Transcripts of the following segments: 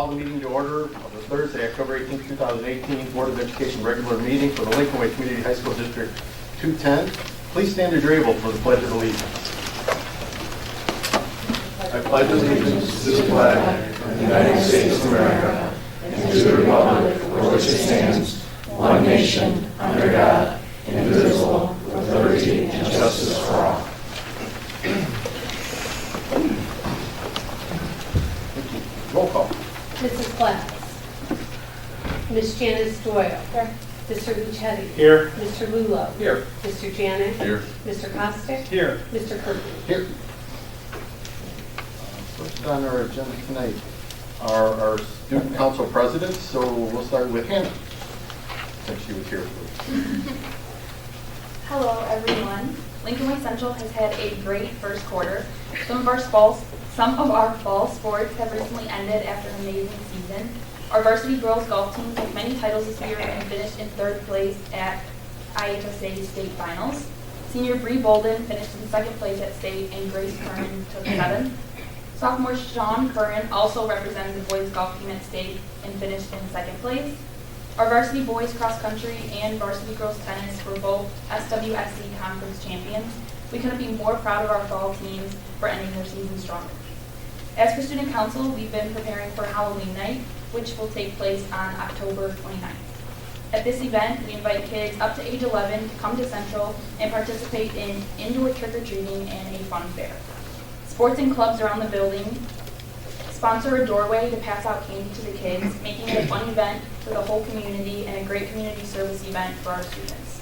call the meeting to order of the Thursday, October 18, 2018 Board of Education regular meeting for the Lincoln Way Community High School District 210. Please stand as you're able for the Pledge of Allegiance. I pledge allegiance to the flag of the United States of America and to the republic for which it stands, one nation, under God, indivisible, with liberty and justice for all. Roll call. Mrs. Class. Ms. Janice Doyle. Here. Mr. Luchetti. Here. Mr. Lulo. Here. Mr. Janik. Here. Mr. Costick. Here. Mr. Kirby. Here. First on our agenda tonight are our student council presidents, so we'll start with Hannah, since she was here first. Hello, everyone. Lincoln Way Central has had a great first quarter. Some of our fall sports have recently ended after an amazing season. Our varsity girls golf team took many titles this year and finished in third place at IHSA state finals. Senior Bree Bolden finished in second place at state, and Grace Curran took seventh. Sophomore Sean Curran also represented the boys golf team at state and finished in second place. Our varsity boys cross country and varsity girls tennis were both SWSC conference champions. We couldn't be more proud of our fall teams for ending their season stronger. As for student council, we've been preparing for Halloween night, which will take place on October 29th. At this event, we invite kids up to age 11 to come to Central and participate in indoor trick-or-treating and a fun fair. Sports and clubs around the building sponsor a doorway to pass out candy to the kids, making it a fun event for the whole community and a great community service event for our students.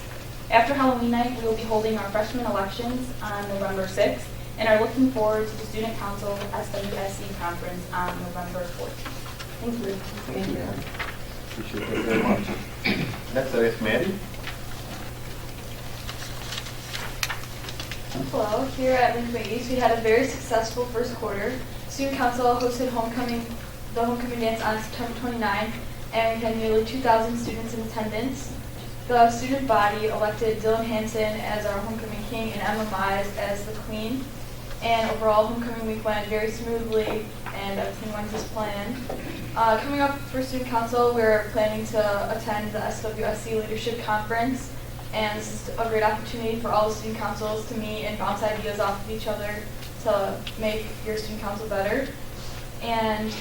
After Halloween night, we will be holding our freshman elections on November 6th and are looking forward to the Student Council SWSC conference on November 14th. Thank you. Thank you, Hannah. Appreciate that very much. Next, I ask Maddie. Hello, here at Lincoln Way East, we had a very successful first quarter. Student Council hosted the homecoming dance on September 29th, and we had nearly 2,000 students in attendance. The student body elected Dylan Hansen as our homecoming king and Emma Mize as the queen. And overall, homecoming week went very smoothly, and everything went as planned. Coming up for Student Council, we're planning to attend the SWSC Leadership Conference, and this is a great opportunity for all the student councils to meet and bounce ideas off of each other to make your student council better. And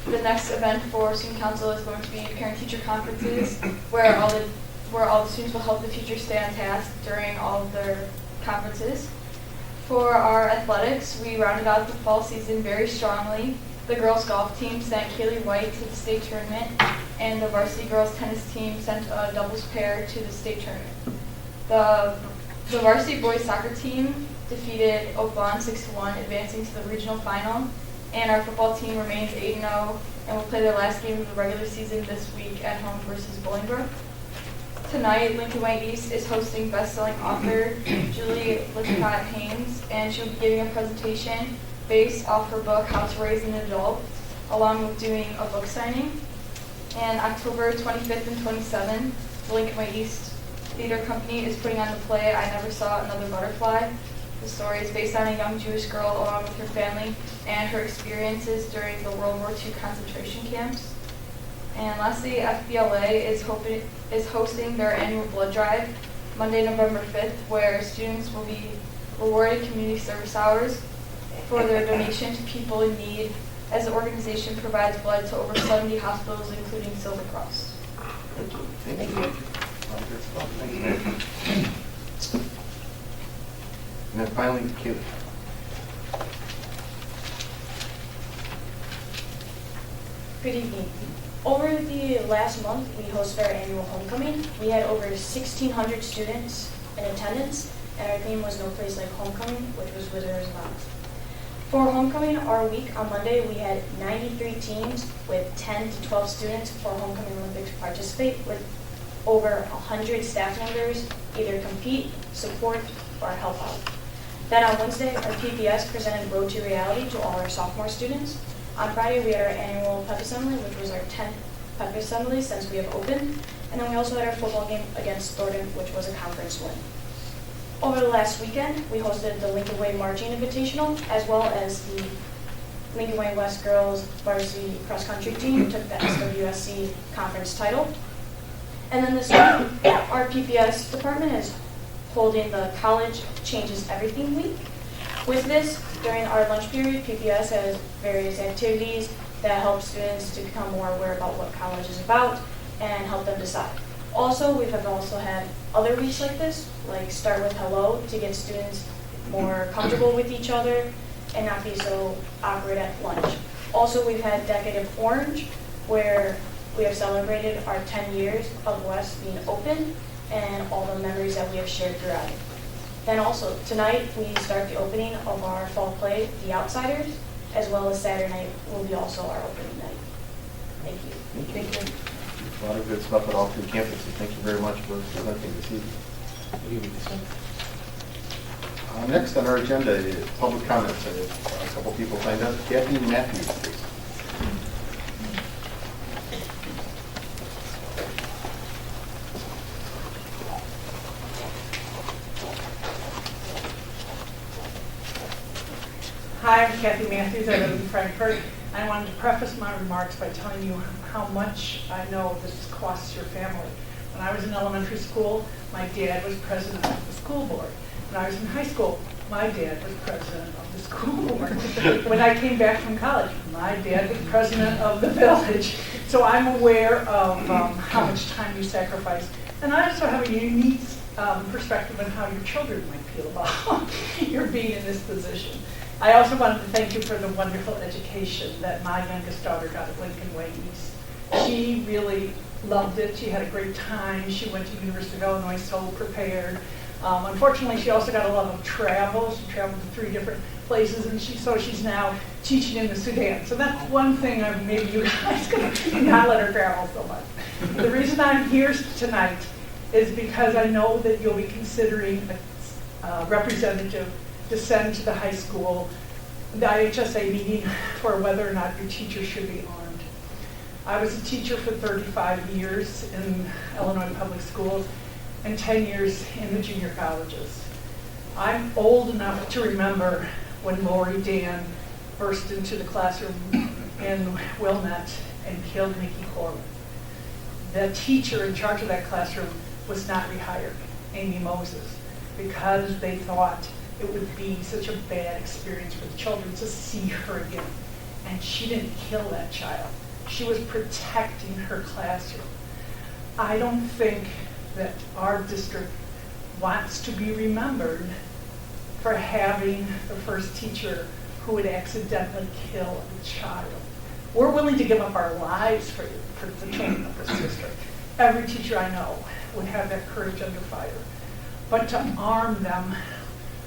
the next event for student council is going to be parent-teacher conferences, where all the students will help the teachers stay on task during all of their conferences. For our athletics, we rounded out the fall season very strongly. The girls golf team sent Kaylee White to the state tournament, and the varsity girls tennis team sent a doubles pair to the state tournament. The varsity boys soccer team defeated Oak Lawn 6-1, advancing to the regional final, and our football team remains 8-0 and will play their last game of the regular season this week at home versus Bolingbrook. Tonight, Lincoln Way East is hosting best-selling author Julie Lippincott-Haynes, and she'll be giving a presentation based off her book, How to Raise an Adult, along with doing a book signing. And October 25th and 27th, the Lincoln Way East Theater Company is putting on the play I Never Saw Another Butterfly. The story is based on a young Jewish girl along with her family and her experiences during the World War II concentration camps. And lastly, FBLA is hosting their annual blood drive Monday, November 5th, where students will be rewarded community service hours for their donation to people in need, as the organization provides blood to over 70 hospitals, including Silver Cross. Thank you. Thank you. Thank you, Maddie. And then finally, Kaylee. Good evening. Over the last month, we hosted our annual homecoming. We had over 1,600 students in attendance, and our theme was No Place Like Homecoming, which was Wizards of Oz. For homecoming, our week on Monday, we had 93 teams with 10 to 12 students for Homecoming Olympics participate, with over 100 staff members either compete, support, or help out. Then on Wednesday, our PBS presented Road to Reality to all our sophomore students. On Friday, we had our annual pep assembly, which was our 10th pep assembly since we have opened. And then we also had our football game against Thornton, which was a conference win. Over the last weekend, we hosted the Lincoln Way Marching Invitational, as well as the Lincoln Way West girls varsity cross country team took the SWSC conference title. And then this week, our PPS department is holding the College Changes Everything Week. With this, during our lunch period, PPS has various activities that help students to become more aware about what college is about and help them decide. Also, we have also had other weeks like this, like Start with Hello, to get students more comfortable with each other and not be so awkward at lunch. Also, we've had Decade of Orange, where we have celebrated our 10 years of West being open and all the memories that we have shared throughout it. Then also, tonight we start the opening of our fall play, The Outsiders, as well as Saturday night will be also our opening night. Thank you. Thank you. A lot of good stuff at all three campuses. Thank you very much for presenting this evening. Next on our agenda is public comments. A couple people signed up. Kathy Matthews, please. Hi, I'm Kathy Matthews. I live in Frankfurt. I wanted to preface my remarks by telling you how much I know this costs your family. When I was in elementary school, my dad was president of the school board. When I was in high school, my dad was president of the school board. When I came back from college, my dad was president of the village. So I'm aware of how much time you sacrifice. And I also have a unique perspective on how your children might feel about your being in this position. I also wanted to thank you for the wonderful education that my youngest daughter got at Lincoln Way East. She really loved it. She had a great time. She went to University of Illinois so prepared. Unfortunately, she also got a love of travel. She traveled to 3 different places, and she's now teaching in the Sudan. So that's one thing maybe you guys can not let her travel so much. The reason I'm here tonight is because I know that you'll be considering a representative to send to the high school, the IHSA meeting, for whether or not your teachers should be armed. I was a teacher for 35 years in Illinois public schools and 10 years in the junior colleges. I'm old enough to remember when Lori Dan burst into the classroom in Wilmette and killed Nikki Corbin. The teacher in charge of that classroom was not rehired, Amy Moses, because they thought it would be such a bad experience for the children to see her again. And she didn't kill that child. She was protecting her classroom. I don't think that our district wants to be remembered for having the first teacher who would accidentally kill a child. We're willing to give up our lives for the children of this district. Every teacher I know would have that courage under fire. But to arm them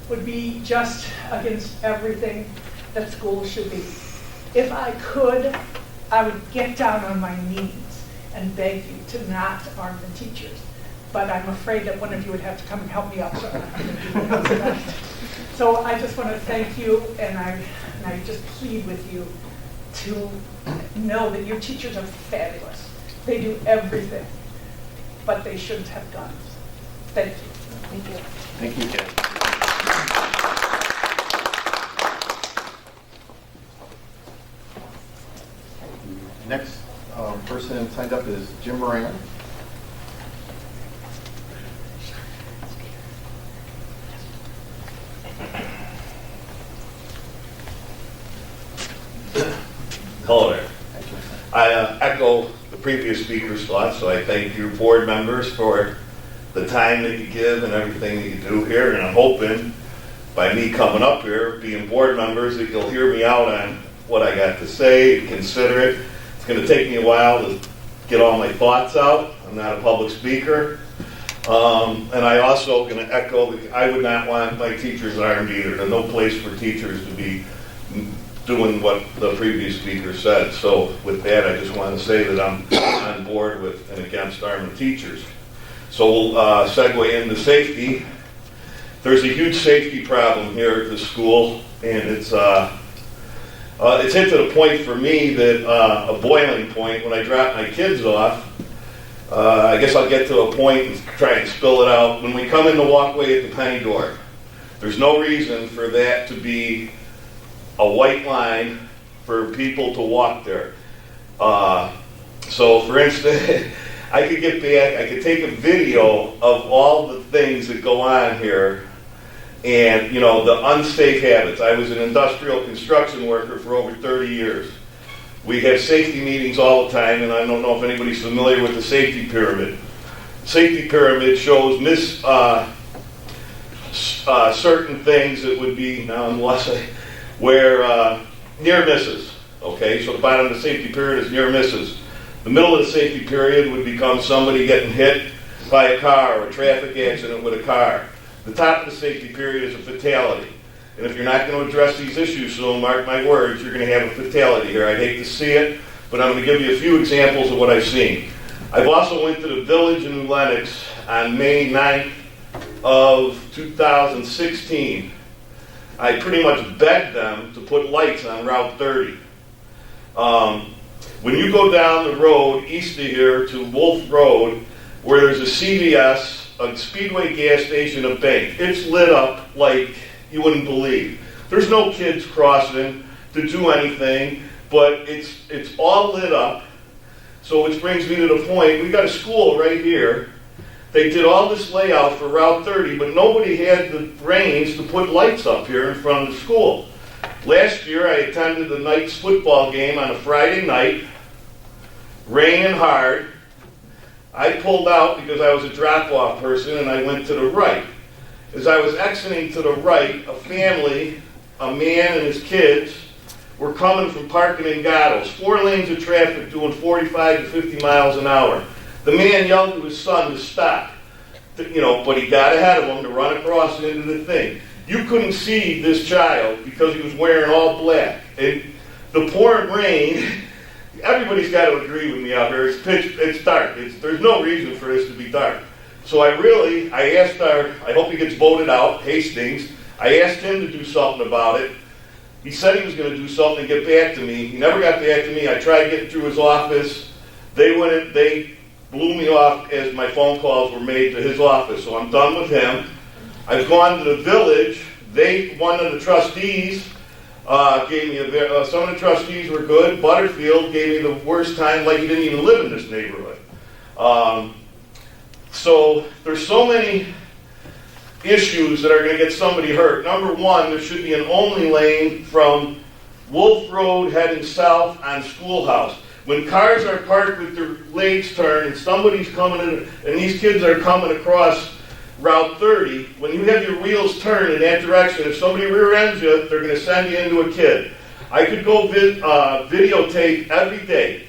would be just against everything that schools should be. If I could, I would get down on my knees and beg you to not arm the teachers. But I'm afraid that one of you would have to come and help me out, so I'm not going to do that tonight. So I just want to thank you, and I just plead with you to know that your teachers are fabulous. They do everything, but they shouldn't have guns. Thank you. Thank you. Thank you, Kathy. Next person signed up is Jim Moran. Hello there. I echo the previous speaker's thoughts, so I thank your board members for the time that you give and everything that you do here, and I'm hoping by me coming up here, being board members, that you'll hear me out on what I got to say, consider it. It's going to take me a while to get all my thoughts out. I'm not a public speaker. And I also going to echo, I would not want my teachers armed either. There's no place for teachers to be doing what the previous speaker said. So with that, I just want to say that I'm on board with and against arming teachers. So we'll segue into safety. There's a huge safety problem here at the school, and it's hit to the point for me that a boiling point when I drop my kids off. I guess I'll get to a point and try and spill it out. When we come in the walkway at the penny door, there's no reason for that to be a white line for people to walk there. So for instance, I could get back, I could take a video of all the things that go on here and, you know, the unsafe habits. I was an industrial construction worker for over 30 years. We have safety meetings all the time, and I don't know if anybody's familiar with the safety pyramid. Safety pyramid shows certain things that would be, now unless where near misses. Okay, so the bottom of the safety pyramid is near misses. The middle of the safety period would become somebody getting hit by a car or a traffic accident with a car. The top of the safety period is a fatality. And if you're not going to address these issues soon, mark my words, you're going to have a fatality here. I'd hate to see it, but I'm going to give you a few examples of what I've seen. I've also went to the village in New Lenox on May 9th of 2016. I pretty much begged them to put lights on Route 30. When you go down the road east of here to Wolf Road, where there's a CVS, a Speedway gas station, a bank, it's lit up like you wouldn't believe. There's no kids crossing to do anything, but it's all lit up. So which brings me to the point, we got a school right here. They did all this layout for Route 30, but nobody had the brains to put lights up here in front of the school. Last year, I attended the Knights football game on a Friday night, raining hard. I pulled out because I was a drop-off person, and I went to the right. As I was exiting to the right, a family, a man and his kids, were coming from parking in Gatos, 4 lanes of traffic doing 45 to 50 miles an hour. The man yelled to his son to stop, you know, but he got ahead of him to run across into the thing. You couldn't see this child because he was wearing all black. And the pouring rain, everybody's got to agree with me out here, it's dark. There's no reason for this to be dark. So I asked I hope he gets voted out, Hastings. I asked him to do something about it. He said he was going to do something and get back to me. He never got back to me. I tried getting through his office. They blew me off as my phone calls were made to his office. So I'm done with him. I've gone to the village. One of the trustees gave me some of the trustees were good. Butterfield gave me the worst time, like he didn't even live in this neighborhood. So there's so many issues that are going to get somebody hurt. Number one, there should be an only lane from Wolf Road heading south on Schoolhouse. When cars are parked with their legs turned and somebody's coming in, and these kids are coming across Route 30, when you have your wheels turned in that direction, if somebody rear ends you, they're going to send you into a kid. I could go videotape every day,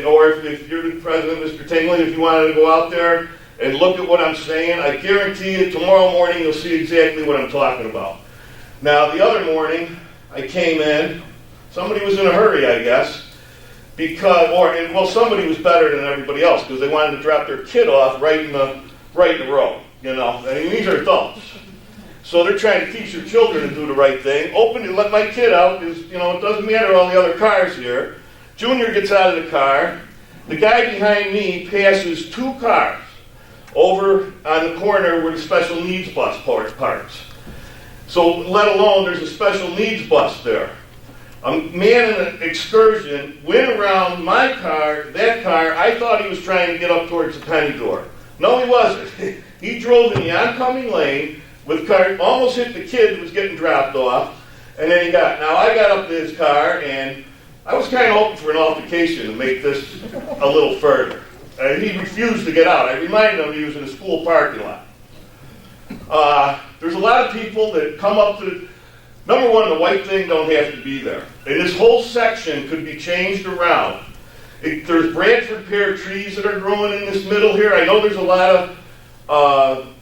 or if you're the president, Mr. Tingley, if you wanted to go out there and look at what I'm saying, I guarantee you tomorrow morning you'll see exactly what I'm talking about. Now, the other morning, I came in, somebody was in a hurry, I guess, somebody was better than everybody else because they wanted to drop their kid off right in the row. You know, I mean, these are adults. So they're trying to teach their children to do the right thing. Open and let my kid out because, you know, it doesn't matter all the other cars here. Junior gets out of the car. The guy behind me passes 2 cars over on the corner where the special needs bus parks. So let alone there's a special needs bus there. A man in an excursion went around my car, that car. I thought he was trying to get up towards the penny door. No, he wasn't. He drove in the oncoming lane with car, almost hit the kid that was getting dropped off, and then now I got up to his car, and I was kind of hoping for an altercation to make this a little further. And he refused to get out. I reminded him he was in a school parking lot. There's a lot of people that come up to, number one, the white thing don't have to be there. And this whole section could be changed around. There's Bradford pear trees that are growing in this middle here. I know there's a lot of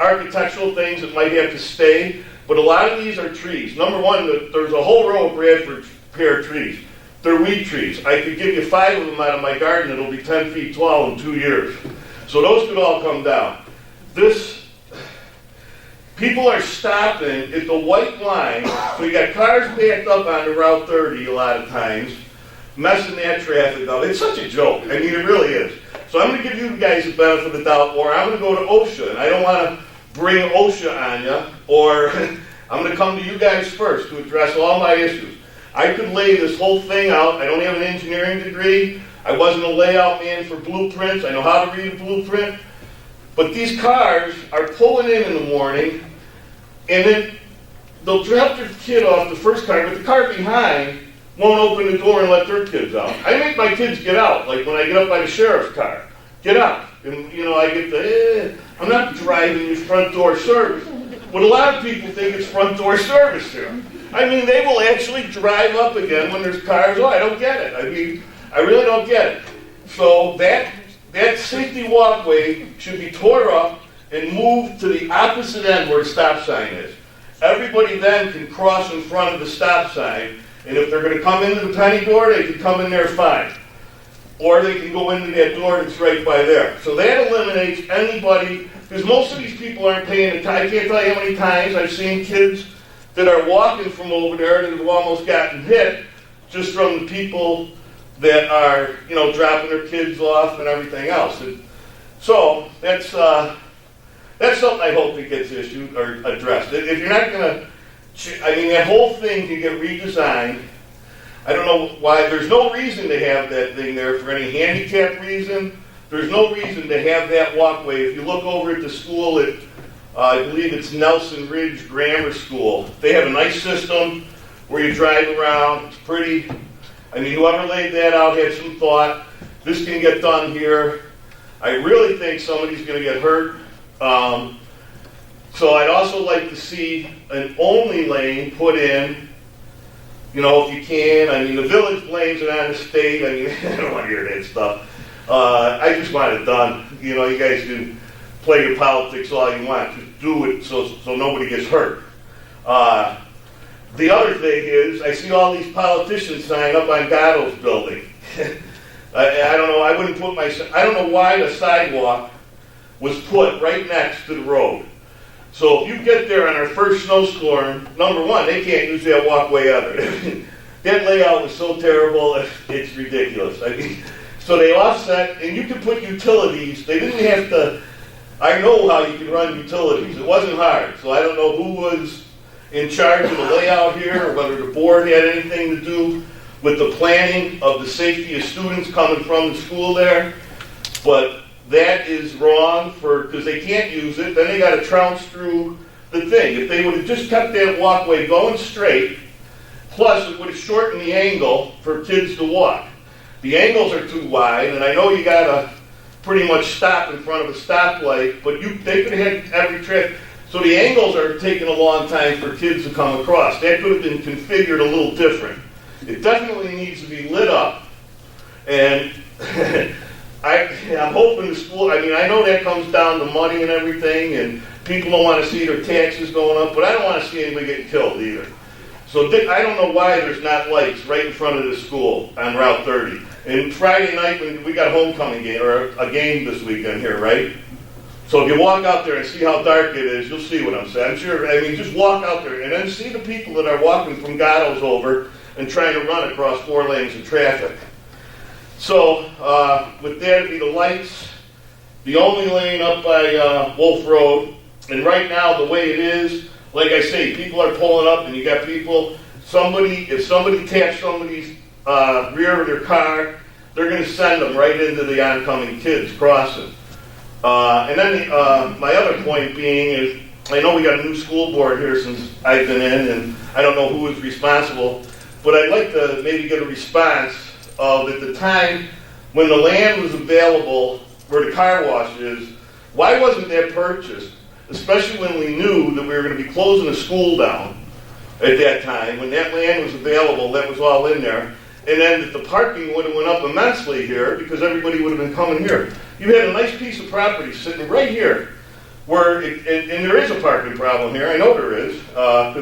architectural things that might have to stay, but a lot of these are trees. Number one, there's a whole row of Bradford pear trees. They're weed trees. I could give you 5 of them out of my garden. It'll be 10 feet tall in 2 years. So those could all come down. People are stopping at the white line. So you got cars backed up onto Route 30 a lot of times, messing that traffic up. It's such a joke. I mean, it really is. So I'm going to give you guys the benefit of the doubt, or I'm going to go to OSHA, and I don't want to bring OSHA on you, or I'm going to come to you guys first to address all my issues. I could lay this whole thing out. I don't have an engineering degree. I wasn't a layout man for blueprints. I know how to read a blueprint. But these cars are pulling in the morning, and then they'll drop their kid off the first car, but the car behind won't open the door and let their kids out. I make my kids get out, like when I get up by the sheriff's car. Get out. And, you know, I get the, I'm not driving you front door service. What a lot of people think it's front door service here. I mean, they will actually drive up again when there's cars. Oh, I don't get it. I mean, I really don't get it. So that safety walkway should be tore up and moved to the opposite end where the stop sign is. Everybody then can cross in front of the stop sign, and if they're going to come into the penny door, they can come in there fine. Or they can go into that door that's right by there. So that eliminates anybody, because most of these people aren't paying attention. I can't tell you how many times I've seen kids that are walking from over there that have almost gotten hit just from the people that are, you know, dropping their kids off and everything else. And so that's something I hope that gets issued or addressed. If you're not going to, I mean, that whole thing can get redesigned. I don't know why. There's no reason to have that thing there for any handicap reason. There's no reason to have that walkway. If you look over at the school at, I believe it's Nelson Ridge Grammar School, they have a nice system where you drive around. It's pretty. I mean, whoever laid that out had some thought. This can get done here. I really think somebody's going to get hurt. So I'd also like to see an only lane put in, you know, if you can. I mean, the village blames it on the state. I mean, I don't want to hear that stuff. I just want it done. You know, you guys can play your politics all you want. Just do it so nobody gets hurt. The other thing is, I see all these politicians sign up on Gatto's building. I don't know. I wouldn't put I don't know why the sidewalk was put right next to the road. So if you get there on our first snowstorm, number one, they can't use that walkway ever. That layout was so terrible, it's ridiculous. I mean, so they offset, and you can put utilities. They didn't have to. I know how you can run utilities. It wasn't hard. So I don't know who was in charge of the layout here, or whether the board had anything to do with the planning of the safety of students coming from the school there. But that is wrong because they can't use it. Then they got to trounce through the thing. If they would have just kept that walkway going straight, plus it would have shortened the angle for kids to walk. The angles are too wide, and I know you got to pretty much stop in front of a stoplight, but they could have had every traffic. So the angles are taking a long time for kids to come across. That could have been configured a little different. It definitely needs to be lit up, and I'm hoping the school, I mean, I know that comes down to money and everything, and people don't want to see their taxes going up, but I don't want to see anybody getting killed either. So I don't know why there's not lights right in front of the school on Route 30. And Friday night, when we got a homecoming game, or a game this weekend here, right? So if you walk out there and see how dark it is, you'll see what I'm saying. I'm sure, I mean, just walk out there and then see the people that are walking from Gatto's over and trying to run across 4 lanes of traffic. So, with that, it'd be the lights, the only lane up by Wolf Road, and right now, the way it is, like I say, people are pulling up, and you got people, if somebody taps somebody's rear of their car, they're going to send them right into the oncoming kids crossing. And then my other point being is, I know we got a new school board here since I've been in, and I don't know who is responsible, but I'd like to maybe get a response of, at the time when the land was available where the car wash is, why wasn't that purchased? Especially when we knew that we were going to be closing the school down at that time. When that land was available, that was all in there. And then that the parking would have went up immensely here because everybody would have been coming here. You had a nice piece of property sitting right here where, and there is a parking problem here. I know there is. I've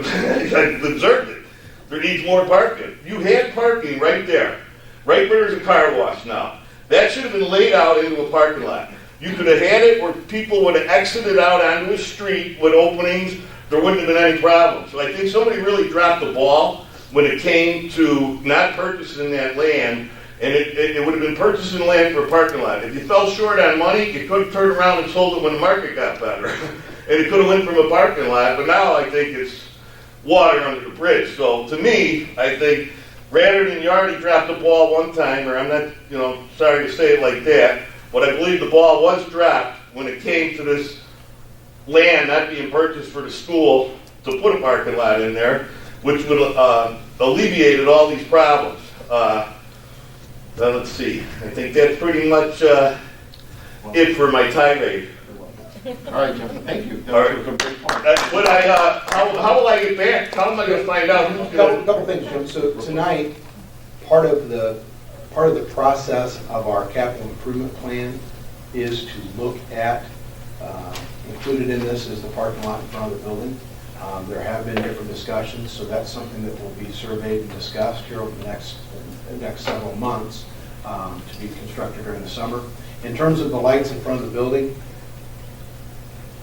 observed it. There needs more parking. You had parking right there. Right where there's a car wash now. That should have been laid out into a parking lot. You could have had it where people would have exited out onto a street with openings. There wouldn't have been any problem. So I think somebody really dropped the ball when it came to not purchasing that land, and it would have been purchasing land for a parking lot. If you fell short on money, you could have turned around and sold it when the market got better. And it could have went from a parking lot, but now I think it's water under the bridge. So to me, I think rather than you already dropped the ball one time, or I'm not, sorry to say it like that, but I believe the ball was dropped when it came to this land not being purchased for the school to put a parking lot in there, which would alleviated all these problems. Let's see. I think that's pretty much it for my tirade. All right, Jim, thank you. That All was right. a great point. How will I get back? How am I going to find out who's going Couple things, Jim. So tonight, part of the process of our capital improvement plan is to look at, included in this is the parking lot in front of the building. There have been different discussions, so that's something that will be surveyed and discussed here over the next several months to be constructed during the summer. In terms of the lights in front of the building,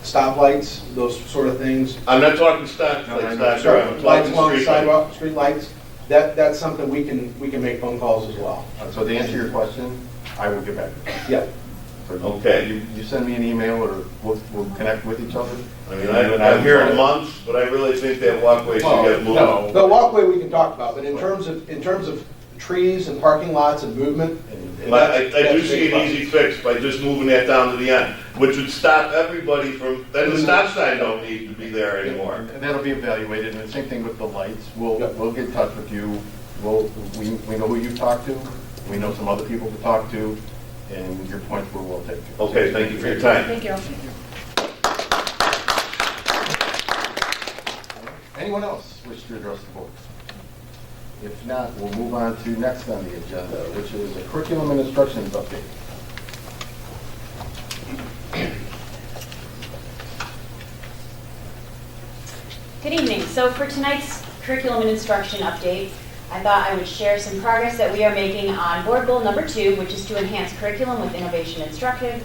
stoplights, those sort of things. I'm not talking stop lights, Doctor. I'm Lights talking along the street sidewalk, street lights, that's something we can make phone calls as well. So to answer your question, I will get back to you. Yep. So Okay. You send me an email or we'll connect with each other? I mean, I'm here in months, but I really think that walkway should get moved. No. The walkway we can talk about, but in terms of trees and parking lots and movement. I do see an easy fix by just moving that down to the end, which would stop everybody from, then the stop sign don't need to be there anymore. And that'll be evaluated, and the same thing with the lights. We'll get in touch with you. We know who you've talked to. We know some other people to talk to, and your points were well taken. Okay, thank you for your time. Thank you. Anyone else wish to address the board? If not, we'll move on to next on the agenda, which is a curriculum and instructions update. Good evening. So for tonight's curriculum and instruction update, I thought I would share some progress that we are making on board goal number 2, which is to enhance curriculum with innovation instructive,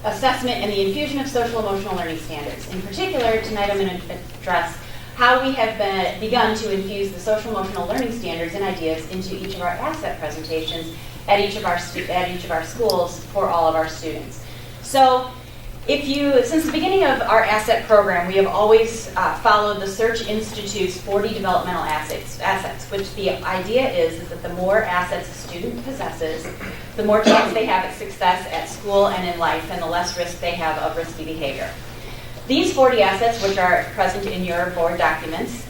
assessment, and the infusion of social emotional learning standards. In particular, tonight I'm going to address how we have begun to infuse the social emotional learning standards and ideas into each of our asset presentations at each of our schools for all of our students. So since the beginning of our asset program, we have always followed the Search Institute's 40 developmental assets, which the idea is that the more assets a student possesses, the more chance they have at success at school and in life, and the less risk they have of risky behavior. These 40 assets, which are present in your board documents,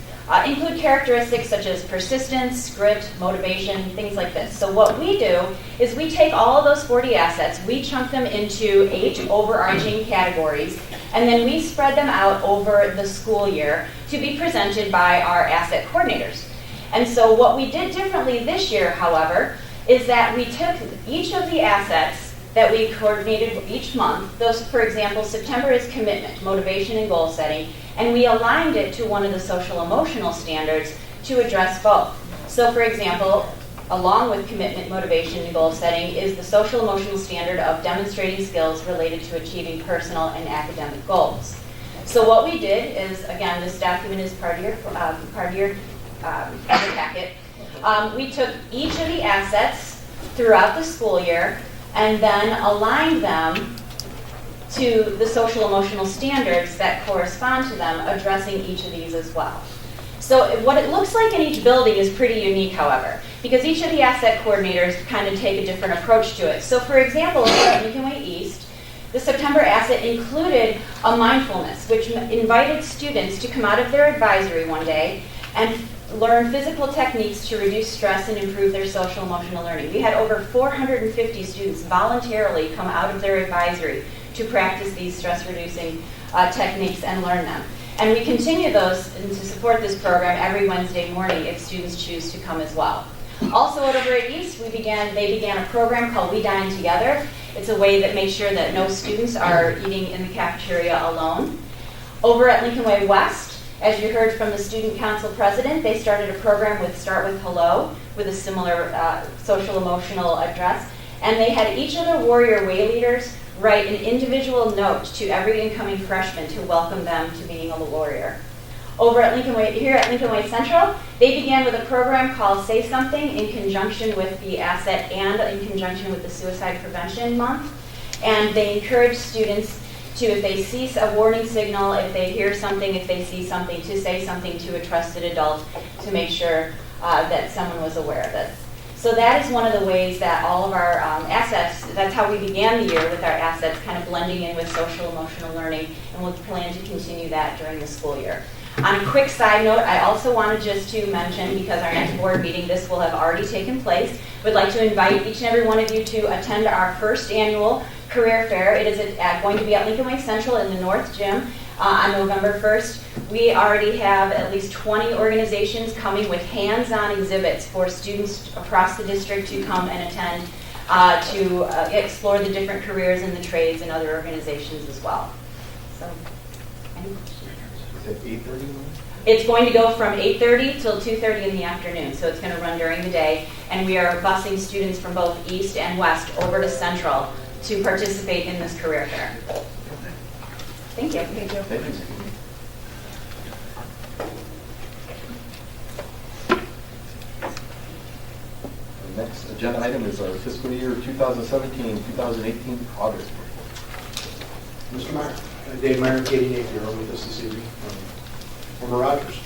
include characteristics such as persistence, grit, motivation, things like this. So what we do is we take all of those 40 assets, we chunk them into 8 overarching categories, and then we spread them out over the school year to be presented by our asset coordinators. And so what we did differently this year, however, is that we took each of the assets that we coordinated each month. Those, for example, September is commitment, motivation, and goal setting, and we aligned it to one of the social emotional standards to address both. So, for example, along with commitment, motivation, and goal setting is the social emotional standard of demonstrating skills related to achieving personal and academic goals. So what we did is, again, this document is part of your packet. We took each of the assets throughout the school year and then aligned them to the social emotional standards that correspond to them, addressing each of these as well. So what it looks like in each building is pretty unique, however, because each of the asset coordinators kind of take a different approach to it. So for example, at Lincoln Way East, the September asset included a mindfulness, which invited students to come out of their advisory one day and learn physical techniques to reduce stress and improve their social emotional learning. We had over 450 students voluntarily come out of their advisory to practice these stress-reducing techniques and learn them. And we continue those and to support this program every Wednesday morning if students choose to come as well. Also over at East, they began a program called We Dine Together. It's a way that makes sure that no students are eating in the cafeteria alone. Over at Lincoln Way West, as you heard from the student council president, they started a program with Start With Hello with a similar social emotional address. And they had each of the Warrior Way leaders write an individual note to every incoming freshman to welcome them to being a warrior. Over at here at Lincoln Way Central, they began with a program called Say Something in conjunction with the asset and in conjunction with the Suicide Prevention Month. And they encouraged students to, if they see a warning signal, if they hear something, if they see something, to say something to a trusted adult to make sure that someone was aware of this. So that is one of the ways that all of our assets, that's how we began the year with our assets kind of blending in with social emotional learning, and we'll plan to continue that during the school year. On a quick side note, I also wanted just to mention, because our next board meeting, this will have already taken place, would like to invite each and every one of you to attend our first annual career fair. It is going to be at Lincoln Way Central in the North Gym on November 1st. We already have at least 20 organizations coming with hands-on exhibits for students across the district to come and attend to explore the different careers in the trades and other organizations as well. So, any questions? Is it 8:30? It's going to go from 8:30 till 2:30 in the afternoon, so it's going to run during the day. And we are busing students from both East and West over to Central to participate in this career fair. Thank you. Thank you. The next agenda item is our fiscal year 2017-2018 audit. Mr. Meyer, Dave Meyer and Katie Napier are with us this evening from Former Rogers.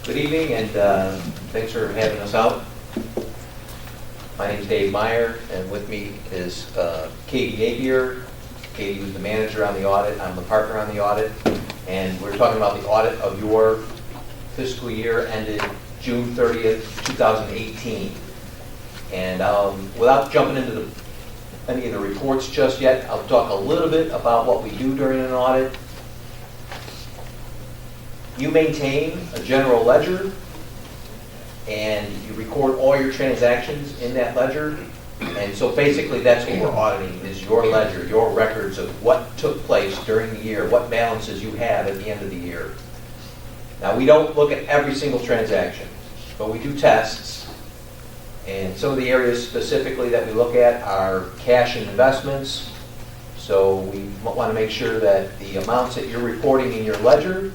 Good evening, and thanks for having us out. My name is Dave Meyer, and with me is Katie Napier. Katie was the manager on the audit. I'm the partner on the audit. And we're talking about the audit of your fiscal year ended June 30th, 2018. And without jumping into any of the reports just yet, I'll talk a little bit about what we do during an audit. You maintain a general ledger, and you record all your transactions in that ledger. And so basically that's what we're auditing, is your ledger, your records of what took place during the year, what balances you have at the end of the year. Now, we don't look at every single transaction, but we do tests. And some of the areas specifically that we look at are cash and investments. So we want to make sure that the amounts that you're reporting in your ledger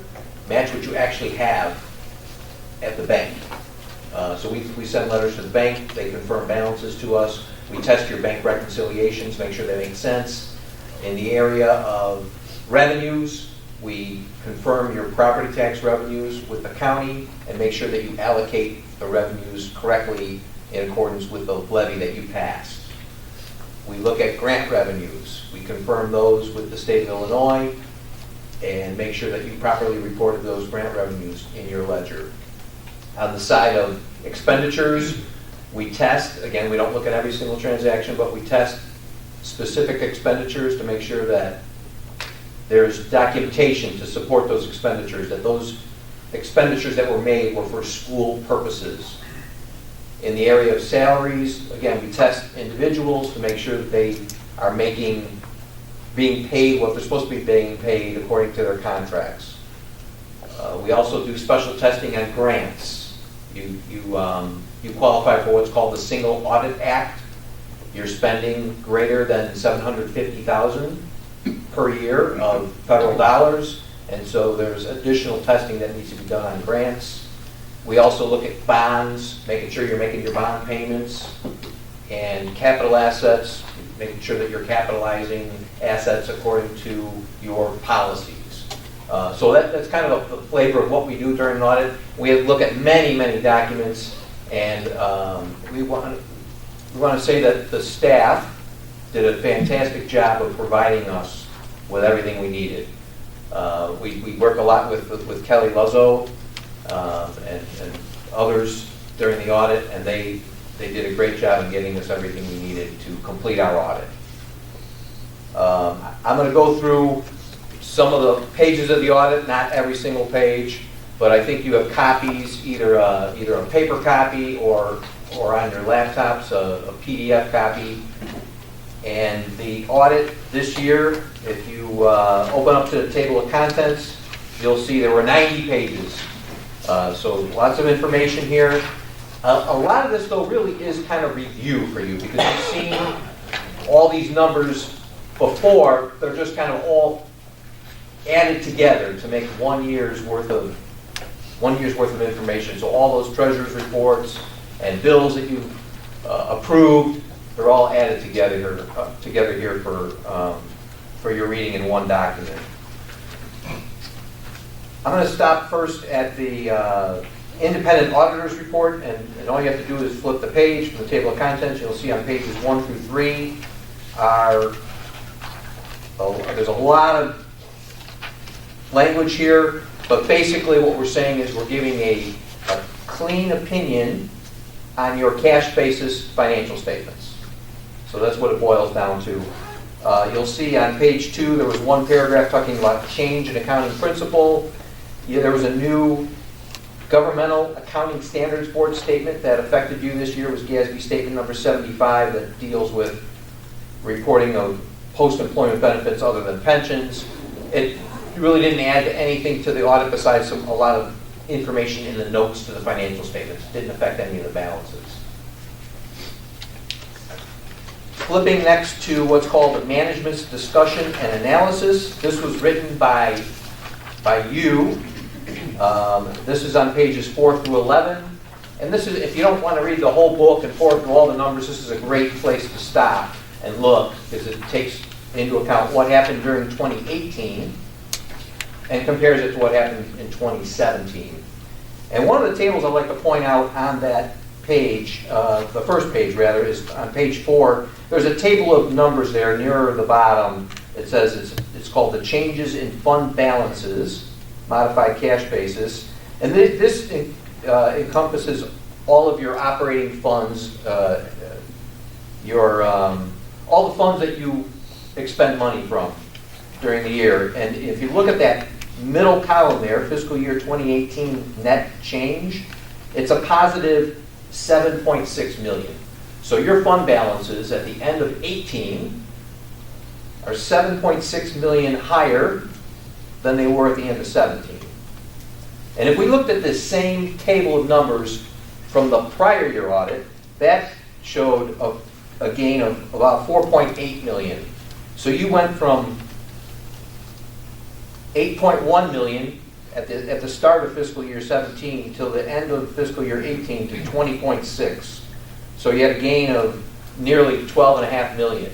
match what you actually have at the bank. So we send letters to the bank, they confirm balances to us. We test your bank reconciliations, make sure they make sense. In the area of revenues, we confirm your property tax revenues with the county and make sure that you allocate the revenues correctly in accordance with the levy that you passed. We look at grant revenues. We confirm those with the state of Illinois and make sure that you properly reported those grant revenues in your ledger. On the side of expenditures, we test, again, we don't look at every single transaction, but we test specific expenditures to make sure that there's documentation to support those expenditures, that those expenditures that were made were for school purposes. In the area of salaries, again, we test individuals to make sure that they are being paid what they're supposed to be being paid according to their contracts. We also do special testing on grants. You qualify for what's called the Single Audit Act. You're spending greater than $750,000 per year of federal dollars, and so there's additional testing that needs to be done on grants. We also look at bonds, making sure you're making your bond payments, and capital assets, making sure that you're capitalizing assets according to your policies. So that's kind of a flavor of what we do during an audit. We look at many, many documents, and we want to say that the staff did a fantastic job of providing us with everything we needed. We work a lot with Kelly Luzzo and others during the audit, and they did a great job in getting us everything we needed to complete our audit. I'm going to go through some of the pages of the audit, not every single page, but I think you have copies, either a paper copy or on your laptops, a PDF copy. And the audit this year, if you open up to the table of contents, you'll see there were 90 pages. So lots of information here. A lot of this, though, really is kind of review for you, because you've seen all these numbers Before, they're just kind of all added together to make 1 year's worth of information. So all those treasurer's reports and bills that you've approved, they're all added together here for your reading in one document. I'm going to stop first at the independent auditor's report, and all you have to do is flip the page from the table of contents. You'll see on pages 1 through 3 there's a lot of language here, but basically what we're saying is we're giving a clean opinion on your cash basis financial statements. So that's what it boils down to. You'll see on page 2 there was one paragraph talking about change in accounting principle. There was a new Governmental Accounting Standards Board statement that affected you this year. It was GASB statement number 75 that deals with reporting of post-employment benefits other than pensions. It really didn't add anything to the audit besides a lot of information in the notes to the financial statements. It didn't affect any of the balances. Flipping next to what's called the management's discussion and analysis. This was written by you. This is on pages 4 through 11. And this is, if you don't want to read the whole book and pour through all the numbers, this is a great place to stop and look, because it takes into account what happened during 2018 and compares it to what happened in 2017. And one of the tables I'd like to point out on that page, the first page rather, is on page 4. There's a table of numbers there nearer the bottom. It says it's called the changes in fund balances, modified cash basis. And this encompasses all of your operating funds, all the funds that you expend money from during the year. And if you look at that middle column there, fiscal year 2018 net change, it's a positive 7.6 million. So your fund balances at the end of 18 are 7.6 million higher than they were at the end of 17. And if we looked at this same table of numbers from the prior year audit, that showed a gain of about 4.8 million. So you went from 8.1 million at the start of fiscal year 17 until the end of fiscal year 18 to 20.6. So you had a gain of nearly 12.5 million.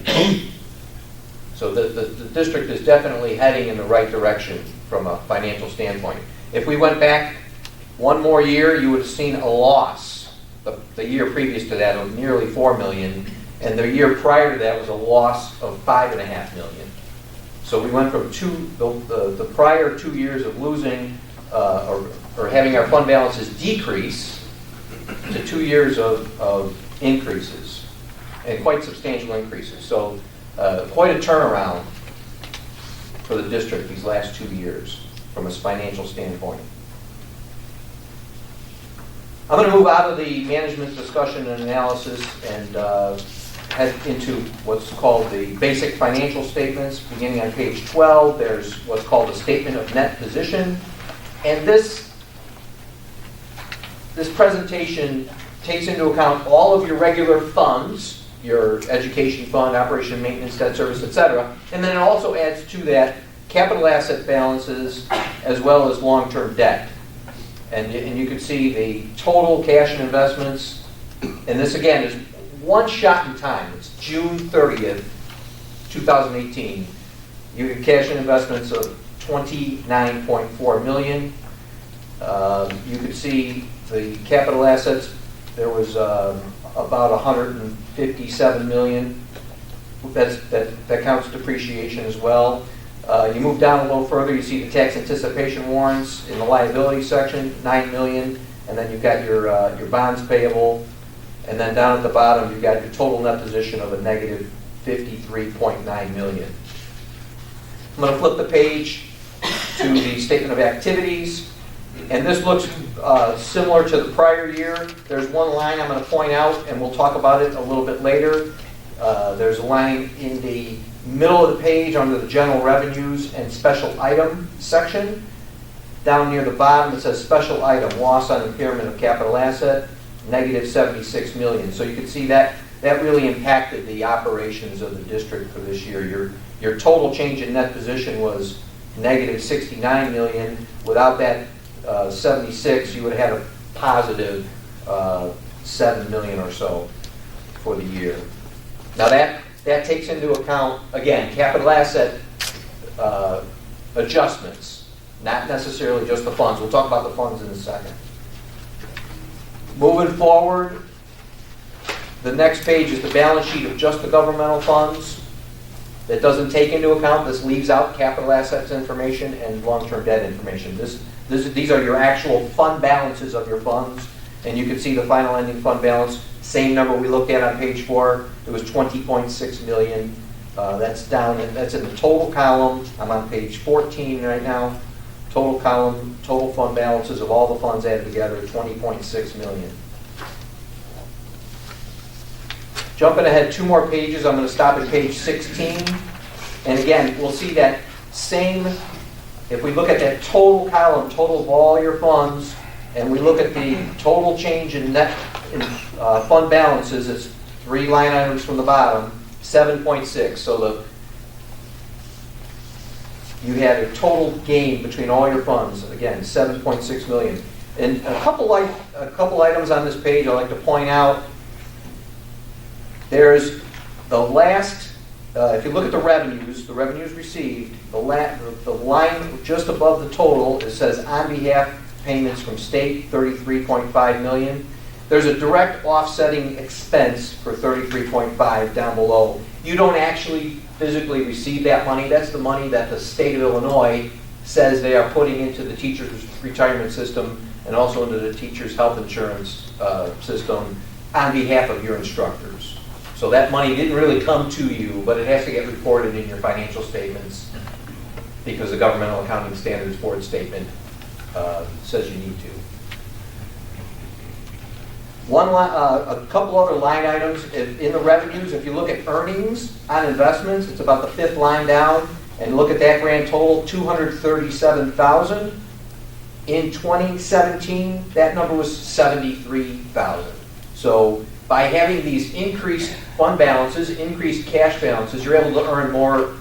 So the district is definitely heading in the right direction from a financial standpoint. If we went back one more year, you would have seen a loss the year previous to that of nearly 4 million, and the year prior to that was a loss of 5.5 million. So we went from the prior 2 years of losing or having our fund balances decrease to 2 years of increases, and quite substantial increases. So quite a turnaround for the district these last 2 years from a financial standpoint. I'm going to move out of the management discussion and analysis and head into what's called the basic financial statements. Beginning on page 12, there's what's called a statement of net position. And this presentation takes into account all of your regular funds, your education fund, operation and maintenance, debt service, etc. And then it also adds to that capital asset balances as well as long-term debt. And you can see the total cash and investments. And this again is one shot in time. It's June 30th, 2018. You get cash and investments of $29.4 million. You can see the capital assets. There was about $157 million. That counts depreciation as well. You move down a little further, you see the tax anticipation warrants in the liability section, $9 million, and then you've got your bonds payable, and then down at the bottom you've got your total net position of a negative $53.9 million. I'm going to flip the page to the statement of activities, and this looks similar to the prior year. There's one line I'm going to point out, and we'll talk about it a little bit later. There's a line in the middle of the page under the general revenues and special item section. Down near the bottom it says special item, loss on impairment of capital asset, negative 76 million. So you can see that really impacted the operations of the district for this year. Your total change in net position was negative 69 million. Without that 76, you would have had a positive 7 million or so for the year. Now that takes into account, again, capital asset adjustments, not necessarily just the funds. We'll talk about the funds in a second. Moving forward, the next page is the balance sheet of just the governmental funds. That doesn't take into account, this leaves out capital assets information and long-term debt information. These are your actual fund balances of your funds, and you can see the final ending fund balance. Same number we looked at on page 4. It was 20.6 million. That's down. That's in the total column. I'm on page 14 right now. Total column, total fund balances of all the funds added together, 20.6 million. Jumping ahead 2 more pages, I'm going to stop at page 16. And again, we'll see that same, if we look at that total column, total of all your funds, and we look at the total change in net fund balances, it's 3 line items from the bottom, 7.6. So you had a total gain between all your funds, again, 7.6 million. And a couple items on this page I'd like to point out. There's the last, if you look at the revenues received, the line just above the total, it says on behalf payments from state, 33.5 million. There's a direct offsetting expense for 33.5 down below. You don't actually physically receive that money. That's the money that the state of Illinois says they are putting into the teacher's retirement system and also into the teacher's health insurance system on behalf of your instructors. So that money didn't really come to you, but it has to get reported in your financial statements because the Governmental Accounting Standards Board statement says you need to. A couple other line items in the revenues. If you look at earnings on investments, it's about the 5th line down, and look at that grand total, $237,000. In 2017, that number was $73,000. So by having these increased fund balances, increased cash balances, you're able to earn more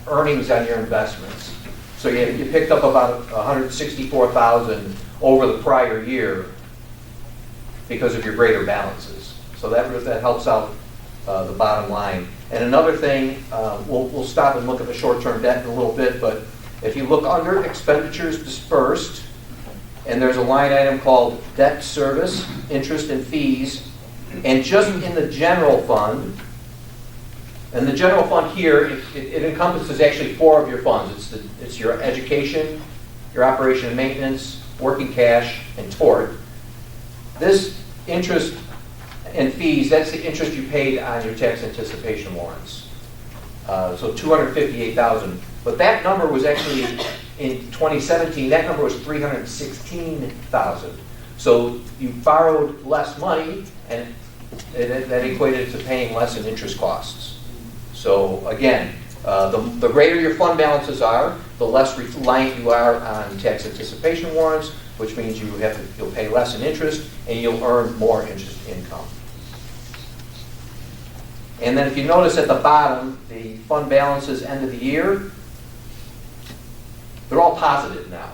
earnings on your investments. So you picked up about $164,000 over the prior year because of your greater balances. So that helps out the bottom line. And another thing, we'll stop and look at the short-term debt in a little bit, but if you look under expenditures dispersed, and there's a line item called debt service, interest and fees, and just in the general fund, and the general fund here, it encompasses actually 4 of your funds. It's your education, your operation and maintenance, working cash, and tort. This interest and fees, that's the interest you paid on your tax anticipation warrants. So $258,000. But that number was actually, in 2017, that number was $316,000. So you borrowed less money, and that equated to paying less in interest costs. So again, the greater your fund balances are, the less reliant you are on tax anticipation warrants, which means you'll pay less in interest and you'll earn more interest income. And then if you notice at the bottom, the fund balances end of the year, they're all positive now.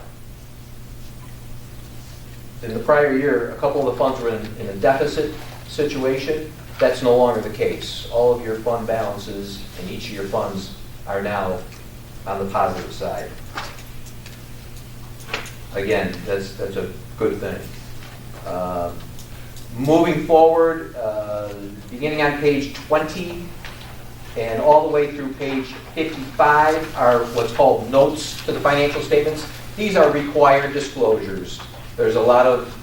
In the prior year, a couple of the funds were in a deficit situation. That's no longer the case. All of your fund balances in each of your funds are now on the positive side. Again, that's a good thing. Moving forward, beginning on page 20 and all the way through page 55 are what's called notes to the financial statements. These are required disclosures. There's a lot of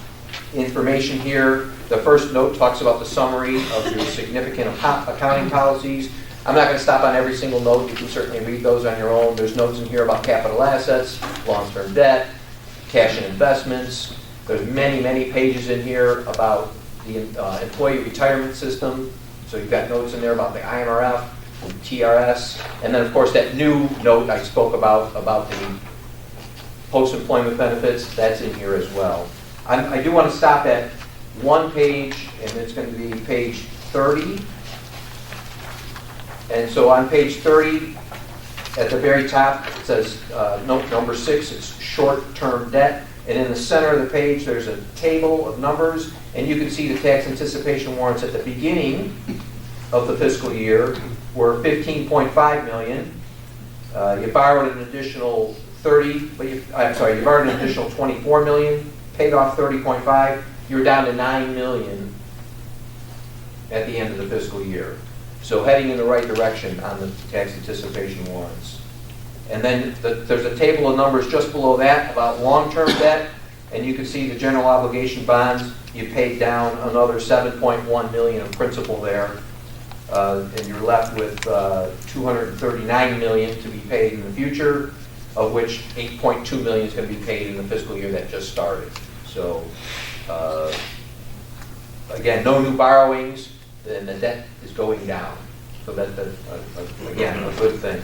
information here. The first note talks about the summary of your significant accounting policies. I'm not going to stop on every single note. You can certainly read those on your own. There's notes in here about capital assets, long-term debt, cash and investments. There's many, many pages in here about the employee retirement system. So you've got notes in there about the IMRF, TRS, and then of course that new note I spoke about the post-employment benefits, that's in here as well. I do want to stop at one page, and it's going to be page 30. And so on page 30, At the very top, it says, note number 6, it's short-term debt. And in the center of the page, there's a table of numbers, and you can see the tax anticipation warrants at the beginning of the fiscal year were $15.5 million. You borrowed an additional you borrowed an additional $24 million, paid off $30.5. You're down to $9 million at the end of the fiscal year. So heading in the right direction on the tax anticipation warrants. And then there's a table of numbers just below that about long-term debt, and you can see the general obligation bonds. You paid down another $7.1 million of principal there, and you're left with $239 million to be paid in the future, of which $8.2 million is going to be paid in the fiscal year that just started. So again, no new borrowings, and the debt is going down. So that's again, a good thing.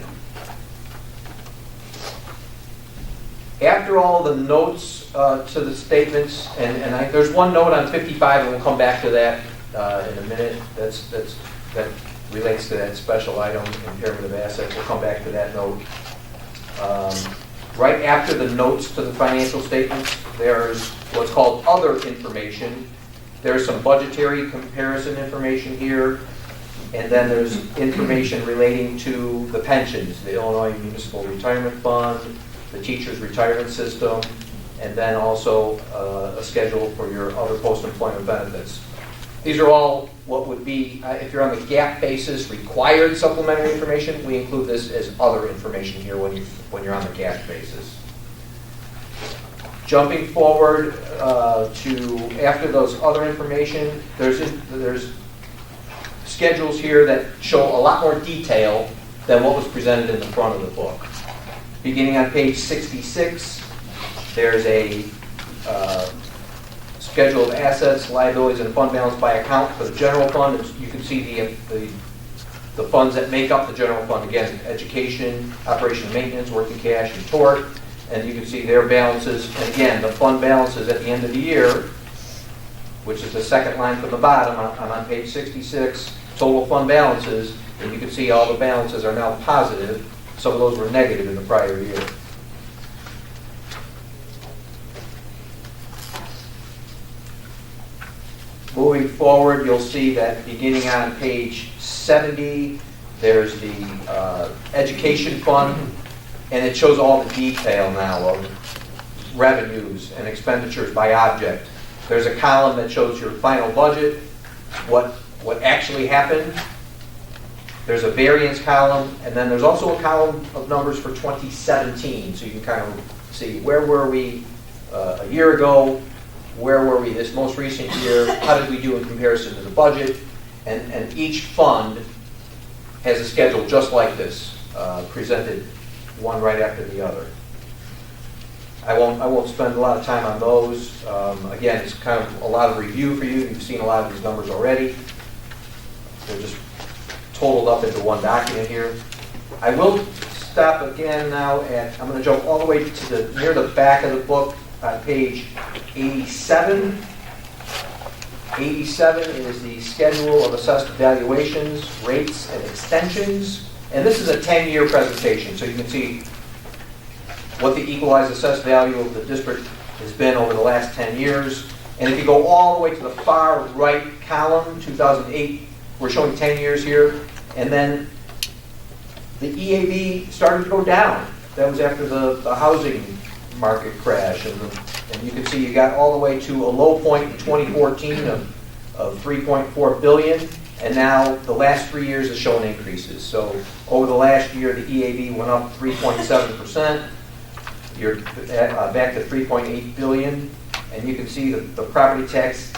After all the notes to the statements, and there's one note on 55, and we'll come back to that in a minute. That relates to that special item, impairment of assets. We'll come back to that note. Right after the notes to the financial statements, there's what's called other information. There's some budgetary comparison information here, and then there's information relating to the pensions, the Illinois Municipal Retirement Fund, the teacher's retirement system, and then also a schedule for your other post-employment benefits. These are all what would be, if you're on the GAAP basis, required supplementary information. We include this as other information here when you're on the cash basis. Jumping forward to after those other information, there's schedules here that show a lot more detail than what was presented in the front of the book. Beginning on page 66, there's a schedule of assets, liabilities, and fund balance by account for the general fund. You can see the funds that make up the general fund. Again, education, operation and maintenance, working cash, and tort. And you can see their balances. And again, the fund balances at the end of the year, which is the second line from the bottom. I'm on page 66, total fund balances. And you can see all the balances are now positive. Some of those were negative in the prior year. Moving forward, you'll see that beginning on page 70, there's the education fund, and it shows all the detail now of revenues and expenditures by object. There's a column that shows your final budget, what actually happened. There's a variance column, and then there's also a column of numbers for 2017, so you can kind of see where were we a year ago, where were we this most recent year, how did we do in comparison to the budget, and each fund has a schedule just like this, presented one right after the other. I won't spend a lot of time on those. Again, it's kind of a lot of review for you. You've seen a lot of these numbers already. They're just totaled up into one document here. I will stop again now at, I'm going to jump all the way to near the back of the book on page 87. 87 is the schedule of assessed valuations, rates, and extensions. And this is a 10-year presentation, so you can see what the equalized assessed value of the district has been over the last 10 years. And if you go all the way to the far right column, 2008, we're showing 10 years here. And then the EAV started to go down. That was after the housing market crash. And you can see you got all the way to a low point in 2014 of $3.4 billion. And now the last 3 years has shown increases. So over the last year, the EAV went up 3.7%. You're back to $3.8 billion. And you can see the property tax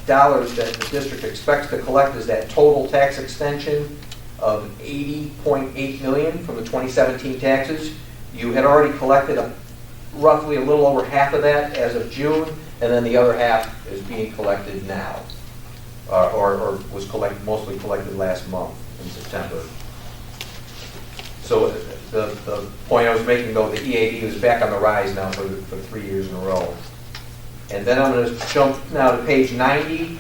dollars that the district expects to collect is that total tax extension of $80.8 million from the 2017 taxes. You had already collected roughly a little over half of that as of June, and then the other half is being collected now, or was mostly collected last month in September. So the point I was making, though, the EAD is back on the rise now for 3 years in a row. And then I'm going to jump now to page 90.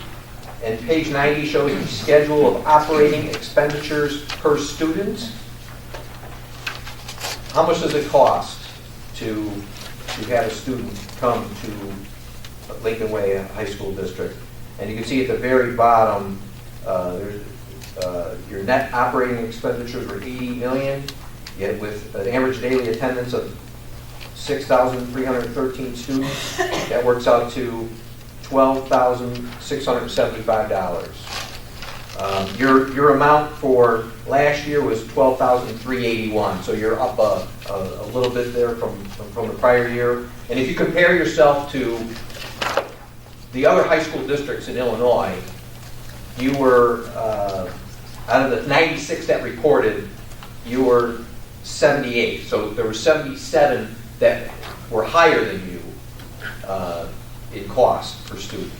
And page 90 shows the schedule of operating expenditures per student. how much does it cost to have a student come to Lincoln Way High School District? And you can see at the very bottom, your net operating expenditures were $80 million, yet with an average daily attendance of 6,313 students, that works out to $12,675. Your amount for last year was $12,381, so you're up a little bit there from the prior year. And if you compare yourself to the other high school districts in Illinois, you were, out of the 96 that reported, you were 78. So there were 77 that were higher than you in cost per student.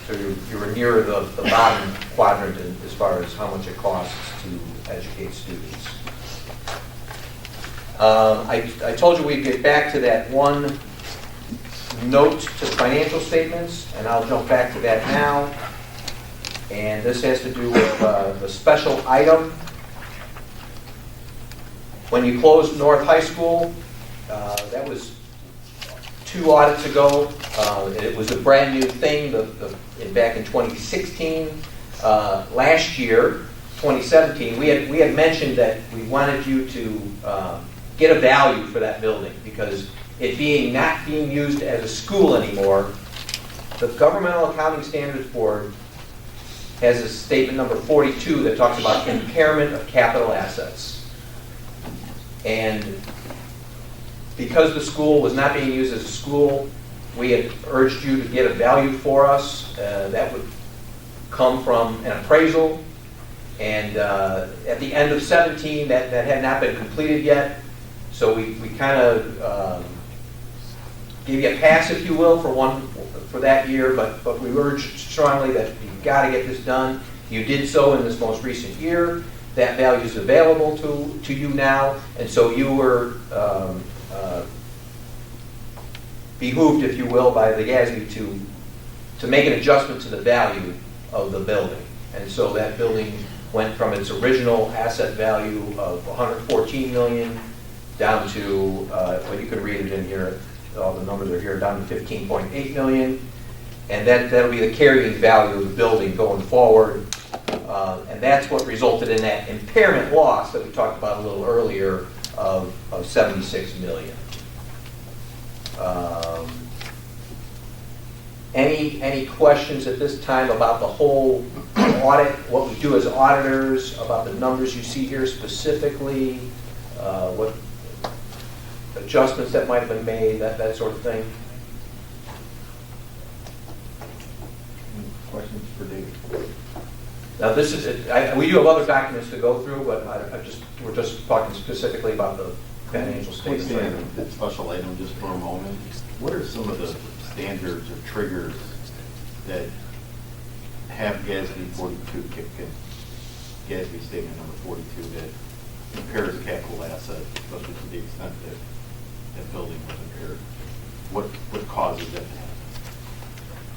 So you were near the bottom quadrant as far as how much it costs to educate students. I told you we'd get back to that one note to financial statements, and I'll jump back to that now. And this has to do with the special item. When you closed North High School, that was 2 audits ago. It was a brand new thing back in 2016. Last year, 2017, we had mentioned that we wanted you to get a value for that building because it not being used as a school anymore. The Governmental Accounting Standards Board has a statement number 42 that talks about impairment of capital assets. And because the school was not being used as a school, we had urged you to get a value for us. That would come from an appraisal. And at the end of 17, that had not been completed yet. So we kind of gave you a pass, if you will, for that year. But we urged strongly that you've got to get this done. You did so in this most recent year. That value is available to you now. And so you were behooved, if you will, by the GASB to make an adjustment to the value of the building. And so that building went from its original asset value of $114 million down to, well, you can read it in here, all the numbers are here, down to $15.8 million. And that'll be the carrying value of the building going forward. And that's what resulted in that impairment loss that we talked about a little earlier of $76 million. Any questions at this time about the whole audit, what we do as auditors, about the numbers you see here specifically, what adjustments that might have been made, that sort of thing? Questions for David? Now this is, we do have other documents to go through, but we're just talking specifically about the financial Please statement. stay on that special item just for a moment. What are some of the standards or triggers that have GASB 42 kicked in? GASB statement number 42 that impairs a capital asset, especially to the extent that that building was impaired. What causes that to happen?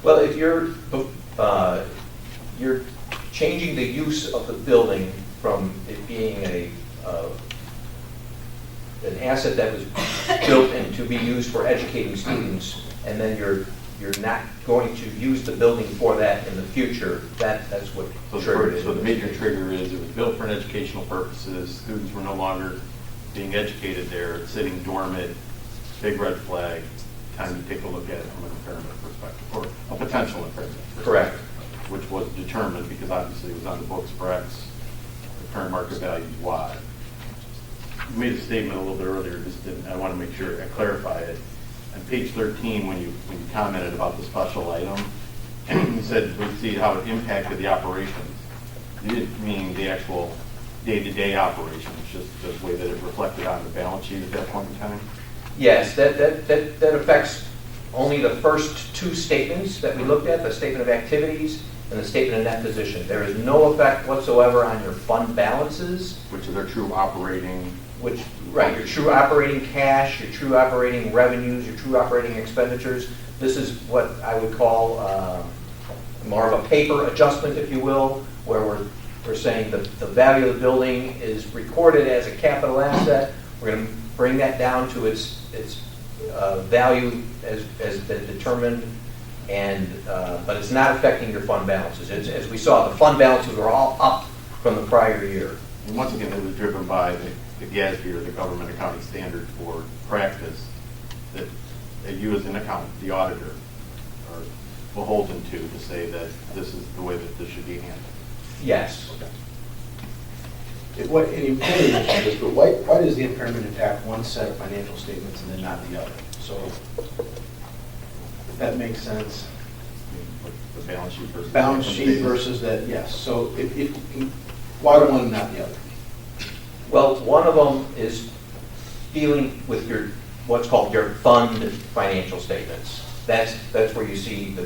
Well, if you're changing the use of the building from it being an asset that was built and to be used for educating students, and then you're not going to use the building for that in the future, that's what triggered it. So the major trigger is it was built for educational purposes, students were no longer being educated there, it's sitting dormant, big red flag, time to take a look at it from an impairment perspective, or a potential impairment perspective. Correct. Which was determined because obviously it was on the books for X, the current market value is Y. You made a statement a little bit earlier, I want to make sure I clarify it. On page 13, when you commented about the special item, you said we see how it impacted the operations. You didn't mean the actual day-to-day operations, just the way that it reflected on the balance sheet at that point in time? Yes, that affects only the first 2 statements that we looked at, the statement of activities and the statement of net position. There is no effect whatsoever on your fund balances. Which are their true operating... Right, your true operating cash, your true operating revenues, your true operating expenditures. This is what I would call more of a paper adjustment, if you will, where we're we're saying that the value of the building is recorded as a capital asset. We're going to bring that down to its value as been determined, and but it's not affecting your fund balances. As we saw, the fund balances are all up from the prior year. And once again, it was driven by the GASB, or the Government Accounting Standard for practice, that you as an accountant, the auditor, are beholden to say that this is the way that this should be handled. Yes. And you clearly mentioned this, but why does the impairment impact one set of financial statements and then not the other? So, if that makes sense. The balance sheet versus... Balance sheet versus that, yes. So, why one and not the other? Well, one of them is dealing with your what's called your fund financial statements. That's where you see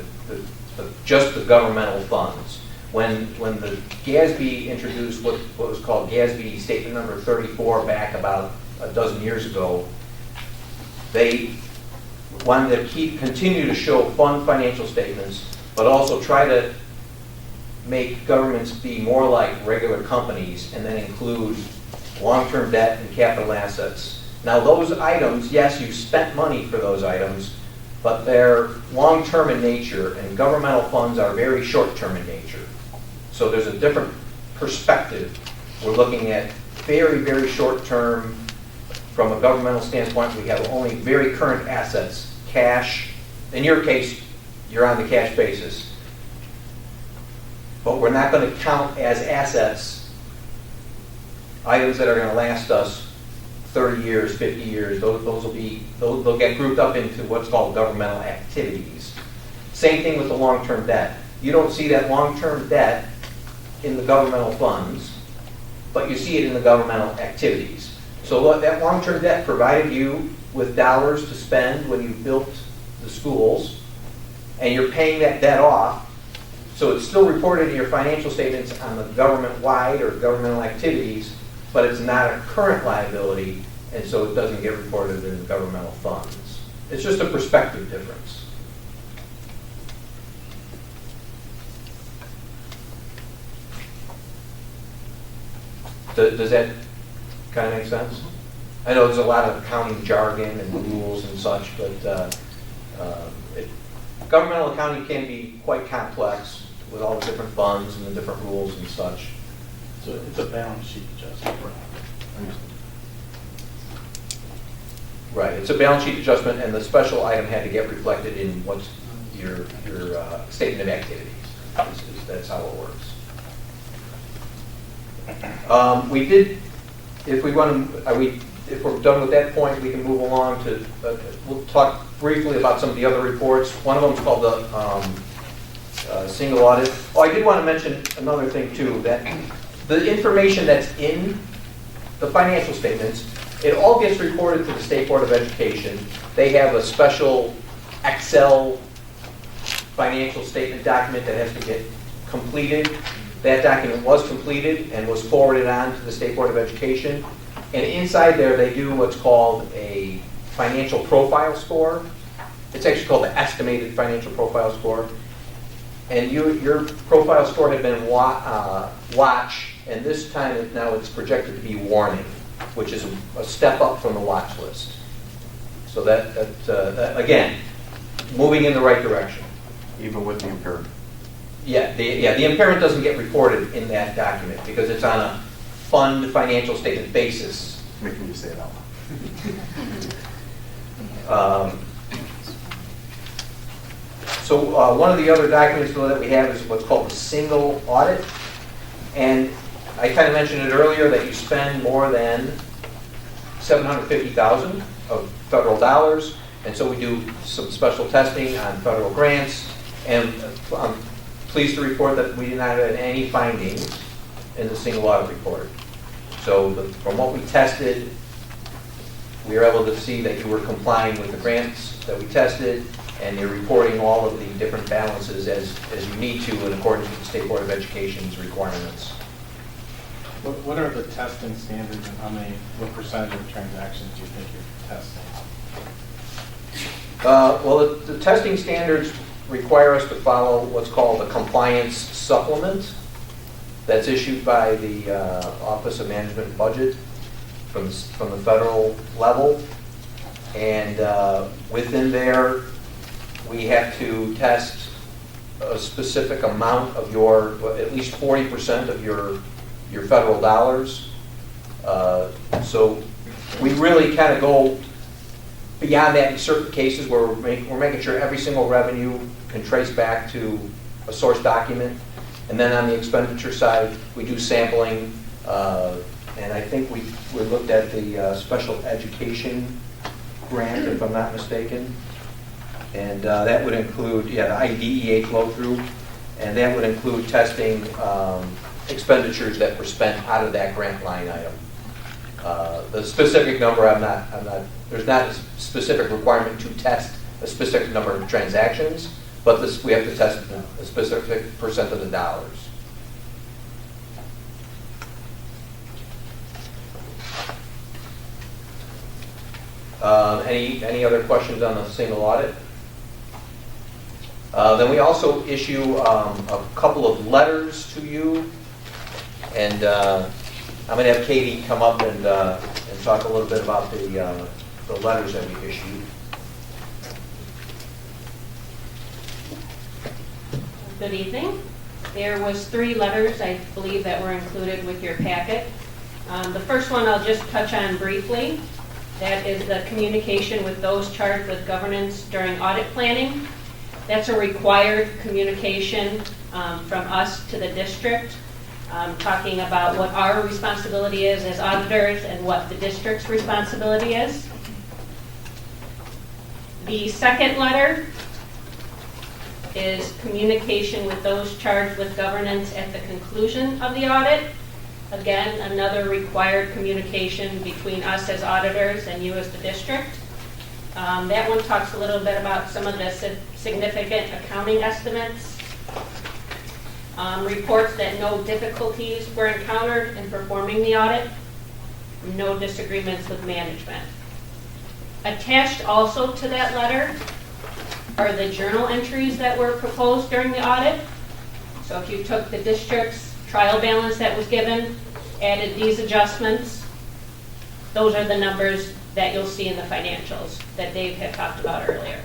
just the governmental funds. When the GASB introduced what was called GASB Statement Number 34 back about a dozen years ago, they wanted to continue to show fund financial statements, but also try to make governments be more like regular companies and then include long-term debt and capital assets. Now those items, yes, you spent money for those items, but they're long-term in nature, and governmental funds are very short-term in nature. So there's a different perspective. We're looking at very, very short-term. From a governmental standpoint, we have only very current assets, cash. In your case, you're on the cash basis. But we're not going to count as assets items that are going to last us 30 years, 50 years. They'll get grouped up into what's called governmental activities. Same thing with the long-term debt. You don't see that long-term debt in the governmental funds, but you see it in the governmental activities. So that long-term debt provided you with dollars to spend when you built the schools, and you're paying that debt off. So it's still reported in your financial statements on the government-wide or governmental activities, but it's not a current liability, and so it doesn't get reported in the governmental funds. It's just a perspective difference. Does that kind of make sense? I know there's a lot of accounting jargon and rules and such, but governmental accounting can be quite complex with all the different funds and the different rules and such. So it's a balance sheet adjustment. Right, it's a balance sheet adjustment, and the special item had to get reflected in what's your statement of activities. That's how it works. We did, if we're done with that point, we can move along to, we'll talk briefly about some of the other reports. One of them is called the single audit. Oh, I did want to mention another thing too, that the information that's in the financial statements, it all gets reported to the State Board of Education. They have a special Excel financial statement document that has to get completed. That document was completed and was forwarded on to the State Board of Education. And inside there, they do what's called a financial profile score. It's actually called the estimated financial profile score. And your profile score had been watch, and this time now it's projected to be warning, which is a step up from the watch list. So that again, moving in the right direction. Even with the impairment. Yeah, the impairment doesn't get reported in that document because it's on a fund financial statement basis. Making you say it out loud. So one of the other documents that we have is what's called the single audit. And I kind of mentioned it earlier that you spend more than $750,000 of federal dollars. And so we do some special testing on federal grants. And I'm pleased to report that we did not have any findings in the single audit report. So from what we tested, we were able to see that you were complying with the grants that we tested, and you're reporting all of the different balances as you need to in accordance with the State Board of Education's requirements. What are the testing standards, and what percentage of transactions do you think you're testing? Well, the testing standards require us to follow what's called a compliance supplement that's issued by the Office of Management and Budget from the federal level. And within there, we have to test a specific amount of your, well, at least 40% of your federal dollars. So we really kind of go beyond that in certain cases where we're making sure every single revenue can trace back to a source document. And then on the expenditure side, we do sampling. And I think we looked at the special education grant, if I'm not mistaken. And that would include, the IDEA flow-through. And that would include testing expenditures that were spent out of that grant line item. The specific number, there's not a specific requirement to test a specific number of transactions, but we have to test a specific percent of the dollars. Any other questions on the single audit? Then we also issue a couple of letters to you, and I'm going to have Katie come up and talk a little bit about the letters that we issued. Good evening. There was 3 letters, I believe, that were included with your packet. The first one I'll just touch on briefly. That is the communication with those charged with governance during audit planning. That's a required communication from us to the district, talking about what our responsibility is as auditors and what the district's responsibility is. The second letter is communication with those charged with governance at the conclusion of the audit. Again, another required communication between us as auditors and you as the district. That one talks a little bit about some of the significant accounting estimates, reports that no difficulties were encountered in performing the audit, no disagreements with management. Attached also to that letter are the journal entries that were proposed during the audit. So if you took the district's trial balance that was given, added these adjustments, those are the numbers that you'll see in the financials that Dave had talked about earlier.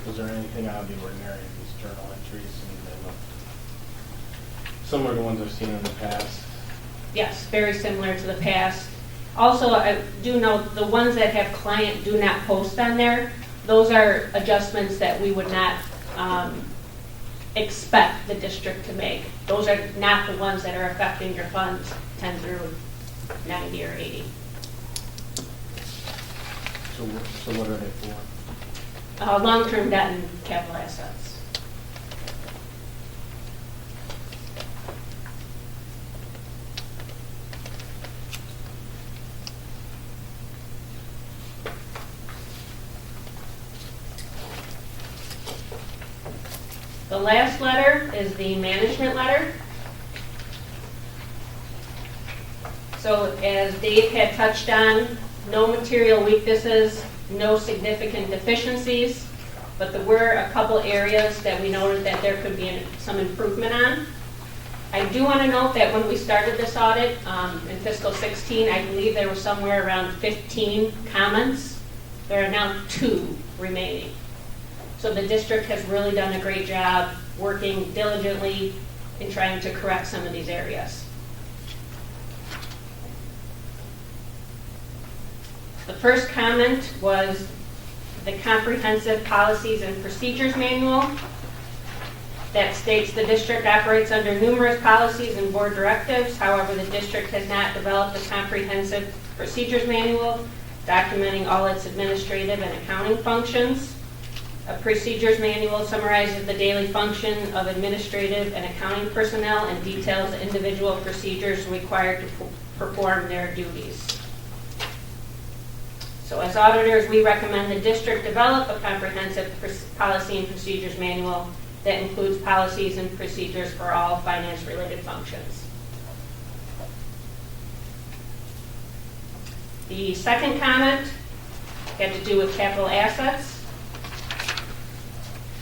Was there anything out of the ordinary in these journal entries? And they look similar to ones I've seen in the past? Yes, very similar to the past. Also, I do note the ones that have client do not post on there, those are adjustments that we would not expect the district to make. Those are not the ones that are affecting your funds 10 through 90 or 80. So what are they for? Long-term debt and capital assets. The last letter is the management letter. So as Dave had touched on, no material weaknesses, no significant deficiencies, but there were a couple areas that we noted that there could be some improvement on. I do want to note that when we started this audit in fiscal 16, I believe there were somewhere around 15 comments. There are now 2 remaining. So the district has really done a great job working diligently in trying to correct some of these areas. The first comment was the comprehensive policies and procedures manual that states the district operates under numerous policies and board directives. However, the district has not developed a comprehensive procedures manual documenting all its administrative and accounting functions. A procedures manual summarizes the daily function of administrative and accounting personnel and details the individual procedures required to perform their duties. So as auditors, we recommend the district develop a comprehensive policy and procedures manual that includes policies and procedures for all finance-related functions. The second comment had to do with capital assets.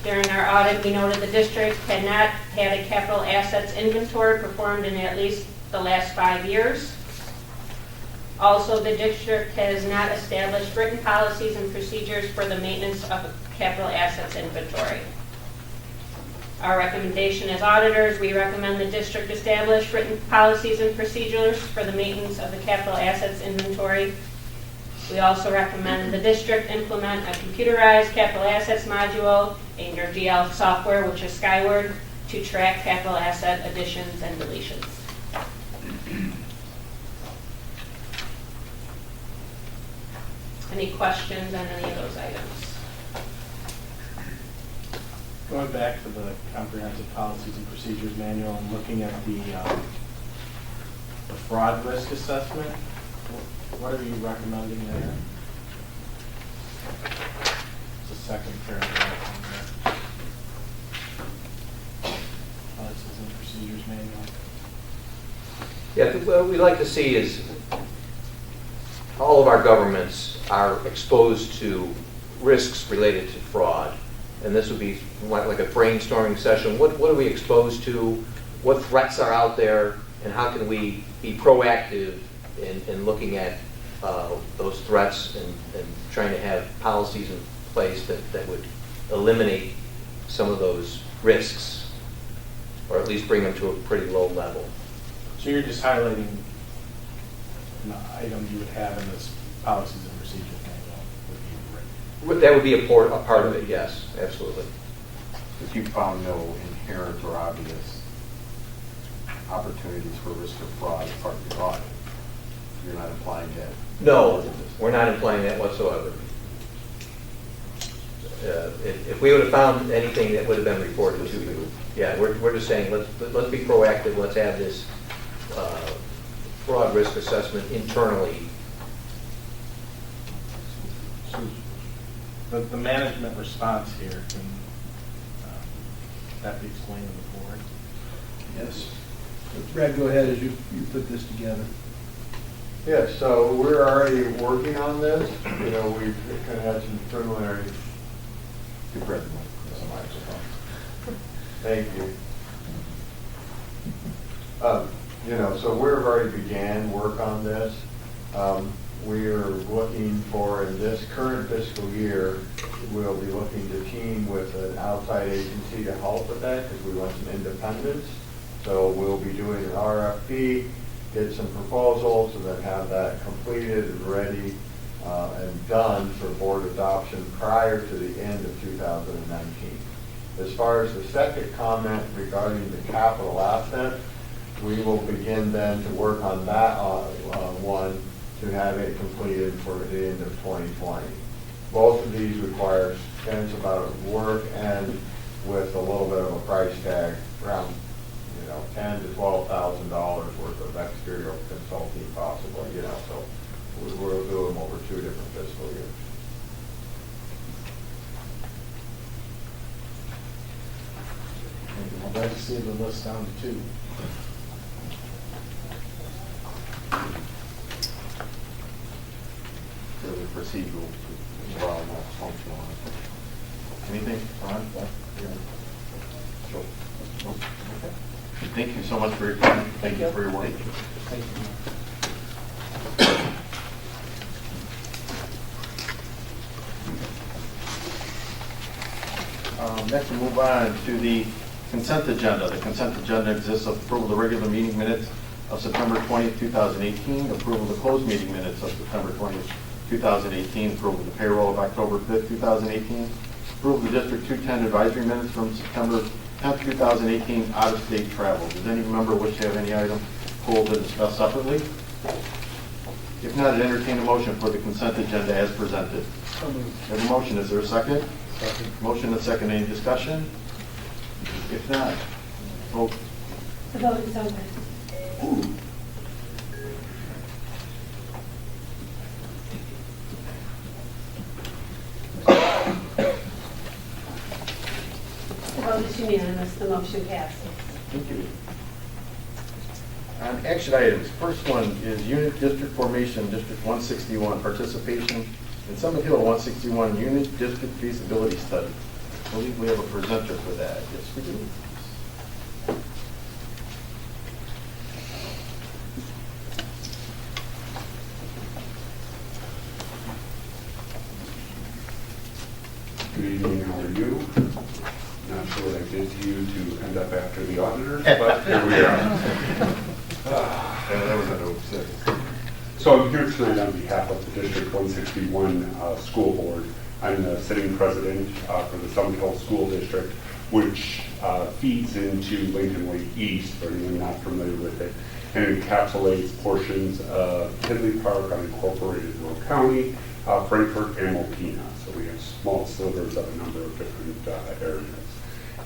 During our audit, we noted the district had not had a capital assets inventory performed in at least the last 5 years. Also, the district has not established written policies and procedures for the maintenance of a capital assets inventory. Our recommendation as auditors, we recommend the district establish written policies and procedures for the maintenance of the capital assets inventory. We also recommend the district implement a computerized capital assets module in your GL software, which is Skyward, to track capital asset additions and deletions. Any questions on any of those items? Going back to the comprehensive policies and procedures manual and looking at the fraud risk assessment, what are you recommending there? It's the second paragraph on there. Policies and procedures manual. Yeah, what we'd like to see is all of our governments are exposed to risks related to fraud. And this would be like a brainstorming session. What are we exposed to? What threats are out there? And how can we be proactive in looking at those threats and trying to have policies in place that would eliminate some of those risks, or at least bring them to a pretty low level. So you're just highlighting an item you would have in this policies and procedures manual would be written. That would be a part of it, yes, absolutely. If you found no inherent or obvious opportunities for risk of fraud as part of your audit, you're not implying that? No, we're not implying that whatsoever. If we would have found anything, that would have been reported to you. Yeah, we're just saying let's be proactive. Let's have this fraud risk assessment internally. So the management response here, can that be explained to the board? Yes. Brad, go ahead as you put this together. Yeah, so we're already working on this. You know, we've kind of had some preliminary. Your president, that's a microphone. Thank you. You know, so we've already began work on this. We are looking for, in this current fiscal year, we'll be looking to team with an outside agency to help with that because we want some independence. So we'll be doing an RFP, get some proposals, and then have that completed and ready and done for board adoption prior to the end of 2019. As far as the second comment regarding the capital asset, we will begin then to work on that one to have it completed for the end of 2020. Both of these require extensive amount of work and with a little bit of a price tag around $10,000 to $12,000 worth of exterior consulting possibly, so we'll do them over 2 different fiscal years. I'd like to see the list down to 2. Really procedural, well, not functional. Anything, Ron? Sure. Okay. Thank you so much for your time. Thank you for your work. Thank you. Next, we'll move on to the consent agenda. The consent agenda consists of approval of the regular meeting minutes of September 20th, 2018, approval of the closed meeting minutes of September 20th, 2018, approval of the payroll of October 5th, 2018, approval of the District 210 advisory minutes from September 10th, 2018, out-of-state travel. Does any member wish to have any item pulled to discuss separately? If not, I'd entertain a motion for the consent agenda as presented. Have a motion. Is there a second? Second. Motion and second. Any discussion? If not, vote. The vote is open. The vote is unanimous. The motion passes. Thank you. On action items, first one is unit district formation, District 161, participation in Summit Hill 161 unit district feasibility study. I believe we have a presenter for that. Yes, we do. Good evening, how are you? Not sure what I did to you to end up after the auditors, but here we are. That was an oversight. So I'm here tonight on behalf of the District 161 School Board. I'm the sitting president for the Summit Hill School District, which feeds into Lincoln Way East, for anyone not familiar with it, and encapsulates portions of Tinley Park, unincorporated Will County, Frankfort, and Mokina. So we have small slivers of a number of different areas.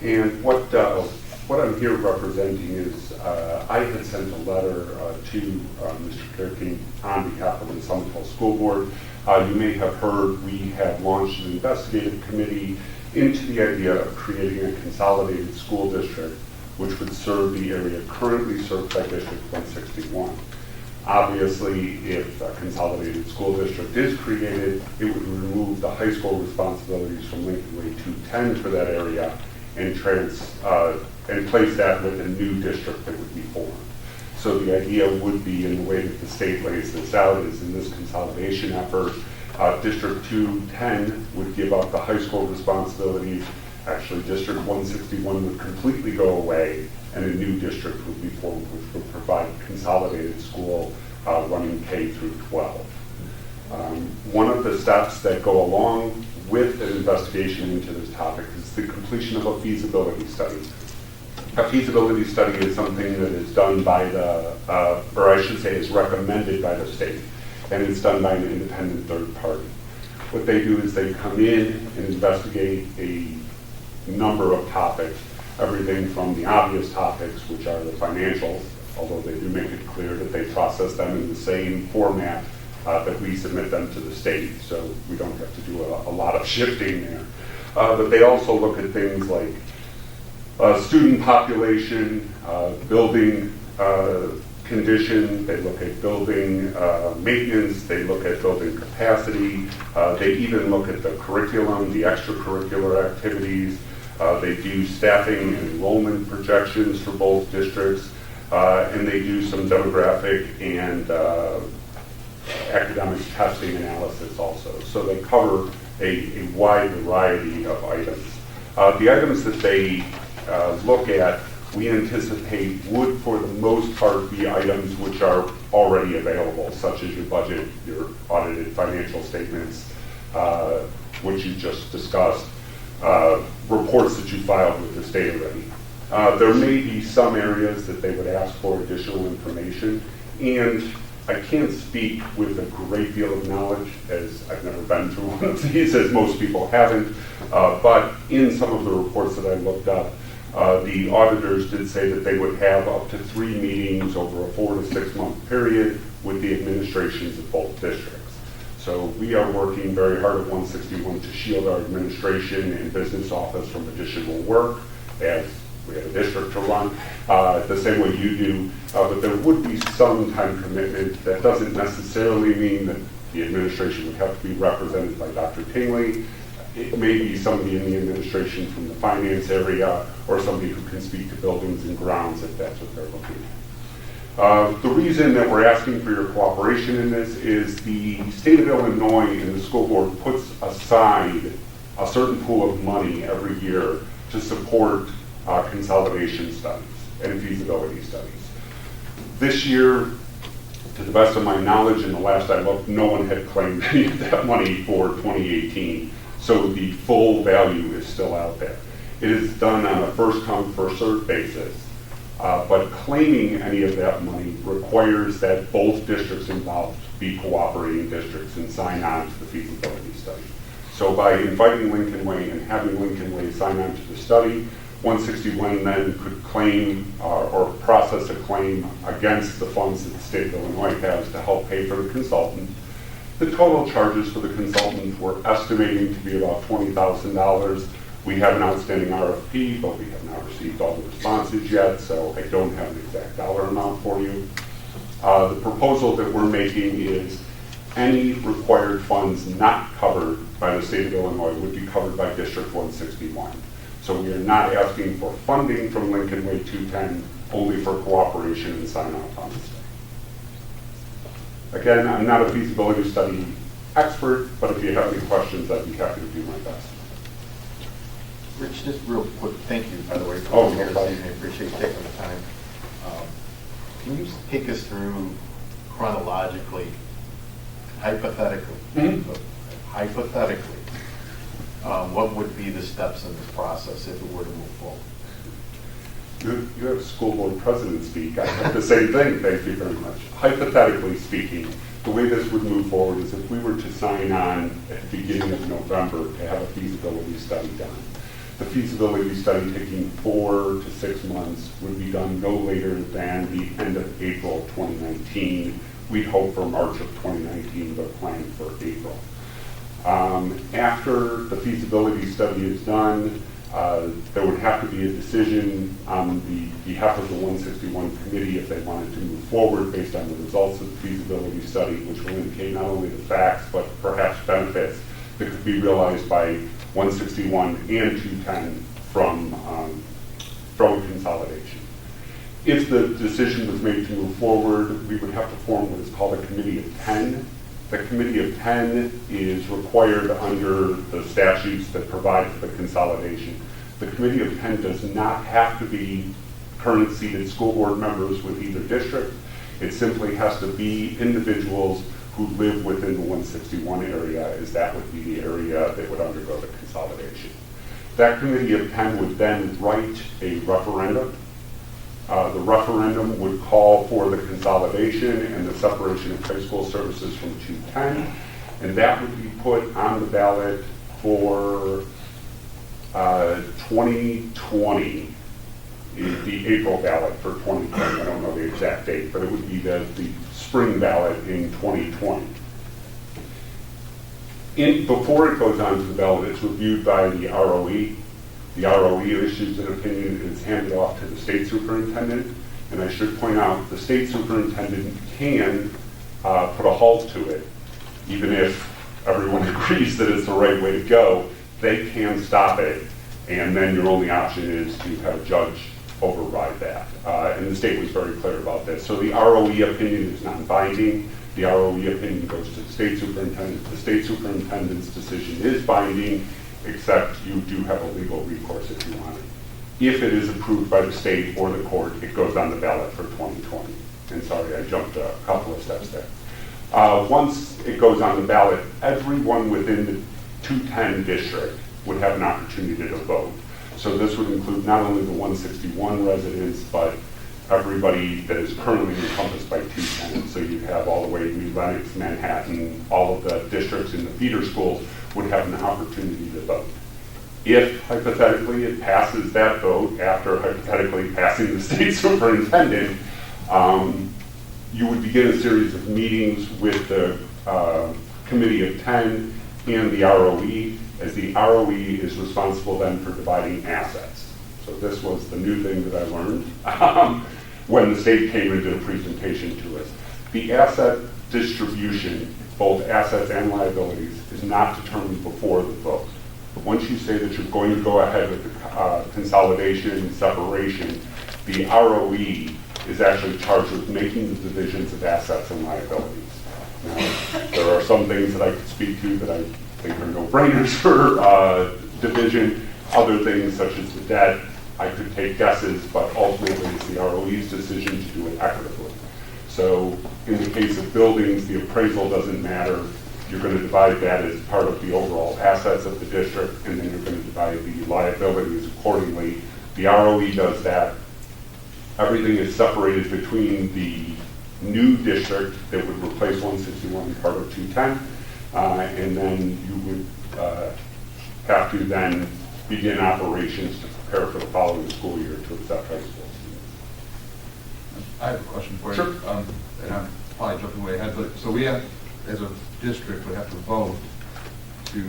And what I'm here representing is I had sent a letter to Mr. Kirking on behalf of the Summit Hill School Board. You may have heard we have launched an investigative committee into the idea of creating a consolidated school district which would serve the area currently served by District 161. Obviously, if a consolidated school district is created, it would remove the high school responsibilities from Lincoln Way 210 for that area and place that with a new district that would be formed. So the idea would be, in the way that the state lays this out, is in this consolidation effort, District 210 would give up the high school responsibilities. Actually, District 161 would completely go away, and a new district would be formed, which would provide consolidated school running K through 12. One of the steps that go along with an investigation into this topic is the completion of a feasibility study. A feasibility study is something that is done by or I should say is recommended by the state, and it's done by an independent third party. What they do is they come in and investigate a number of topics, everything from the obvious topics, which are the financials, although they do make it clear that they process them in the same format that we submit them to the state, so we don't have to do a lot of shifting there. But they also look at things like student population, building condition, they look at building maintenance, they look at building capacity, they even look at the curriculum, the extracurricular activities, they do staffing and enrollment projections for both districts, and they do some demographic and academic testing analysis also. So they cover a wide variety of items. The items that they look at, we anticipate would, for the most part, be items which are already available, such as your budget, your audited financial statements, which you just discussed, reports that you filed with the state already. There may be some areas that they would ask for additional information, and I can't speak with a great deal of knowledge, as I've never been through one of these, as most people haven't, but in some of the reports that I looked up, the auditors did say that they would have up to 3 meetings over a 4 to 6 month period with the administrations of both districts. So we are working very hard at 161 to shield our administration and business office from additional work, as we have a district to run, the same way you do, but there would be some time commitment. That doesn't necessarily mean that the administration would have to be represented by Dr. Tingley. It may be somebody in the administration from the finance area, or somebody who can speak to buildings and grounds if that's what they're looking at. The reason that we're asking for your cooperation in this is the state of Illinois and the school board puts aside a certain pool of money every year to support consolidation studies and feasibility studies. This year, to the best of my knowledge, and the last I looked, no one had claimed any of that money for 2018. So the full value is still out there. It is done on a first come, first served basis, but claiming any of that money requires that both districts involved be cooperating districts and sign on to the feasibility study. So by inviting Lincoln Way and having Lincoln Way sign on to the study, 161 then could claim or process a claim against the funds that the state of Illinois has to help pay for the consultant. The total charges for the consultant we're estimating to be about $20,000. We have an outstanding RFP, but we have not received all the responses yet, so I don't have an exact dollar amount for you. The proposal that we're making is any required funds not covered by the state of Illinois would be covered by District 161. So we are not asking for funding from Lincoln Way 210, only for cooperation and sign off on this. Again, I'm not a feasibility study expert, but if you have any questions, I'd be happy to do my best. Rich, just real quick, thank you, by the way, for Oh, being here no this evening. I appreciate you taking the time. Can you take us through chronologically, hypothetically, what would be the steps in this process if it were to move forward? You have school board president speak. I have the same thing. Thank you very much. Hypothetically speaking, the way this would move forward is if we were to sign on at the beginning of November to have a feasibility study done. The feasibility study taking 4 to 6 months would be done no later than the end of April 2019. We'd hope for March of 2019, but plan for April. After the feasibility study is done, there would have to be a decision on the behalf of the 161 committee if they wanted to move forward based on the results of the feasibility study, which will indicate not only the facts, but perhaps benefits that could be realized by 161 and 210 from consolidation. If the decision was made to move forward, we would have to form what is called a committee of 10. The committee of 10 is required under the statutes that provide for the consolidation. The committee of 10 does not have to be current seated school board members with either district. It simply has to be individuals who live within the 161 area, as that would be the area that would undergo the consolidation. That committee of 10 would then write a referendum. The referendum would call for the consolidation and the separation of high school services from 210, and that would be put on the ballot for 2020, the April ballot for 2020. I don't know the exact date, but it would be the spring ballot in 2020. Before it goes on to the ballot, it's reviewed by the ROE. The ROE issues an opinion and it's handed off to the state superintendent. And I should point out, the state superintendent can put a halt to it. Even if everyone agrees that it's the right way to go, they can stop it. And then your only option is to have a judge override that. And the state was very clear about this. So the ROE opinion is non-binding. The ROE opinion goes to the state superintendent. The state superintendent's decision is binding, except you do have a legal recourse if you want it. If it is approved by the state or the court, it goes on the ballot for 2020. And sorry, I jumped a couple of steps there. Once it goes on the ballot, everyone within the 210 district would have an opportunity to vote. So this would include not only the 161 residents, but everybody that is currently encompassed by 210. So you'd have all the way to New Lenox, Manhattan, all of the districts in the feeder schools would have an opportunity to vote. If, hypothetically, it passes that vote after hypothetically passing the state superintendent, you would begin a series of meetings with the Committee of 10 and the ROE, as the ROE is responsible then for dividing assets. So this was the new thing that I learned when the state came and did a presentation to us. The asset distribution, both assets and liabilities, is not determined before the vote. Once you say that you're going to go ahead with the consolidation and separation, the ROE is actually charged with making the divisions of assets and liabilities. Now, there are some things that I could speak to that I think are no-brainers for division. Other things, such as the debt, I could take guesses, but ultimately it's the ROE's decision to do it equitably. So in the case of buildings, the appraisal doesn't matter. You're going to divide that as part of the overall assets of the district, and then you're going to divide the liabilities accordingly. The ROE does that. Everything is separated between the new district that would replace 161 part of 210, and then you would have to then begin operations to prepare for the following school year to accept high school students. I have a question for you. Sure. And I'm probably jumping way ahead, but so we have, as a district, would have to vote to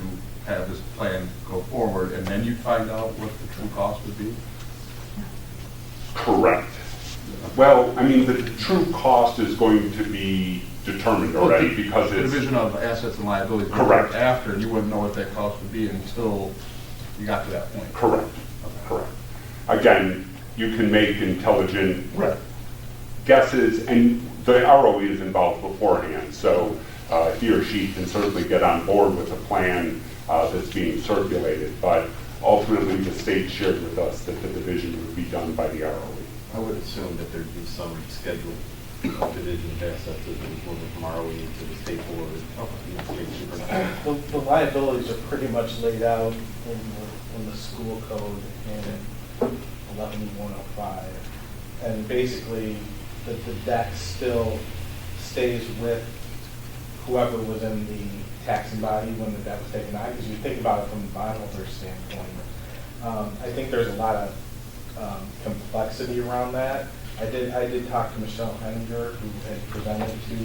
have this plan go forward, and then you find out what the true cost would be? Correct. Well, I mean, the true cost is going to be determined already because The it's. division of assets and liabilities. Correct. After, and you wouldn't know what that cost would be until you got to that point. Correct, correct. Again, you can make intelligent guesses, and the ROE is involved beforehand, so he or she can certainly get on board with a plan that's being circulated, but ultimately the state shared with us that the division would be done by the ROE. I would assume that there'd be some scheduled division of assets as it was moving from ROE to the state board. State superintendent. The liabilities are pretty much laid out in the school code in 11.105. And basically, the debt still stays with whoever was in the taxing body when the debt was taken out. Because you think about it from the bondholder standpoint, I think there's a lot of complexity around that. I did talk to Michelle Henninger, who had presented to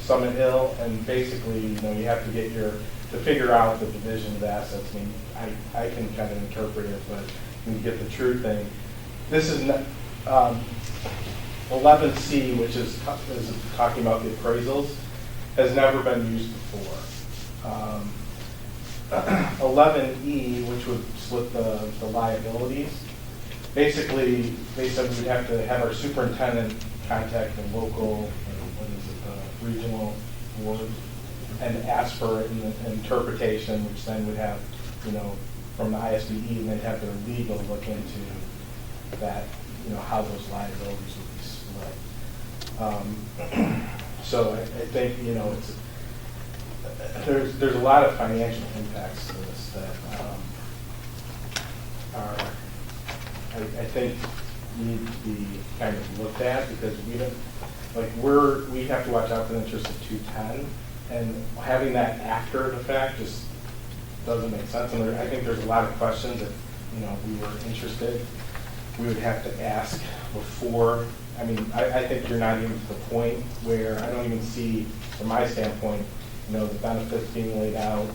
Summit Hill, and basically, you have to to figure out the division of assets. I mean, I can kind of interpret it, but when you get the true thing, this is 11C, which is talking about the appraisals, has never been used before. 11E, which would split the liabilities, basically, they said we'd have to have our superintendent contact the local, the regional board, and ask for an interpretation, which then would have, from the ISBE, and they'd have their legal look into that, how those liabilities would be split. So I think, there's a lot of financial impacts to this that are, I think, need to be kind of looked at, because we have to watch out for the interest of 210, and having that after the fact just doesn't make sense. And I think there's a lot of questions that, we were interested, we would have to ask before. I mean, I think you're not even to the point where I don't even see, from my standpoint, the benefits being laid out.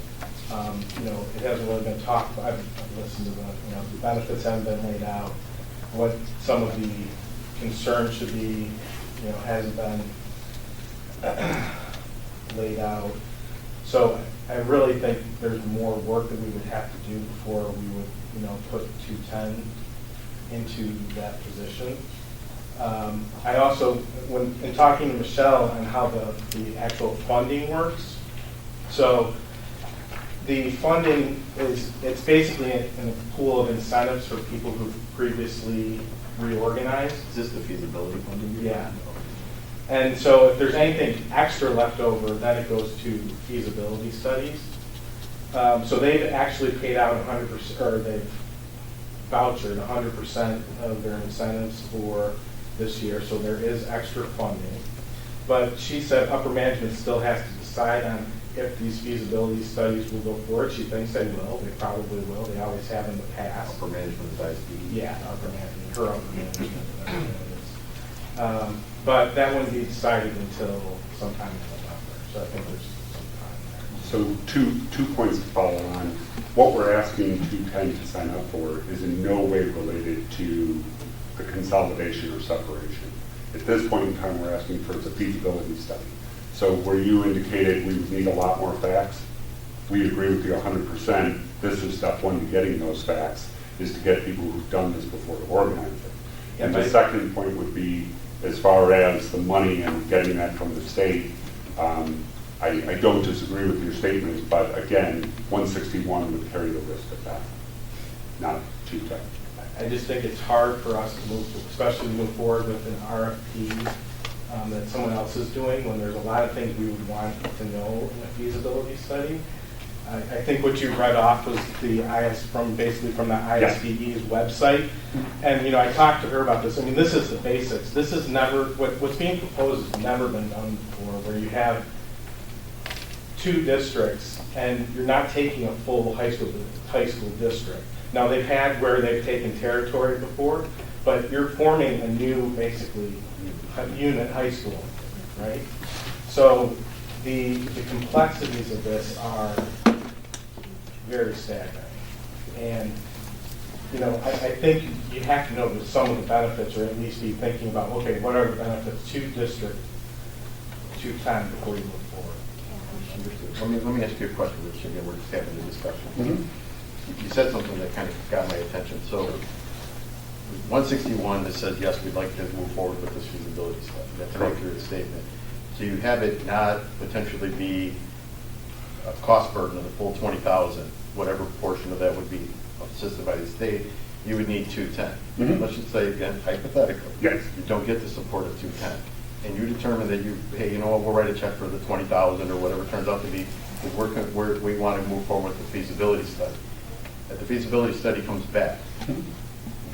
It hasn't really been talked about. I've listened to the benefits haven't been laid out. What some of the concerns should be, hasn't been laid out. So I really think there's more work that we would have to do before we would, put 210 into that position. I also, when in talking to Michelle on how the actual funding works, so the funding it's basically in a pool of incentives for people who've previously reorganized. Is this the feasibility funding? Yeah. And so if there's anything extra left over, then it goes to feasibility studies. So they've actually paid out 100%, or they've vouchered 100% of their incentives for this year, so there is extra funding. But she said upper management still has to decide on if these feasibility studies will go forward. She thinks they will. They probably will. They always have in the past. Upper management is ISB. Yeah, upper management, her upper management. But that wouldn't be decided until sometime in November. So I think there's some time there. So two points to follow on. What we're asking 210 to sign up for is in no way related to the consolidation or separation. At this point in time, we're asking for a feasibility study. So where you indicated we would need a lot more facts, we agree with you 100%. This is step one to getting those facts, is to get people who've done this before to organize it. And the second point would be, as far as the money and getting that from the state, I don't disagree with your statements, but again, 161 would carry the risk of that, not 210. I just think it's hard for us to especially move forward with an RFP that someone else is doing when there's a lot of things we would want to know in a feasibility study. I think what you read off was the basically from the ISBE's website. And I talked to her about this. I mean, this is the basics. This is never, what's being proposed has never been done before, where you have two districts and you're not taking a full high school district. Now they've had where they've taken territory before, but you're forming a new, basically, unit high school, right? So the complexities of this are very staggering. And, I think you have to know some of the benefits, or at least be thinking about, okay, what are the benefits to district 210 before you move forward. Understood. Let me ask you a question, Rich. Again, we're just having a discussion. You said something that kind of got my attention. So 161 that says, yes, we'd like to move forward with this feasibility study. That's an accurate statement. So you have it not potentially be a cost burden of the full 20,000, whatever portion of that would be assisted by the state, you would need 210. Let's just say, again, hypothetically, Yes. you don't get the support of 210. And you determine that you, hey, you know what, we'll write a check for the 20,000 or whatever it turns out to be, because we want to move forward with the feasibility study. If the feasibility study comes back,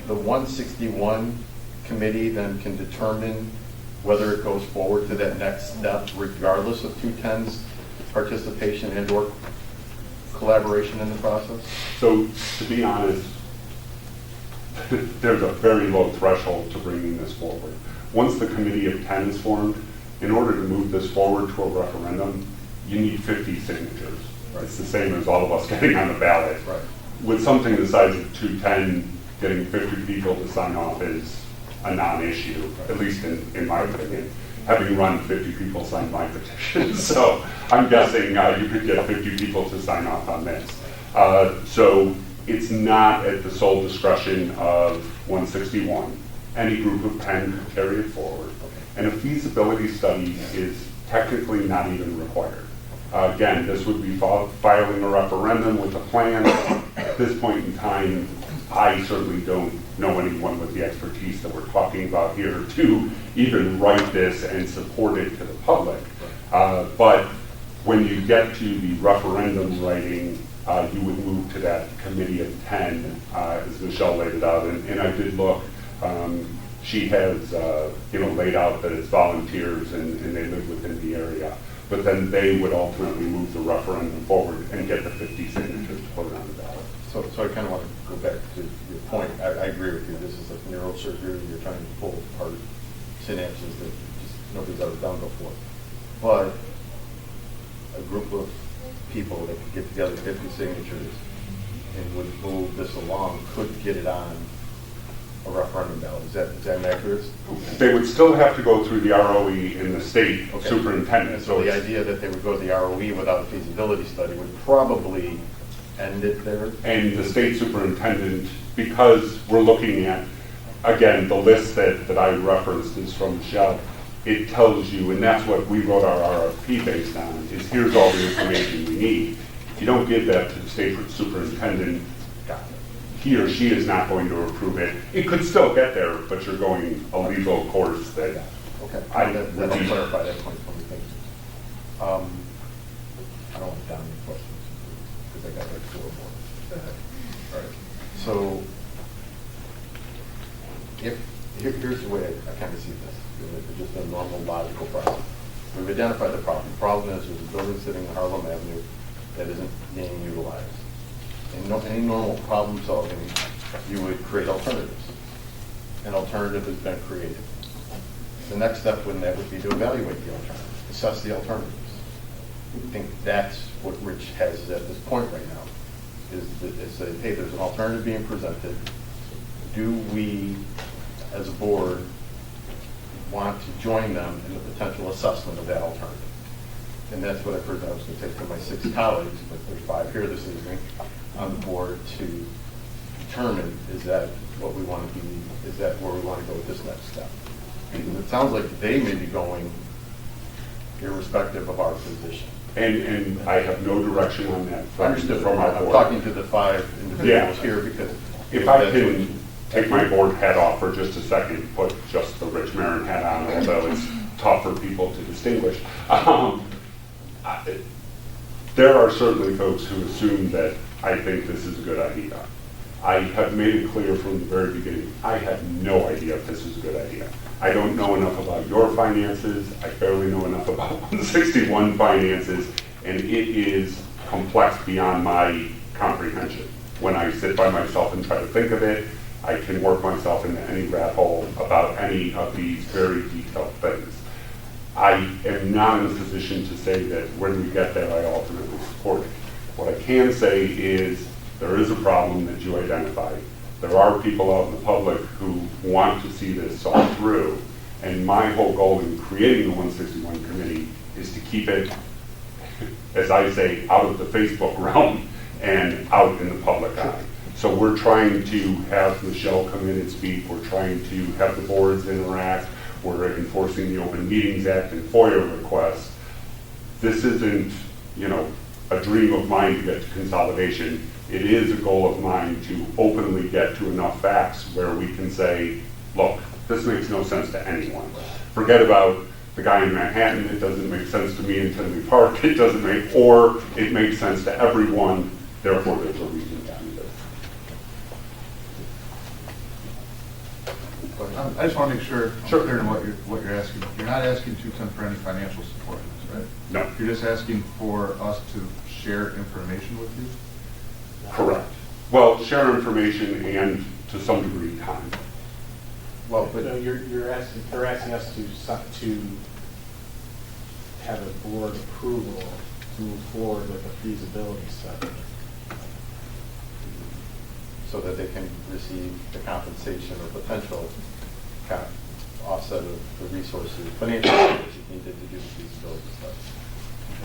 the 161 committee then can determine whether it goes forward to that next step regardless of 210's participation and or collaboration in the process? So, to be honest, there's a very low threshold to bringing this forward. Once the committee of 10 is formed, in order to move this forward to a referendum, you need 50 signatures. Right. It's the same as all of us getting on the ballot. Right. With something the size of 210, getting 50 people to sign off is a non-issue, at least in my opinion. Having run 50 people signed my petition, so I'm guessing you could get 50 people to sign off on this. So it's not at the sole discretion of 161. Any group of 10 could carry it forward. And a feasibility study is technically not even required. Again, this would be filing a referendum with a plan. At this point in time, I certainly don't know anyone with the expertise that we're talking about here to even write this and support it to the public. But when you get to the referendum writing, you would move to that committee of 10, as Michelle laid it out. And I did look. She has laid out that it's volunteers and they live within the area. But then they would ultimately move the referendum forward and get the 50 signatures to put it on the ballot. So I kind of want to go back to your point. I agree with you. This is like neurosurgery. You're trying to pull apart synapses that just nobody's ever done before. But a group of people that could get together 50 signatures and would move this along could get it on a referendum ballot. Is that accurate? They would still have to go through the ROE in the state superintendent. So the idea that they would go to the ROE without a feasibility study would probably end it there? And the state superintendent, because we're looking at, again, the list that I referenced is from Michelle, it tells you, and that's what we wrote our RFP based on, is here's all the information we need. If you don't give that to the state superintendent, he or she is not going to approve it. It could still get there, but you're going a legal course that That'll clarify that point for me. Thank you. I don't want to down any questions because I got like 4 more. All right. So here's the way I kind of see this. It's just a normal logical process. We've identified the problem. The problem is there's a building sitting on Harlem Avenue that isn't being utilized. In any normal problem solving, you would create alternatives. An alternative has been created. The next step in that would be to evaluate the alternative, assess the alternatives. I think that's what Rich has at this point right now, is say, hey, there's an alternative being presented. Do we, as a board, want to join them in the potential assessment of that alternative? And that's what I was going to take to my 6 colleagues, but there's 5 here this evening, on the board to determine, is that what we want to be, is that where we want to go with this next step? And it sounds like they may be going irrespective of our position. And I have no direction on that from our board. I'm talking to the 5 individuals here because if I can take my board hat off for just a second, put just the Rich Marin hat on, although it's tough for people to distinguish. There are certainly folks who assume that I think this is a good idea. I have made it clear from the very beginning, I have no idea if this is a good idea. I don't know enough about your finances. I barely know enough about 161 finances, and it is complex beyond my comprehension. When I sit by myself and try to think of it, I can work myself into any rat hole about any of these very detailed things. I am not in a position to say that when we get there, I ultimately support it. What I can say is there is a problem that you identified. There are people out in the public who want to see this solved through, and my whole goal in creating the 161 committee is to keep it, as I say, out of the Facebook realm and out in the public eye. So we're trying to have Michelle come in and speak. We're trying to have the boards interact. We're enforcing the Open Meetings Act and FOIA requests. This isn't, a dream of mine to get to consolidation. It is a goal of mine to openly get to enough facts where we can say, look, this makes no sense to anyone. Forget about the guy in Manhattan. It doesn't make sense to me in Tinley Park. It doesn't make, or it makes sense to everyone. Therefore, there's a reason behind it. I just want to make sure I'm clear on what you're asking. You're not asking 210 for any financial support in this, right? No. You're just asking for us to share information with you? Correct. Well, share information and to some degree time. Well, but they're asking us to have a board approval to move forward with a feasibility study. So that they can receive the compensation or potential offset of the resources, financial resources needed to do the feasibility study.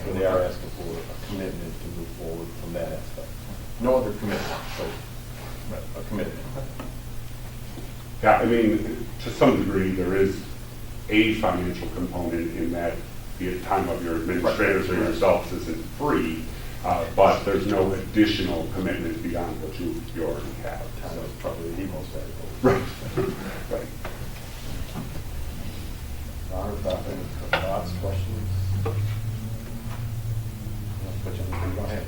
So they are asking for a commitment to move forward from that aspect. No other commitment, but a commitment. Yeah, I mean, to some degree, there is a financial component in that the time of your administrators or yourselves isn't free, but there's no additional commitment beyond what you already have. Time is probably the most valuable. Right. Right. Thoughts, questions? You don't have it.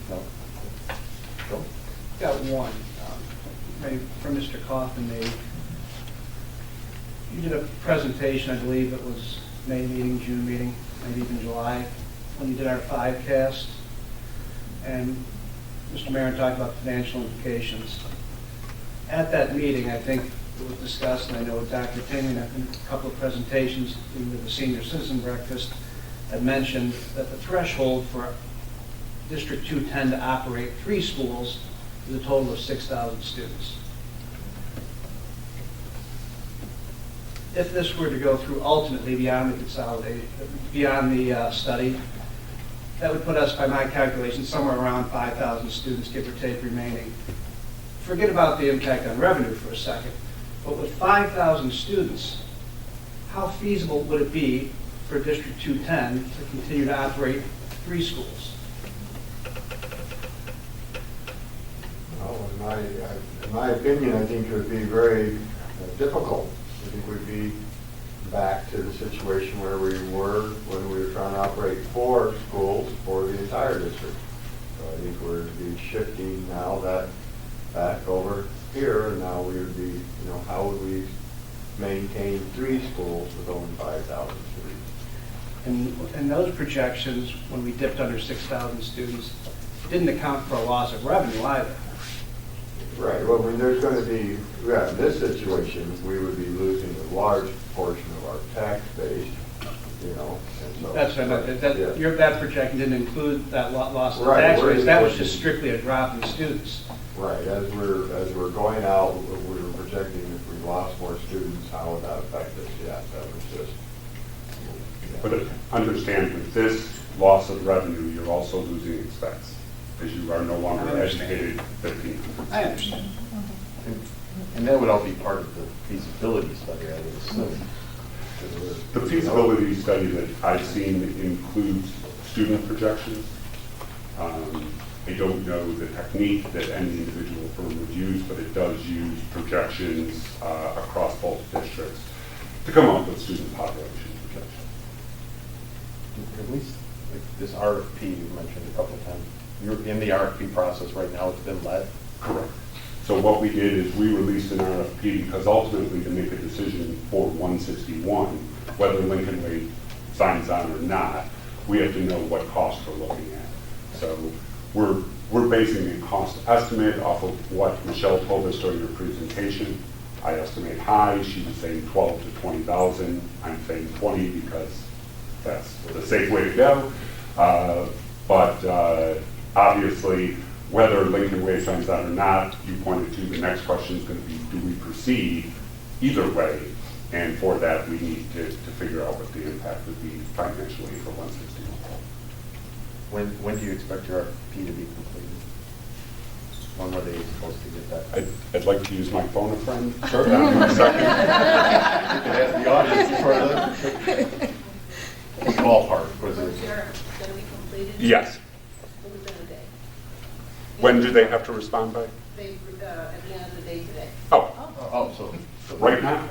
No? Go. Got one, maybe for Mr. Coffin. You did a presentation, I believe it was May meeting, June meeting, maybe even July, when you did our 5-cast. And Mr. Mayor talked about the financial implications. At that meeting, I think it was discussed, and I know Dr. Tingley, in a couple of presentations in the Senior Citizen Breakfast, had mentioned that the threshold for District 210 to operate 3 schools is a total of 6,000 students. If this were to go through ultimately beyond the consolidation, beyond the study, that would put us, by my calculations, somewhere around 5,000 students, give or take, remaining. Forget about the impact on revenue for a second, but with 5,000 students, how feasible would it be for District 210 to continue to operate 3 schools? Well, in my opinion, I think it would be very difficult. I think we'd be back to the situation where we were when we were trying to operate 4 schools for the entire district. So I think we're to be shifting now that back over here, and now we would be, how would we maintain 3 schools with only 5,000 students? And those projections, when we dipped under 6,000 students, didn't account for a loss of revenue either. Right. Well, when there's going to be, in this situation, we would be losing a large portion of our tax base, And so, that's what I meant. That projection didn't include that loss of right, tax base. That was just strictly a drop in students. Right. As we're going out, we were projecting if we lost more students, how would that affect us? Yeah, that was just. But understand, with this loss of revenue, you're also losing expense, because you are no longer educated 1,500. I understand. And that would all be part of the feasibility study, I would assume. The feasibility study that I've seen includes student projections. I don't know the technique that any individual firm would use, but it does use projections across both districts to come up with student population projections. At least like this RFP you mentioned a couple of times, you're in the RFP process right now, it's been led? Correct. So what we did is we released an RFP because ultimately to make a decision for 161, whether Lincoln Way signs on or not, we have to know what cost we're looking at. So we're basing a cost estimate off of what Michelle told us during her presentation. I estimate high. She was saying 12 to 20,000. I'm saying 20 because that's the safe way to go. But obviously, whether Lincoln Way signs on or not, you pointed to the next question is going to be, do we proceed? Either way, And for that, we need to figure out what the impact would be financially for 161. When do you expect your RFP to be completed? When were they supposed to get that? I'd like to use my phone a friend. Sure. You can ask the audience for the ballpark. Was it? Going to be completed? Yes. Within a day. When do they have to respond by? They, at the end of the day today. Oh, So right now. We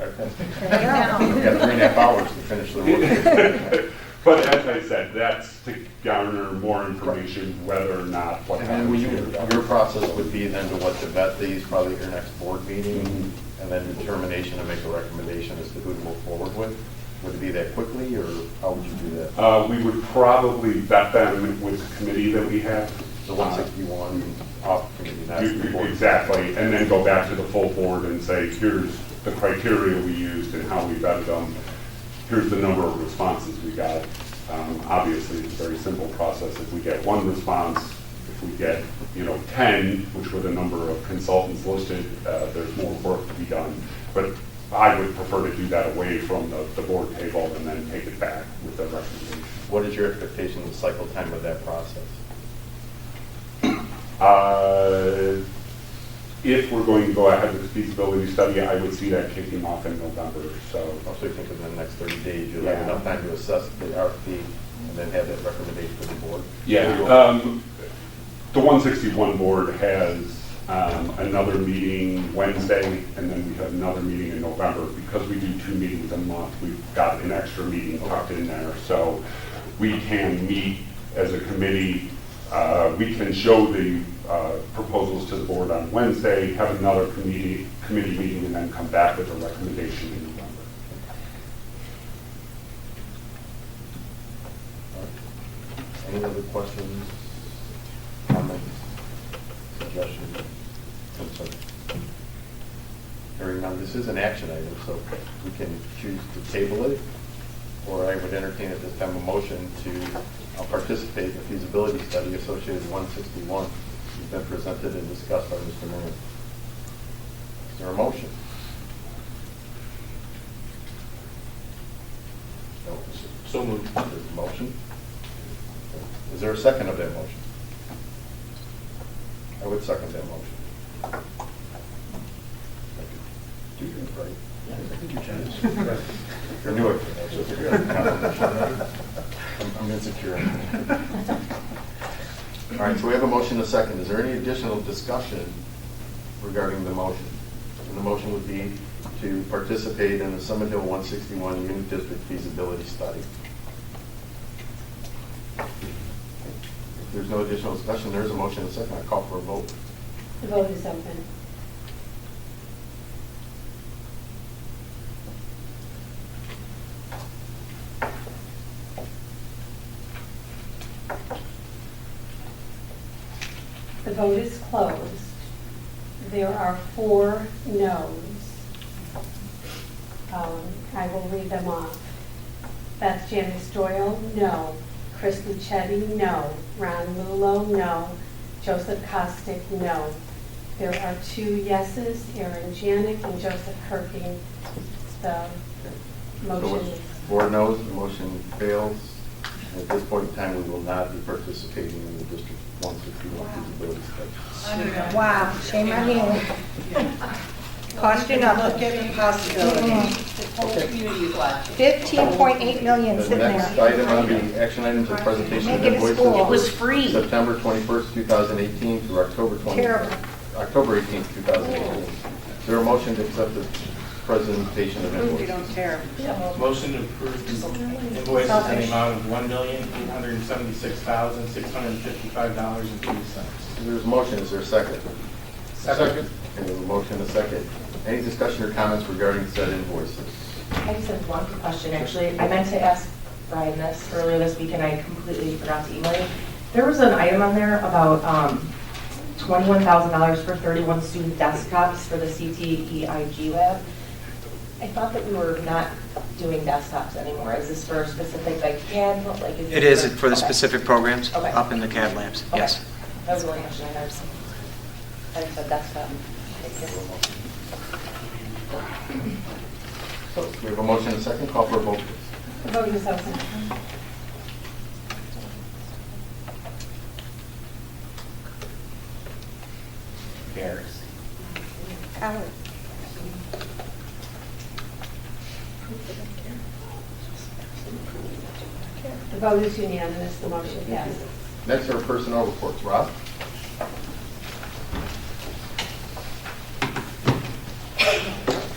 got 3.5 hours to finish the work. But as I said, that's to garner more information whether or not what And then happens will here. your process would be then to what, to vet these probably at your next board meeting, and then determination to make a recommendation as to who to move forward with? Would it be that quickly, or how would you do that? We would probably vet them with the committee that we have. The 161 off committee, that's the board. Exactly, and then go back to the full board and say, here's the criteria we used and how we vetted them. Here's the number of responses we got. Obviously, it's a very simple process. If we get one response, if we get 10, which were the number of consultants listed, there's more work to be done. But I would prefer to do that away from the board table and then take it back with the recommendation. What is your expectation of the cycle time of that process? If we're going to go ahead with the feasibility study, I would see that kicking off in November. So Also, you think within the next 30 days, you'll have enough time to assess the RFP and then have that recommendation for the board? Yeah. The 161 board has another meeting Wednesday, and then we have another meeting in November. Because we do 2 meetings a month, we've got an extra meeting tucked in there. So we can meet as a committee. We can show the proposals to the board on Wednesday, have another committee meeting, and then come back with a recommendation in November. Any other questions, comments, suggestions, concerns? Hearing none, this is an action item, so we can choose to table it, or I would entertain at this time a motion to participate in the feasibility study associated with 161. It's been presented and discussed by Mr. Mayor. Is there a motion? No. So moved. There's a motion. Is there a second of that motion? I would second that motion. Do you think, right? I think you're generous. You're new at I'm insecure. All right, so we have a motion and a second. Is there any additional discussion regarding the motion? And the motion would be to participate in the Summit Hill 161 Unit District feasibility study. If there's no additional discussion, there's a motion and a second. I call for a vote. The vote is open. The vote is closed. There are 4 noes. I will read them off. Beth Janice Doyle, no. Chris Luchetti, no. Ron Lulo, no. Joseph Kostick, no. There are 2 yeses, Aaron Janik and Joseph Kirking. The motion is... Board knows the motion fails. At this point in time, we will not be participating in the District 161 feasibility study. Wow, shame on you. Cost you nothing. $15.8 million The sitting next there. item on the action items are presentation of Make it a invoices. school. It was free. September 21st, 2018 through October 18th, 2018. Is there a motion to accept the presentation of invoices? Motion to approve invoices in the amount of $1,876,655.02. There's a motion. Is there a second? Second. Okay, we have a motion and a second. Any discussion or comments regarding said invoices? I just have one question, actually. I meant to ask Brian this earlier this week, and I completely forgot to email you. There was an item on there about $21,000 for 31 student desktops for the CTEIG lab. I thought that we were not doing desktops anymore. Is this for a specific, like, CAD? Like, It is for the specific programs Okay. up in the CAD labs, Okay. yes. That was the only question I had. I just said desktop. Thank you. So we have a motion and a second. Call for a vote, please. The vote is open. Carries. The vote is unanimous, the motion passes. Next are personnel reports. Rob?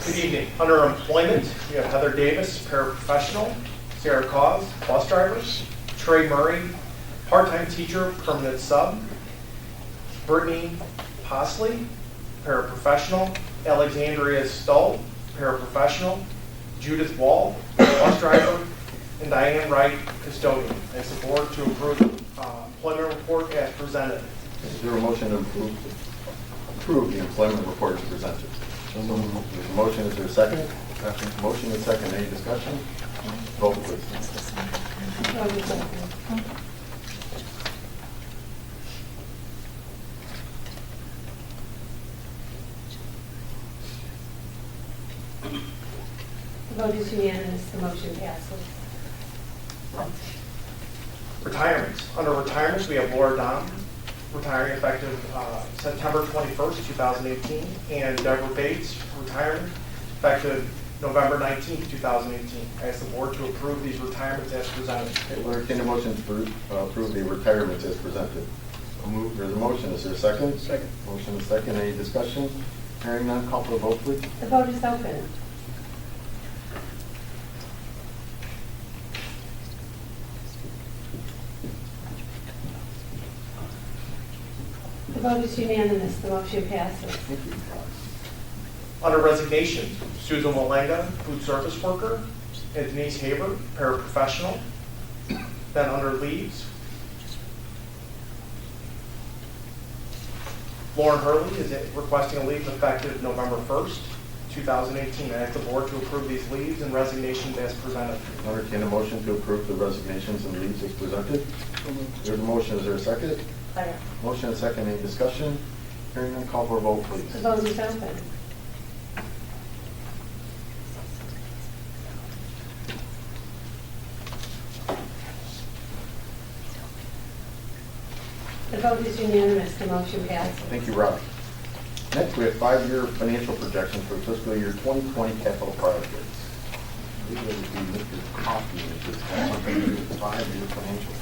Good evening. Under employment, we have Heather Davis, paraprofessional, Sarah Cause, bus drivers, Trey Murray, part-time teacher, permanent sub, Brittany Posley, paraprofessional, Alexandria Stull, paraprofessional, Judith Wall, bus driver, and Diane Wright, custodian. I support to approve the employment report as presented. Is there a motion to approve the employment report as presented? There's a motion. Is there a second? Second. Motion and second. Any discussion? Vote, please. The vote is open. The vote is unanimous, the motion passes. Retirements. Under retirements, we have Laura Dom, retiring effective September 21st, 2018, and Deborah Bates, retiring effective November 19th, 2018. I ask the board to approve these retirements as presented. Okay, we'll entertain a motion to approve the retirements as presented. There's a motion. Is there a second? Second. Motion and second. Any discussion? Hearing none, call for a vote, please. The vote is open. The vote is unanimous, the motion passes. Thank you. Under resignations, Susan Walenga, food service worker, and Denise Haber, paraprofessional. Then under leaves, Lauren Hurley is requesting a leave effective November 1st, 2018. I ask the board to approve these leaves and resignations as presented. I'll entertain a motion to approve the resignations and leaves as presented. There's a motion. Is there a second? Second. Motion and second. Any discussion? Hearing none, call for a vote, please. The vote is open. The vote is unanimous, the motion passes. Thank you, Rob. Next, we have 5-year financial projections for fiscal year 2020 capital projects. These would be Mr. Coffey, which is 5-year financial projections.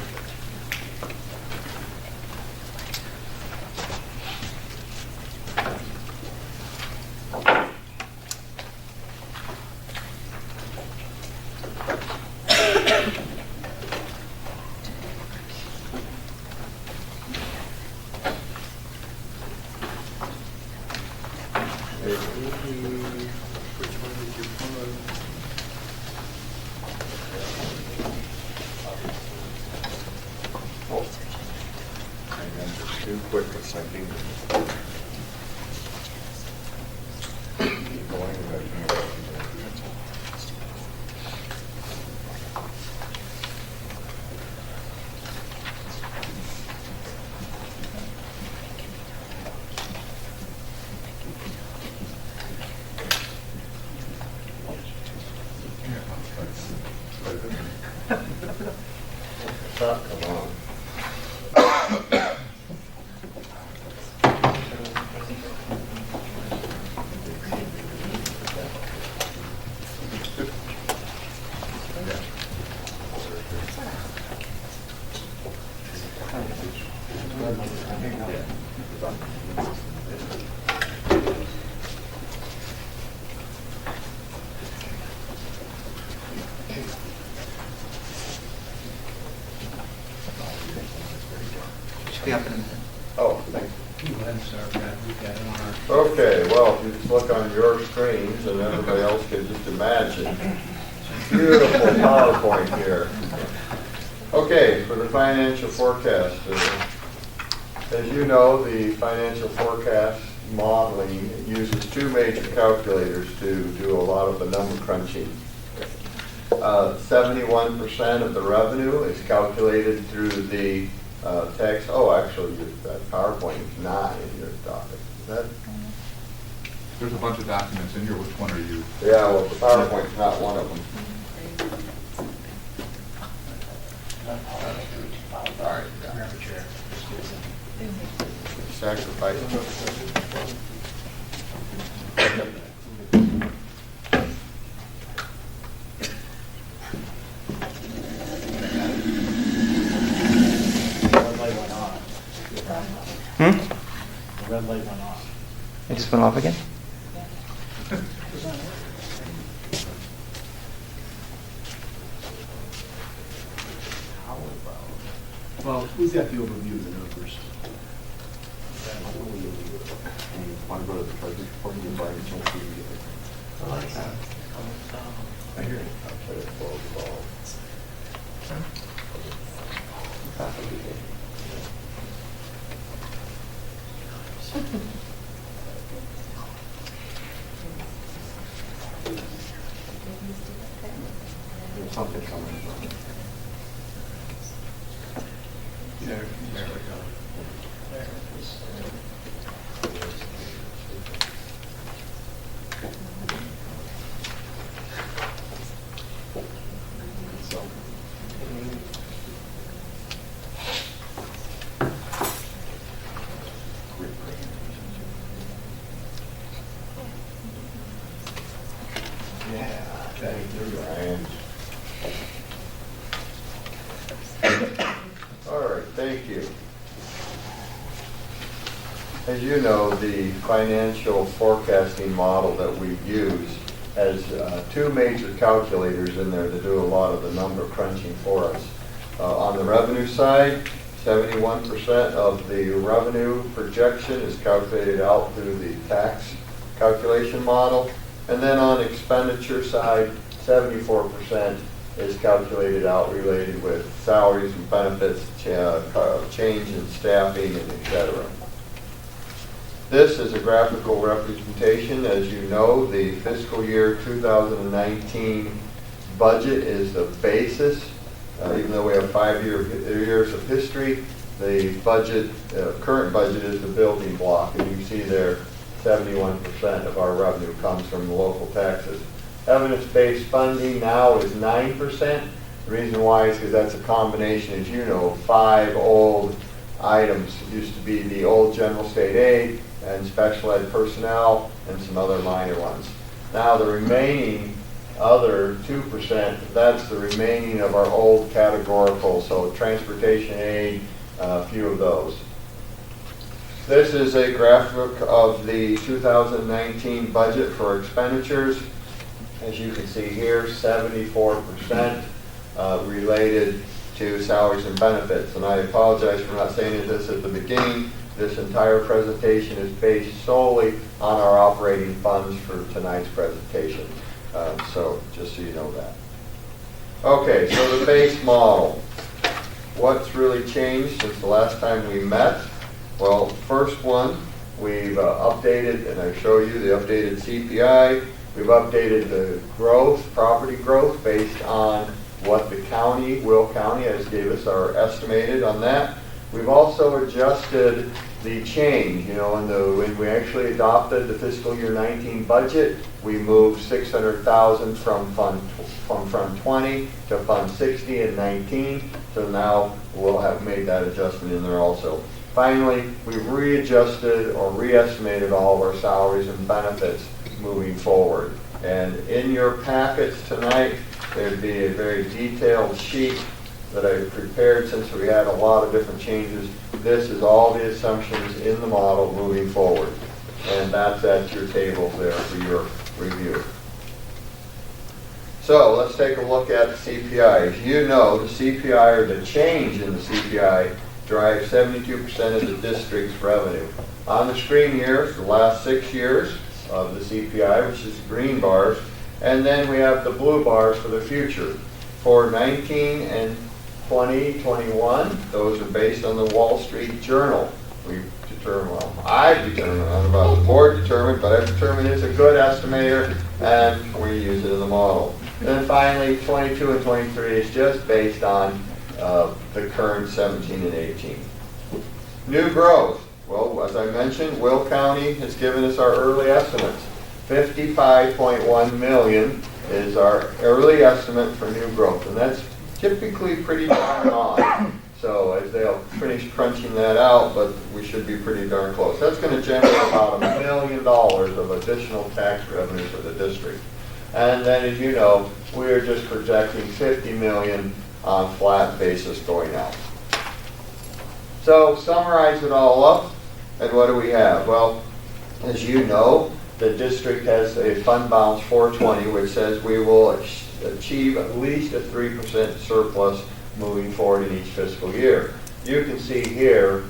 Too quick with my fingers. Keep going. Come on. Should be up in a minute. Oh, thank you. Go ahead and start, Brad. We've got it on our... Okay, well, if you just look on your screens and everybody else can just imagine. Beautiful PowerPoint here. Okay, for the financial forecast. As you know, the financial forecast modeling uses two major calculators to do a lot of the number crunching. 71% of the revenue is calculated through the tax. Oh, actually, that PowerPoint is not in your docket. Is that? There's a bunch of documents in here. Which one are you? Yeah, well, the PowerPoint's not one of them. All right. Sacrifice. The red light went off. It just went off again? Well, who's got the overview of the numbers? Want to go to the treasurer's report and buy something? I hear it. There's something coming. There we go. There it is. Yeah, okay, there we go. All right, thank you. As you know, the financial forecasting model that we use has two major calculators in there to do a lot of the number crunching for us. On the revenue side, 71% of the revenue projection is calculated out through the tax calculation model. And then on expenditure side, 74% is calculated out related with salaries and benefits, change in staffing, and et cetera. This is a graphical representation. As you know, the fiscal year 2019 budget is the basis. Even though we have 5 years of history, the budget, current budget is the building block. And you can see there, 71% of our revenue comes from the local taxes. Evidence-based funding now is 9%. The reason why is because that's a combination, as you know, 5 old items. It used to be the old general state aid and special ed personnel and some other minor ones. Now the remaining other 2%, that's the remaining of our old categorical, so transportation aid, a few of those. This is a graphic of the 2019 budget for expenditures. As you can see here, 74% related to salaries and benefits. And I apologize for not saying this at the beginning. This entire presentation is based solely on our operating funds for tonight's presentation. So just so you know that. Okay, so the base model. What's really changed since the last time we met? Well, first one, we've updated, and I show you the updated CPI. We've updated the growth, property growth, based on what the county, Will County, has gave us our estimated on that. We've also adjusted the change. You know, when we actually adopted the fiscal year 19 budget, we moved $600,000 from Fund 20 to Fund 60 and 19. So now we'll have made that adjustment in there also. Finally, we've readjusted or reestimated all of our salaries and benefits moving forward. And in your packets tonight, there'd be a very detailed sheet that I prepared since we had a lot of different changes. This is all the assumptions in the model moving forward. And that's at your tables there for your review. So let's take a look at the CPI. As you know, the CPI, or the change in the CPI, drives 72% of the district's revenue. On the screen here is the last 6 years of the CPI, which is the green bars, and then we have the blue bars for the future. For 19 and 2021, those are based on the Wall Street Journal. We determined, well, I've determined, I don't know about the board determined, but I've determined it's a good estimator, and we use it in the model. And then finally, 22 and 23 is just based on the current 17 and 18. New growth. Well, as I mentioned, Will County has given us our early estimates. 55.1 million is our early estimate for new growth, and that's typically pretty darn on. So as they'll finish crunching that out, but we should be pretty darn close. That's going to generate about $1 million of additional tax revenue for the district. And then, as you know, we're just projecting 50 million on flat basis going out. So summarize it all up, and what do we have? Well, as you know, the district has a fund balance 420, which says we will achieve at least a 3% surplus moving forward in each fiscal year. You can see here,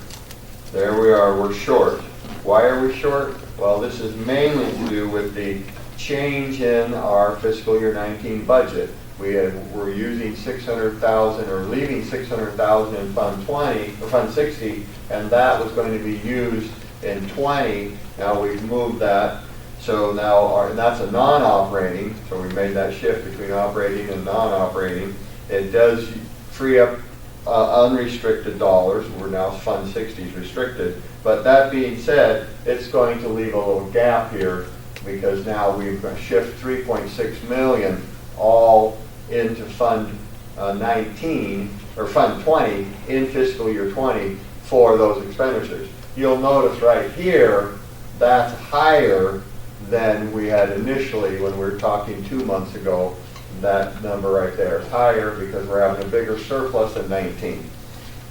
there we are, we're short. Why are we short? Well, this is mainly to do with the change in our fiscal year 19 budget. We're using 600,000 or leaving 600,000 in Fund 20 or Fund 60, and that was going to be used in 20. Now we've moved that, so now and that's a non-operating. So we made that shift between operating and non-operating. It does free up unrestricted dollars. We're now Fund 60 is restricted. But that being said, it's going to leave a little gap here because now we've shift 3.6 million all into Fund 19 or Fund 20 in fiscal year 20 for those expenditures. You'll notice right here that's higher than we had initially when we were talking 2 months ago. That number right there is higher because we're having a bigger surplus in 19.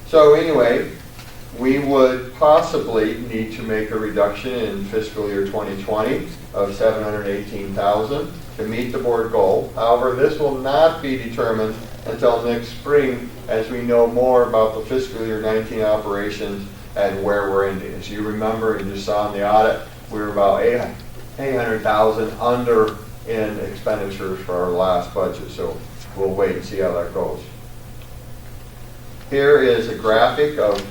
So anyway, we would possibly need to make a reduction in fiscal year 2020 of 718,000 to meet the board goal. However, this will not be determined until next spring as we know more about the fiscal year 19 operations and where we're ending. As you remember and you saw in the audit, we were about 800,000 under in expenditures for our last budget. So we'll wait and see how that goes. Here is a graphic of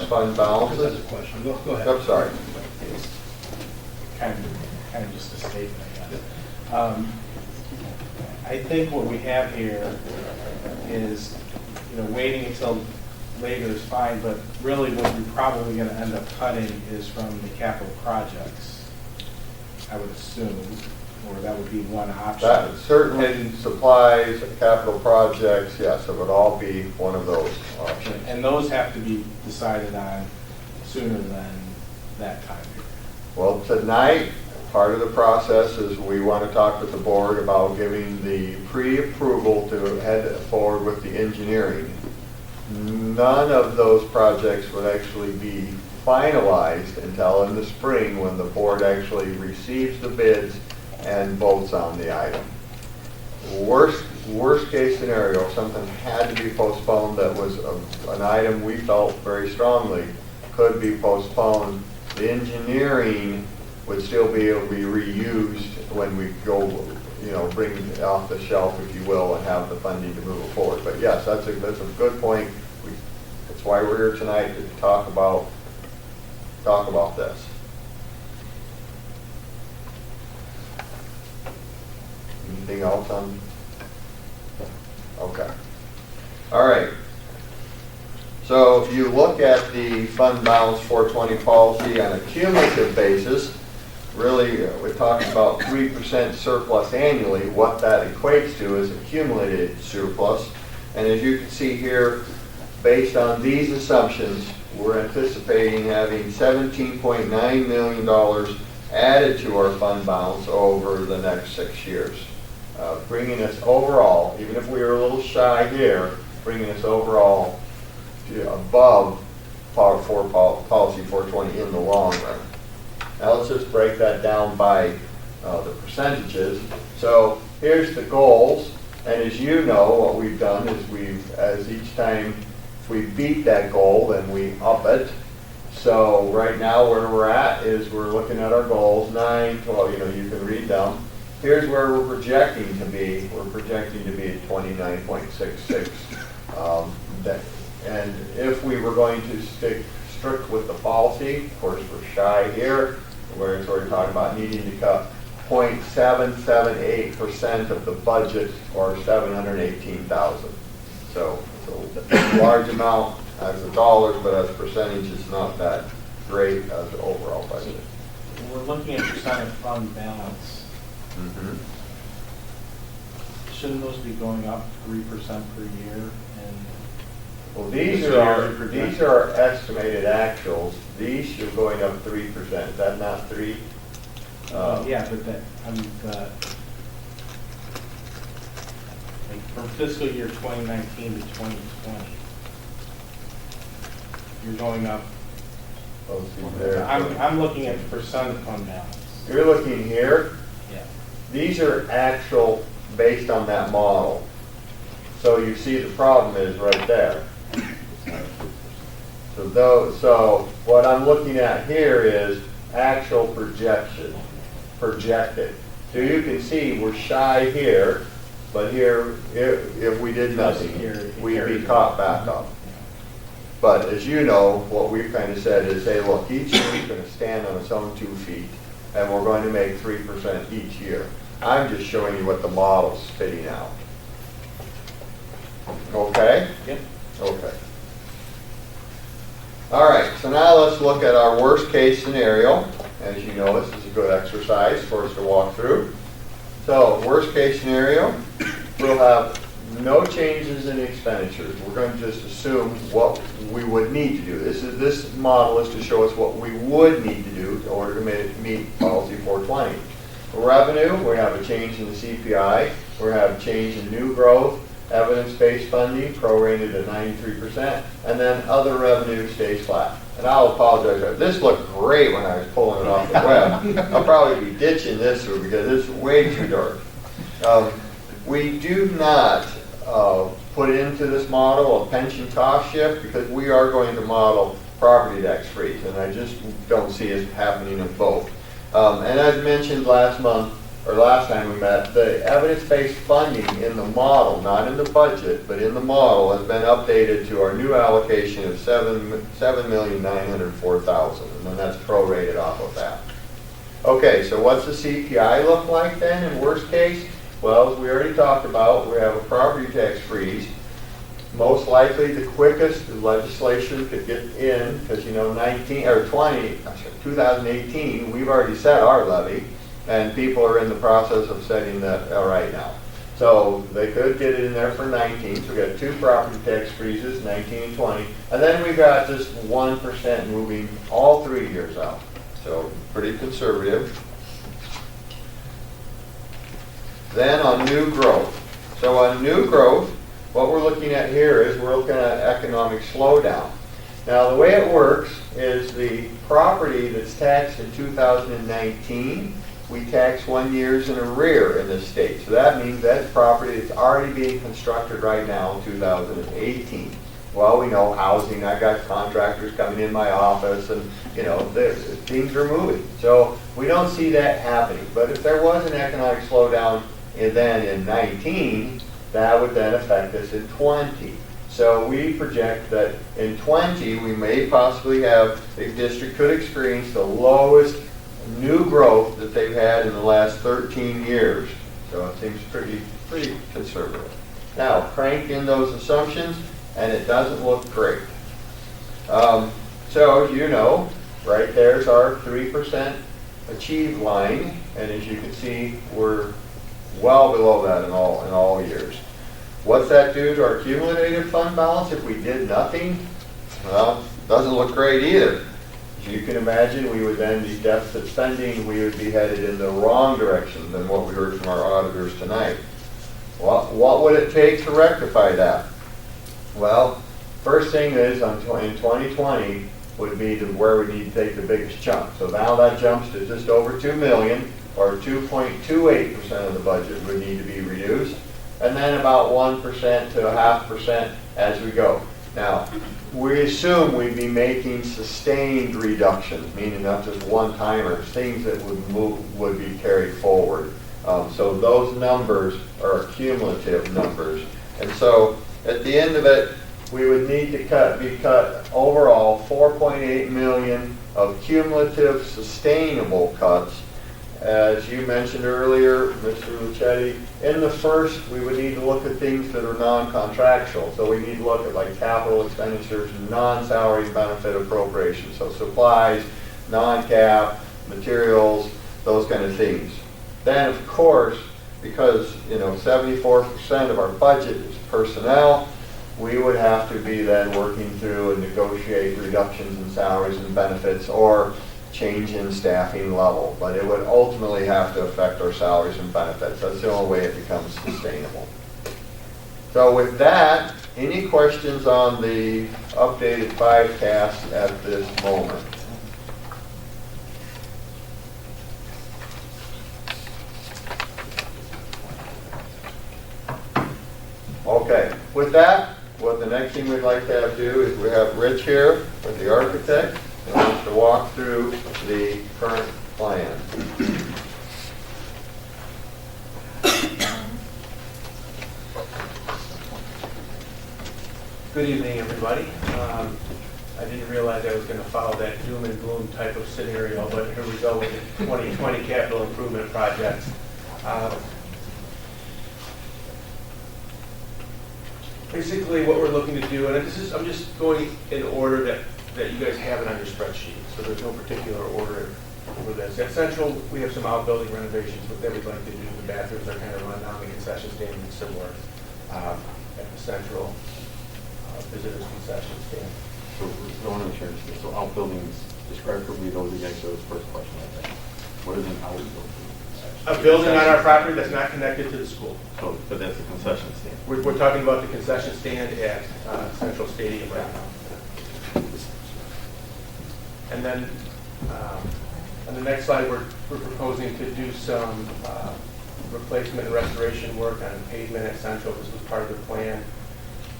fund balances. That's a question. Go ahead. I'm sorry. Kind of just a statement, I guess. I think what we have here is, waiting until later is fine, but really what we're probably going to end up cutting is from the capital projects, I would assume, or that would be one option. That certainly supplies, capital projects, yes, it would all be one of those options. And those have to be decided on sooner than that time period. Well, tonight, part of the process is we want to talk with the board about giving the pre-approval to head forward with the engineering. None of those projects would actually be finalized until in the spring when the board actually receives the bids and votes on the item. Worst case scenario, if something had to be postponed that was an item we felt very strongly could be postponed, the engineering would still be able to be reused when we go, bring it off the shelf, if you will, and have the funding to move it forward. But yes, that's a good point. That's why we're here tonight, to talk about this. Anything else on? Okay. All right. So if you look at the fund balance 420 policy on a cumulative basis, really we're talking about 3% surplus annually. What that equates to is accumulated surplus. And as you can see here, based on these assumptions, we're anticipating having $17.9 million added to our fund balance over the next 6 years. Bringing us overall, even if we were a little shy here, bringing us overall to above policy 420 in the long run. Now let's just break that down by the percentages. So here's the goals, and as you know, what we've done is as each time we beat that goal, then we up it. So right now where we're at is we're looking at our goals, 9, 12, you can read them. Here's where we're projecting to be. We're projecting to be at 29.66. And if we were going to stick strict with the policy, of course we're shy here. We're talking about needing to cut 0.778% of the budget, or 718,000. So it's a large amount as a dollars, but as a percentage, it's not that great as the overall budget. we're looking at percent of fund balance. Mhm. Shouldn't those be going up 3% per year? And Well, these This are our, year projected. these are our estimated actuals. These are going up 3%. Is that not 3? yeah, but that, like from fiscal year 2019 to 2020, you're going up. Let's see there. I'm looking at percent of fund balance. You're looking here. Yeah. These are actual based on that model. So you see the problem is right there. So what I'm looking at here is actual projected. So you can see we're shy here, but here, if we did nothing, we'd be caught back up. But as you know, what we've kind of said is, say, look, each year is going to stand on its own 2 feet, and we're going to make 3% each year. I'm just showing you what the model's spitting out. Okay? Yep. Okay. All right, so now let's look at our worst case scenario. As you know, this is a good exercise for us to walk through. So, worst case scenario, we'll have no changes in expenditures. We're going to just assume what we would need to do. This model is to show us what we would need to do in order to meet policy 420. Revenue, we have a change in the CPI. We have a change in new growth, evidence-based funding, prorated at 93%, and then other revenue stays flat. And I'll apologize. This looked great when I was pulling it off the web. I'll probably be ditching this one because it's way too dark. We do not put into this model a pension cost shift because we are going to model property tax freeze, and I just don't see it happening in both. And as mentioned last month, or last time we met, the evidence-based funding in the model, not in the budget, but in the model, has been updated to our new allocation of $7,904,000, and then that's prorated off of that. Okay, so what's the CPI look like then in worst case? Well, as we already talked about, we have a property tax freeze. Most likely the quickest the legislation could get in, because 2018, we've already set our levy, and people are in the process of setting that right now. So they could get it in there for 19. So we've got 2 property tax freezes, 19 and 20. And then we've got just 1% moving all 3 years out. So pretty conservative. Then on new growth. So on new growth, what we're looking at here is we're looking at economic slowdown. Now the way it works is the property that's taxed in 2019, we tax 1 year's in arrear in this state. So that means that's property that's already being constructed right now in 2018. Well, we know housing, I got contractors coming in my office and, things are moving. So we don't see that happening. But if there was an economic slowdown then in 19, that would then affect us in 20. So we project that in 20, we may possibly have, the district could experience the lowest new growth that they've had in the last 13 years. So it seems pretty conservative. Now, crank in those assumptions, and it doesn't look great. So, right there's our 3% achieved line, and as you can see, we're well below that in all years. What's that do to our cumulative fund balance if we did nothing? Well, doesn't look great either. As you can imagine, we would then be deficit spending, we would be headed in the wrong direction than what we heard from our auditors tonight. What would it take to rectify that? Well, first thing is in 2020 would be where we need to take the biggest chunk. So now that jumps to just over $2 million, or 2.28% of the budget would need to be reduced, and then about 1% to 0.5% as we go. Now, we assume we'd be making sustained reductions, meaning not just one-timers, things that would be carried forward. So those numbers are cumulative numbers. And so at the end of it, we would need to be cut overall 4.8 million of cumulative sustainable cuts. As you mentioned earlier, Mr. Lucetti, in the first, we would need to look at things that are non-contractual. So we need to look at like capital expenditures, non-salary benefit appropriations. So supplies, non-cap, materials, those kind of things. Then, of course, because 74% of our budget is personnel, we would have to be then working through and negotiate reductions in salaries and benefits or change in staffing level. But it would ultimately have to affect our salaries and benefits. That's the only way it becomes sustainable. So with that, any questions on the updated 5-cast at this moment? Okay, with that, what the next thing we'd like to have do is we have Rich here with the architect who wants to walk through the current plan. Good evening, everybody. I didn't realize I was going to follow that doom and gloom type of scenario, but here we go with the 2020 capital improvement project. Basically, what we're looking to do, and I'm just going in order that you guys have it on your spreadsheet, so there's no particular order for this. At Central, we have some outbuilding renovations that we'd like to do. The bathrooms are kind of run down, the concession stand and similar at the Central visitors concession stand. So I want to make sure, so outbuildings, describe for me those again, so it's first question I think. What is an outbuilding? A building on our property that's not connected to the school. So, but that's a concession stand. We're talking about the concession stand at Central Stadium right now. And then on the next slide, we're proposing to do some replacement and restoration work on pavement at Central. This was part of the plan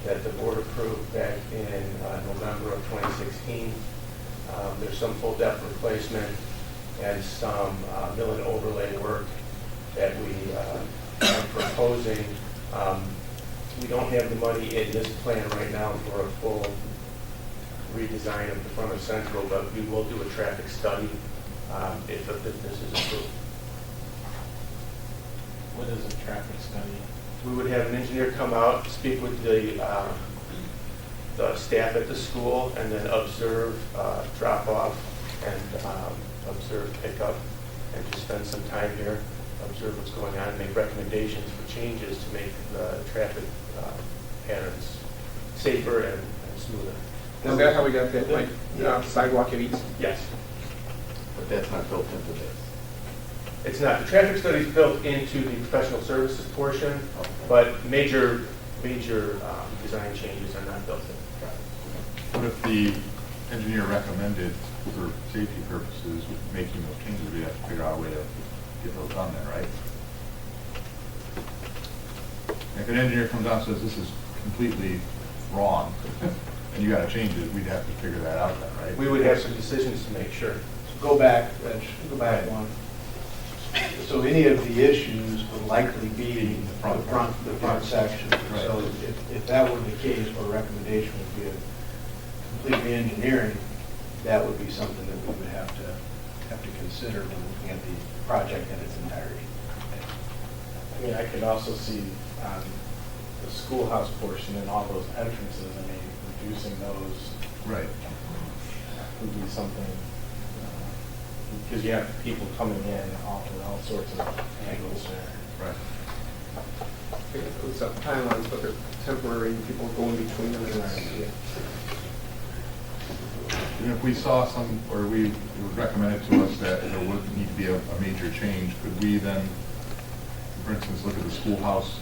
that the board approved back in November of 2016. There's some full depth replacement and some mill and overlay work that we are proposing. We don't have the money in this plan right now for a full redesign of the front of Central, but we will do a traffic study if this is approved. What is a traffic study? We would have an engineer come out, speak with the staff at the school, and then observe drop-off and observe pickup, and just spend some time here, observe what's going on, and make recommendations for changes to make the traffic patterns safer and smoother. Is that how we got that sidewalk at East? Yes. But that's not built into this. It's not. The traffic study is built into the professional services portion, but major design changes are not built in. What if the engineer recommended for safety purposes making those changes? We have to figure out a way to get those done there, right? If an engineer comes out and says this is completely wrong and you got to change it, we'd have to figure that out then, right? We would have some decisions to make, sure. Go back, Rich, go back one. So any of the issues would likely be the front section. Right. So if that were the case, or recommendation would be a complete re-engineering, that would be something that we would have to consider when looking at the project in its entirety. I mean, I could also see the schoolhouse portion and all those entrances, I mean, reducing those. Right. Would be something, because you have people coming in with all sorts of angles there. Right. It's up pylons, but they're temporary, people go in between them. Even if we saw some, or it was recommended to us that there would need to be a major change, could we then, for instance, look at the schoolhouse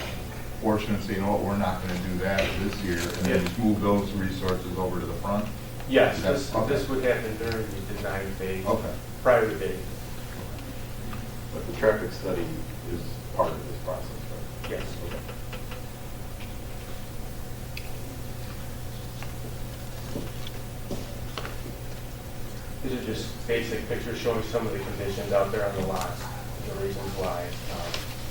portion and say, you know what, we're not going to do that this year, and then just move those resources over to the front? Yes, this would happen during the design phase, prior to bidding. But the traffic study is part of this process, right? Yes. Okay. These are just basic pictures showing some of the conditions out there on the lots, the reasons why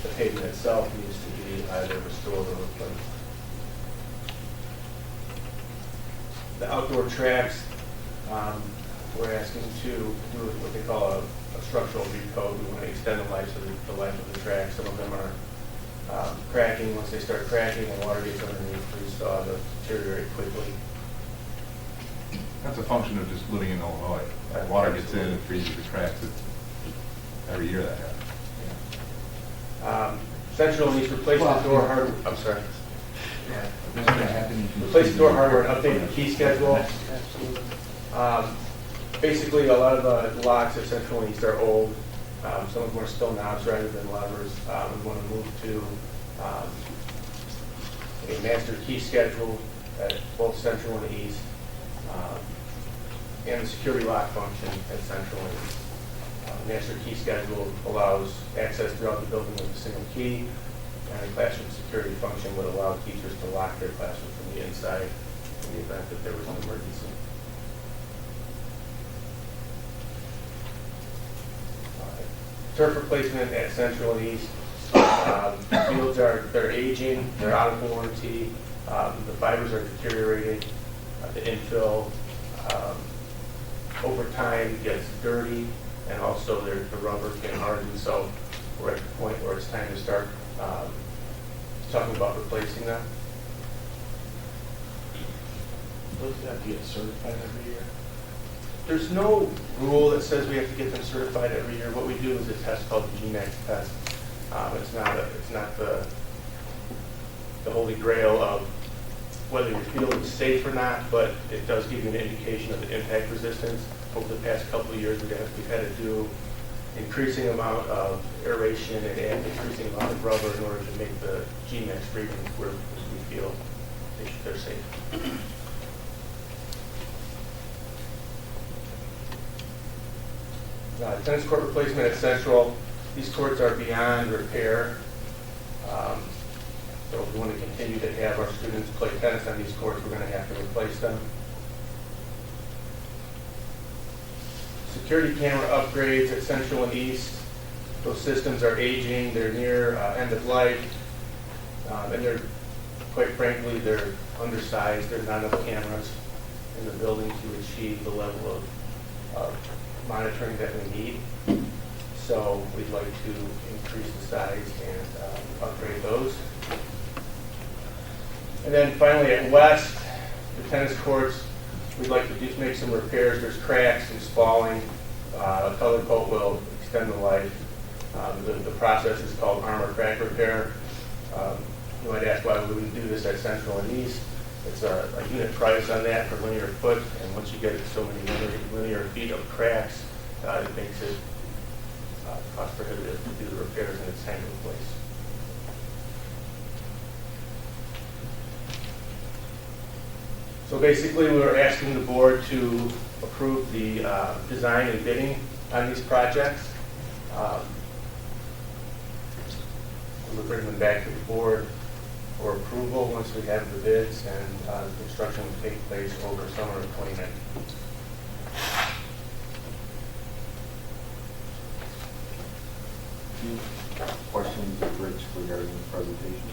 the pavement itself needs to be either restored or replaced. The outdoor tracks, we're asking to do what they call a structural recode. We want to extend the life of the track. Some of them are cracking. Once they start cracking, the water gets underneath, freeze thaw, they'll deteriorate quickly. That's a function of just living in Illinois. Water gets in, it freezes the cracks. every year that happens. Central needs to replace the door hardware. I'm sorry. Replace the door hardware and update the key schedule. Basically, a lot of the locks at Central and East are old. Some of them are still knobs rather than levers. We want to move to a master key schedule at both Central and East, and the security lock function at Central and East. Master key schedule allows access throughout the building with a single key, and the classroom security function would allow teachers to lock their classroom from the inside in the event that there was an emergency. Turf replacement at Central and East. Fields they're aging, they're out of warranty, the fibers are deteriorating, the infill over time gets dirty, and also the rubber can harden, so we're at the point where it's time to start talking about replacing them. Those have to get certified every year? There's no rule that says we have to get them certified every year. What we do is a test called the GMAX test. It's not the holy grail of whether your field is safe or not, but it does give you an indication of the impact resistance. Over the past couple of years, we've had to do increasing amount of aeration and increasing amount of rubber in order to make the GMAX readings where we feel they're safe. Tennis court replacement at Central. These courts are beyond repair. So if we want to continue to have our students play tennis on these courts, we're going to have to replace them. Security camera upgrades at Central and East. Those systems are aging. They're near end of life. And they're, quite frankly, they're undersized. There's not enough cameras in the building to achieve the level of monitoring that we need. So we'd like to increase the size and upgrade those. And then finally at West, the tennis courts, we'd like to just make some repairs. There's cracks and spalling. A color coat will extend the life. The process is called armor crack repair. You might ask why we wouldn't do this at Central and East. It's a unit price on that per linear foot, and once you get so many linear feet of cracks, it makes it cost prohibitive to do the repairs and it's time to replace. So basically, we were asking the board to approve the design and bidding on these projects. We'll bring them back to the board for approval once we have the bids, and construction will take place over summer of 2019. Any questions of Rich regarding this presentation?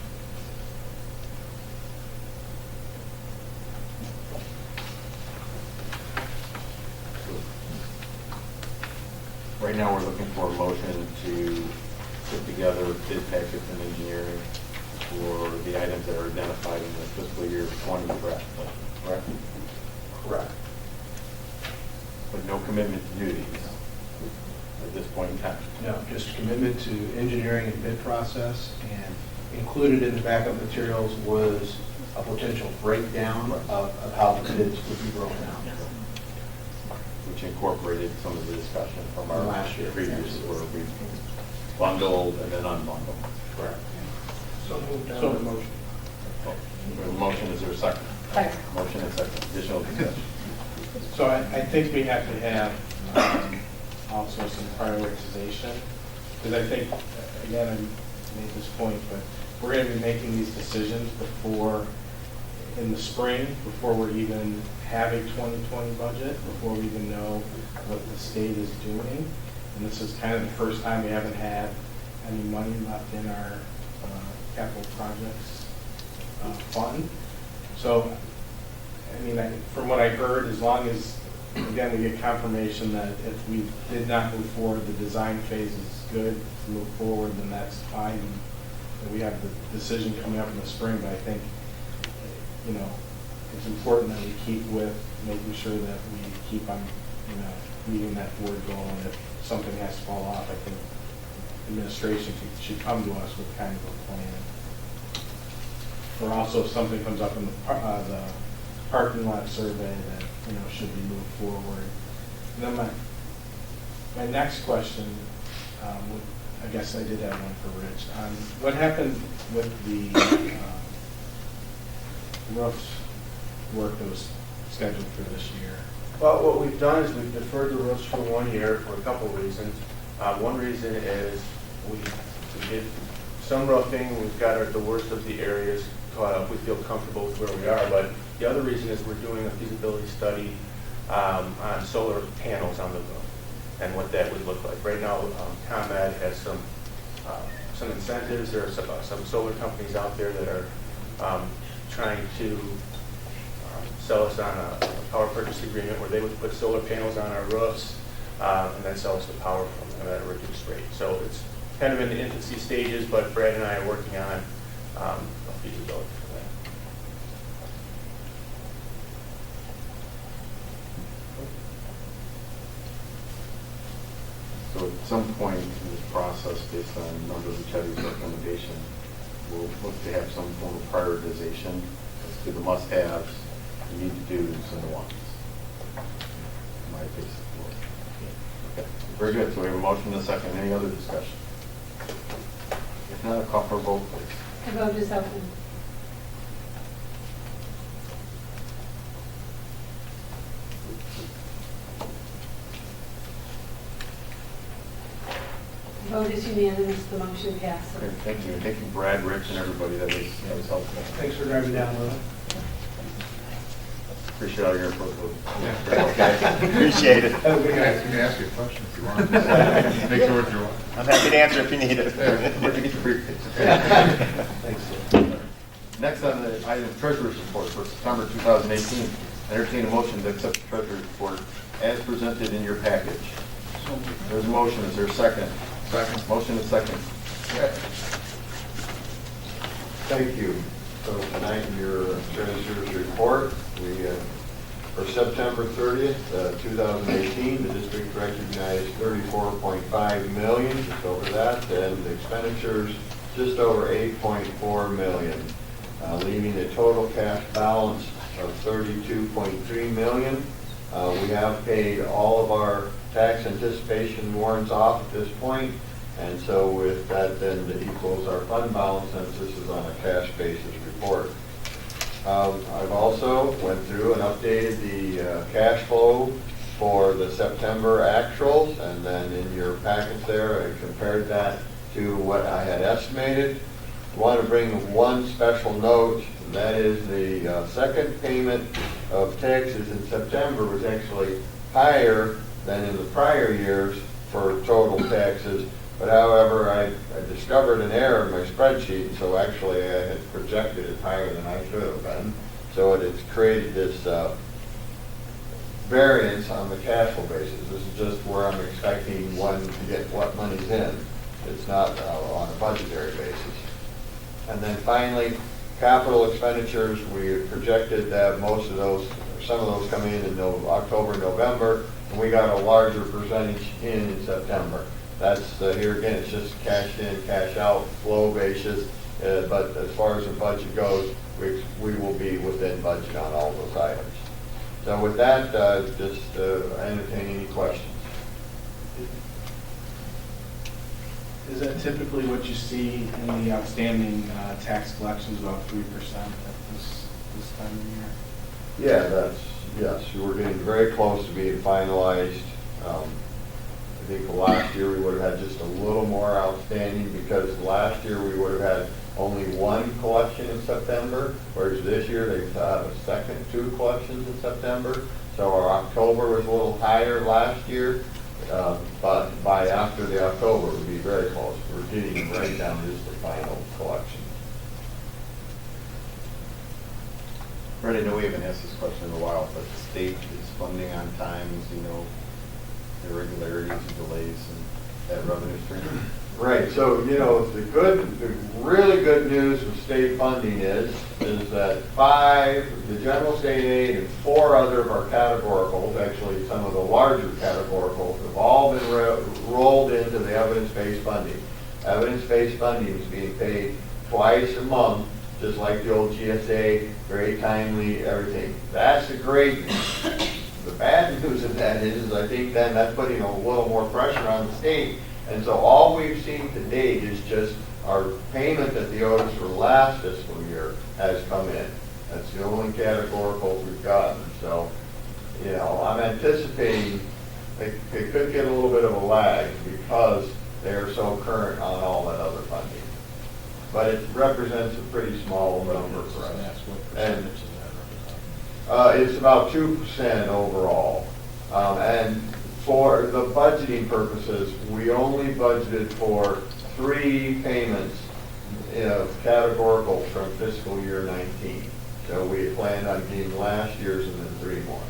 Right now, we're looking for a motion to put together a bid package and engineering for the items that are identified in the fiscal year 20 correct? Correct. But no commitment to do these at this point in time? No, just commitment to engineering and bid process, and included in the backup materials was a potential breakdown of how the bids would be broken down. Which incorporated some of the discussion from our Last year. previous, where we bundled and then unbundled. Correct. So moved down the motion. We have a motion, is there a second? Second. Motion and second, additional discussion. So I think we have to have also some prioritization, because I think, again, I made this point, but we're going to be making these decisions before, in the spring, before we even have a 2020 budget, before we even know what the state is doing. And this is kind of the first time we haven't had any money left in our capital projects fund. So, I mean, from what I heard, as long as, again, we get confirmation that if we did not move forward, the design phase is good to move forward, then that's fine. And we have the decision coming up in the spring, but I think, you know, it's important that we keep with making sure that we keep on meeting that board goal, and if something has to fall off, I think administration should come to us with kind of a plan. Or also if something comes up in the parking lot survey that, should be moved forward. And then my next question, I guess I did have one for Rich. What happened with the roof work that was scheduled for this year? Well, what we've done is we've deferred the roofs for 1 year for a couple of reasons. One reason is we did some roofing, we've got the worst of the areas caught up, we feel comfortable with where we are, but the other reason is we're doing a feasibility study on solar panels on the roof and what that would look like. Right now, ComEd has some incentives. There are some solar companies out there that are trying to sell us on a power purchase agreement where they would put solar panels on our roofs and then sell us the power from them at a reduced rate. So it's kind of in the infancy stages, but Brad and I are working on a feasibility for that. So at some point in this process, based on members of Chevy's recommendation, we'll look to have some form of prioritization as to the must-haves, the need-to-dos, and the wants. My basic work. Okay, very good. So we have a motion and a second. Any other discussion? If not, a call for a vote, please. The vote is open. The vote is unanimous, the motion passes. Okay, thank you. Thank you, Brad, Rich, and everybody. That was helpful. Thanks for driving down, Lou. Appreciate all your input. Yeah. Okay. Appreciate it. You can ask you a question if you want. Make sure what you want. I'm happy to answer if you need it. Where'd you get your briefcase? Thanks. Next on the item, Treasurer's Report for September 2018. Entertain a motion to accept the Treasurer's Report as presented in your package. There's a motion. Is there a second? Second. Motion is second. Thank you. So tonight in your Treasurer's Report, for September 30th, 2018, the district recognized $34.5 million, just over that, and expenditures just over $8.4 million, leaving a total cash balance of $32.3 million. We have paid all of our tax anticipation warrants off at this point, and so with that then it equals our fund balance since this is on a cash basis report. I've also went through and updated the cash flow for the September actuals, and then in your packets there I compared that to what I had estimated. I want to bring one special note, and that is the second payment of taxes in September was actually higher than in the prior years for total taxes. But however, I discovered an error in my spreadsheet, and so actually I had projected it higher than I should have been. So it's created this variance on the cash flow basis. This is just where I'm expecting one to get what money's in. It's not on a budgetary basis. And then finally, capital expenditures, we projected that most of those, some of those come in October, November, and we got a larger percentage in September. That's, here again, it's just cash in, cash out, flow basis, but as far as the budget goes, we will be within budget on all those items. So with that, just entertain any questions. Is that typically what you see in the outstanding tax collections, about 3% at this time of year? Yeah, yes, we're getting very close to being finalized. I think last year we would have had just a little more outstanding because last year we would have had only one collection in September, whereas this year they have a second two collections in September. So our October was a little higher last year, but by after the October we'll be very close. We're getting right down to just the final collection. Brett, I know we haven't asked this question in a while, but the state is funding on time, as you know, irregularities and delays and that revenue stream. Right, so, you know, the really good news with state funding is that 5, the general state aid, and 4 other of our categoricals, actually some of the larger categoricals, have all been rolled into the evidence-based funding. Evidence-based funding is being paid twice a month, just like the old GSA, very timely, everything. That's the great news. The bad news of that is I think then that's putting a little more pressure on the state. And so all we've seen to date is just our payment that the owed us for last fiscal year has come in. That's the only categoricals we've gotten. So, you know, I'm anticipating it could get a little bit of a lag because they're so current on all that other funding. But it represents a pretty small number for us. And it's about 2% overall. And for the budgeting purposes, we only budgeted for 3 payments of categoricals from fiscal year 19. So we had planned on getting last year's and then 3 more.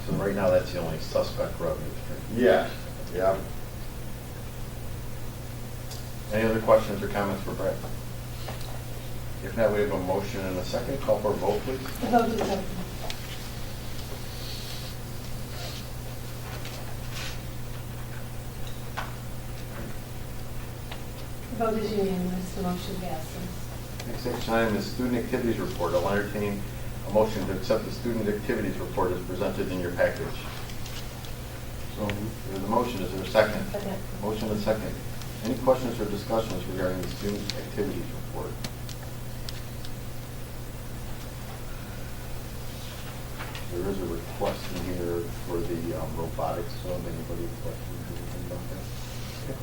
So right now, that's the only suspect revenue stream. Yes, yeah. Any other questions or comments for Brad? If not, we have a motion and a second. Call for a vote, please. The vote is open. The vote is unanimous. The motion passes. Next action item is student activities report. I'll entertain a motion to accept the student activities report as presented in your package. So there's a motion. Is there a second? Second. Motion and a second. Any questions or discussions regarding the student activities report? There is a request in here for the robotics club. Anybody have questions or anything about that? Okay.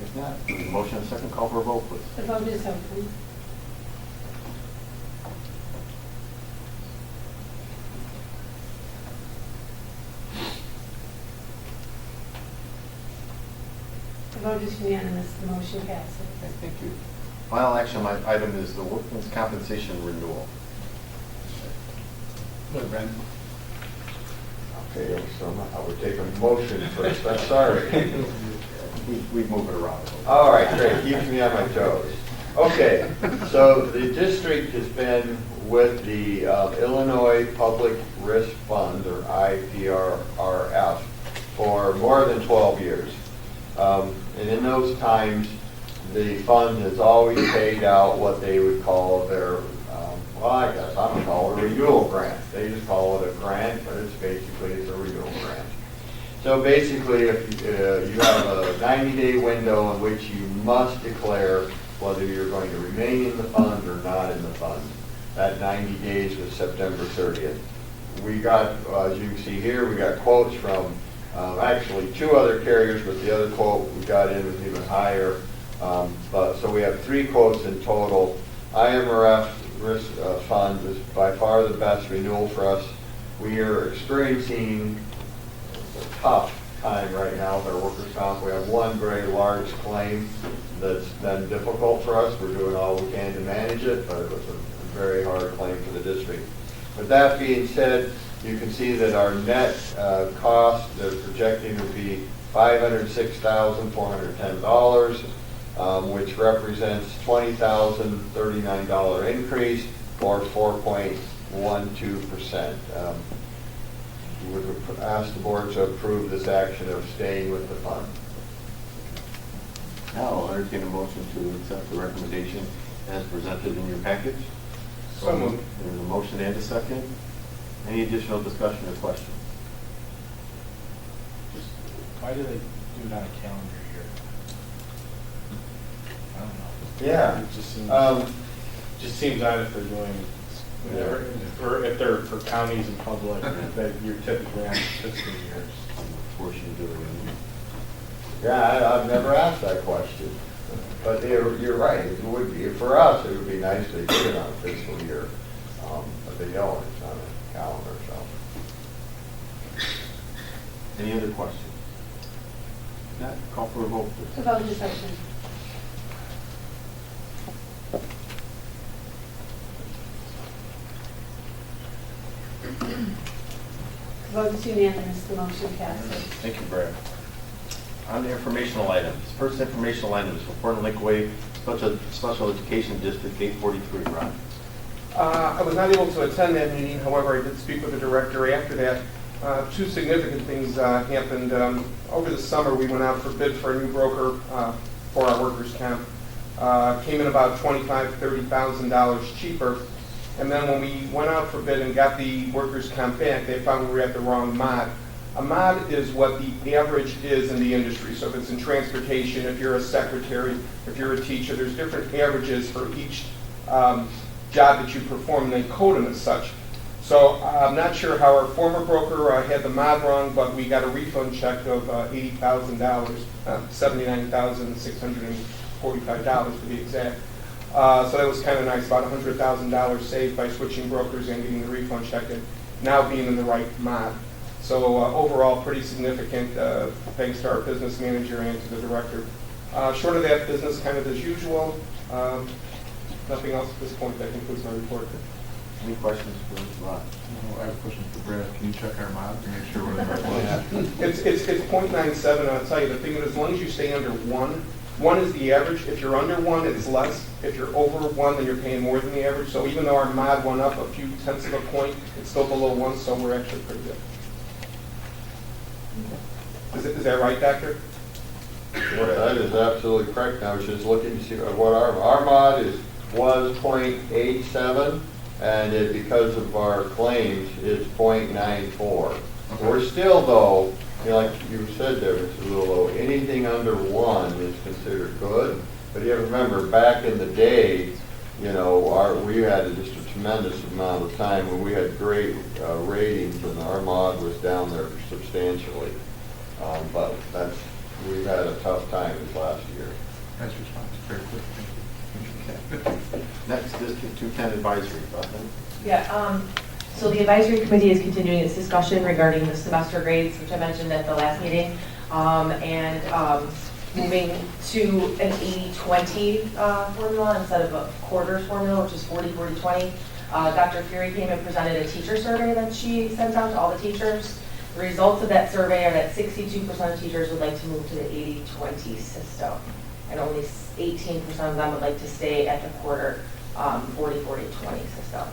If not, there's a motion and a second. Call for a vote, please. The vote is open. The vote is unanimous. The motion passes. Okay, thank you. Final action item is the workman's compensation renewal. Good, Brandon. Okay, so I would take a motion first. I'm sorry. We move it around. All right, great. Keeps me on my toes. Okay, so the district has been with the Illinois Public Risk Fund, or IPRF, for more than 12 years. And in those times, the fund has always paid out what they would call their, well, I guess I'm going to call it a renewal grant. They just call it a grant, but it's a renewal grant. So basically, if you have a 90-day window in which you must declare whether you're going to remain in the fund or not in the fund. That 90 days was September 30th. We got, as you can see here, we got quotes from actually 2 other carriers, but the other quote we got in was even higher. So we have 3 quotes in total. IMRF Risk Fund is by far the best renewal for us. We are experiencing a tough time right now with our workers' comp. We have one very large claim that's been difficult for us. We're doing all we can to manage it, but it was a very hard claim for the district. With that being said, you can see that our net cost, they're projecting to be $506,410, which represents $20,039 increase, or 4.12%. We would ask the board to approve this action of staying with the fund. Now I'll entertain a motion to accept the recommendation as presented in your package. So moved. There's a motion and a second. Any additional discussion or questions? Why do they do it on a calendar year? I don't know. Yeah. It just seems odd if they're doing, if they're for counties and public, that you're typically on fiscal years. Force you to do it. Yeah, I've never asked that question. But you're right, it would be. For us, it would be nice if they did it on a fiscal year. But they don't, it's on a calendar, so. Any other questions? If not, call for a vote, please. The vote is open. The vote is unanimous. The motion passes. Thank you, Brad. On the informational items, first informational item is for Portland Lakeway Special Education District 843, Ron. I was not able to attend that meeting, however, I did speak with the director after that. Two significant things happened. Over the summer, we went out for bid for a new broker for our workers' comp. Came in about $25,000 to $30,000 cheaper. And then when we went out for bid and got the workers' comp back, they found we were at the wrong mod. A mod is what the average is in the industry. So if it's in transportation, if you're a secretary, if you're a teacher, there's different averages for each job that you perform, and they code them as such. So I'm not sure how our former broker had the mod wrong, but we got a refund check of $80,000, $79,645 to be exact. So that was kind of nice, about $100,000 saved by switching brokers and getting the refund check and now being in the right mod. So overall, pretty significant, thanks to our business manager and to the director. Short of that, business kind of as usual. Nothing else at this point. That concludes my report. Any questions for Ron? I have a question for Brad. Can you check our mod to make sure we're in the right one? It's 0.97, and I'll tell you, the thing is, as long as you stay under 1, 1 is the average. If you're under 1, it's less. If you're over 1, then you're paying more than the average. So even though our mod went up a few tenths of a point, it's still below 1, so we're actually pretty good. Is that right, Doctor? That is absolutely correct. I was just looking to see what our mod was 0.87, and because of our claims, it's 0.94. We're still, though, like you said there, Mr. Lulo, anything under 1 is considered good. But you have to remember, back in the day, we had just a tremendous amount of time when we had great ratings, and our mod was down there substantially. But we've had a tough time this last year. Nice response. Very quick. Thank you. Next, District 210 Advisory. Yeah, so the advisory committee is continuing its discussion regarding the semester grades, which I mentioned at the last meeting, and moving to an 80-20 formula instead of a quarters formula, which is 40-40-20. Dr. Fury came and presented a teacher survey that she sent out to all the teachers. The results of that survey are that 62% of teachers would like to move to the 80-20 system, and only 18% of them would like to stay at the quarter 40-40-20 system.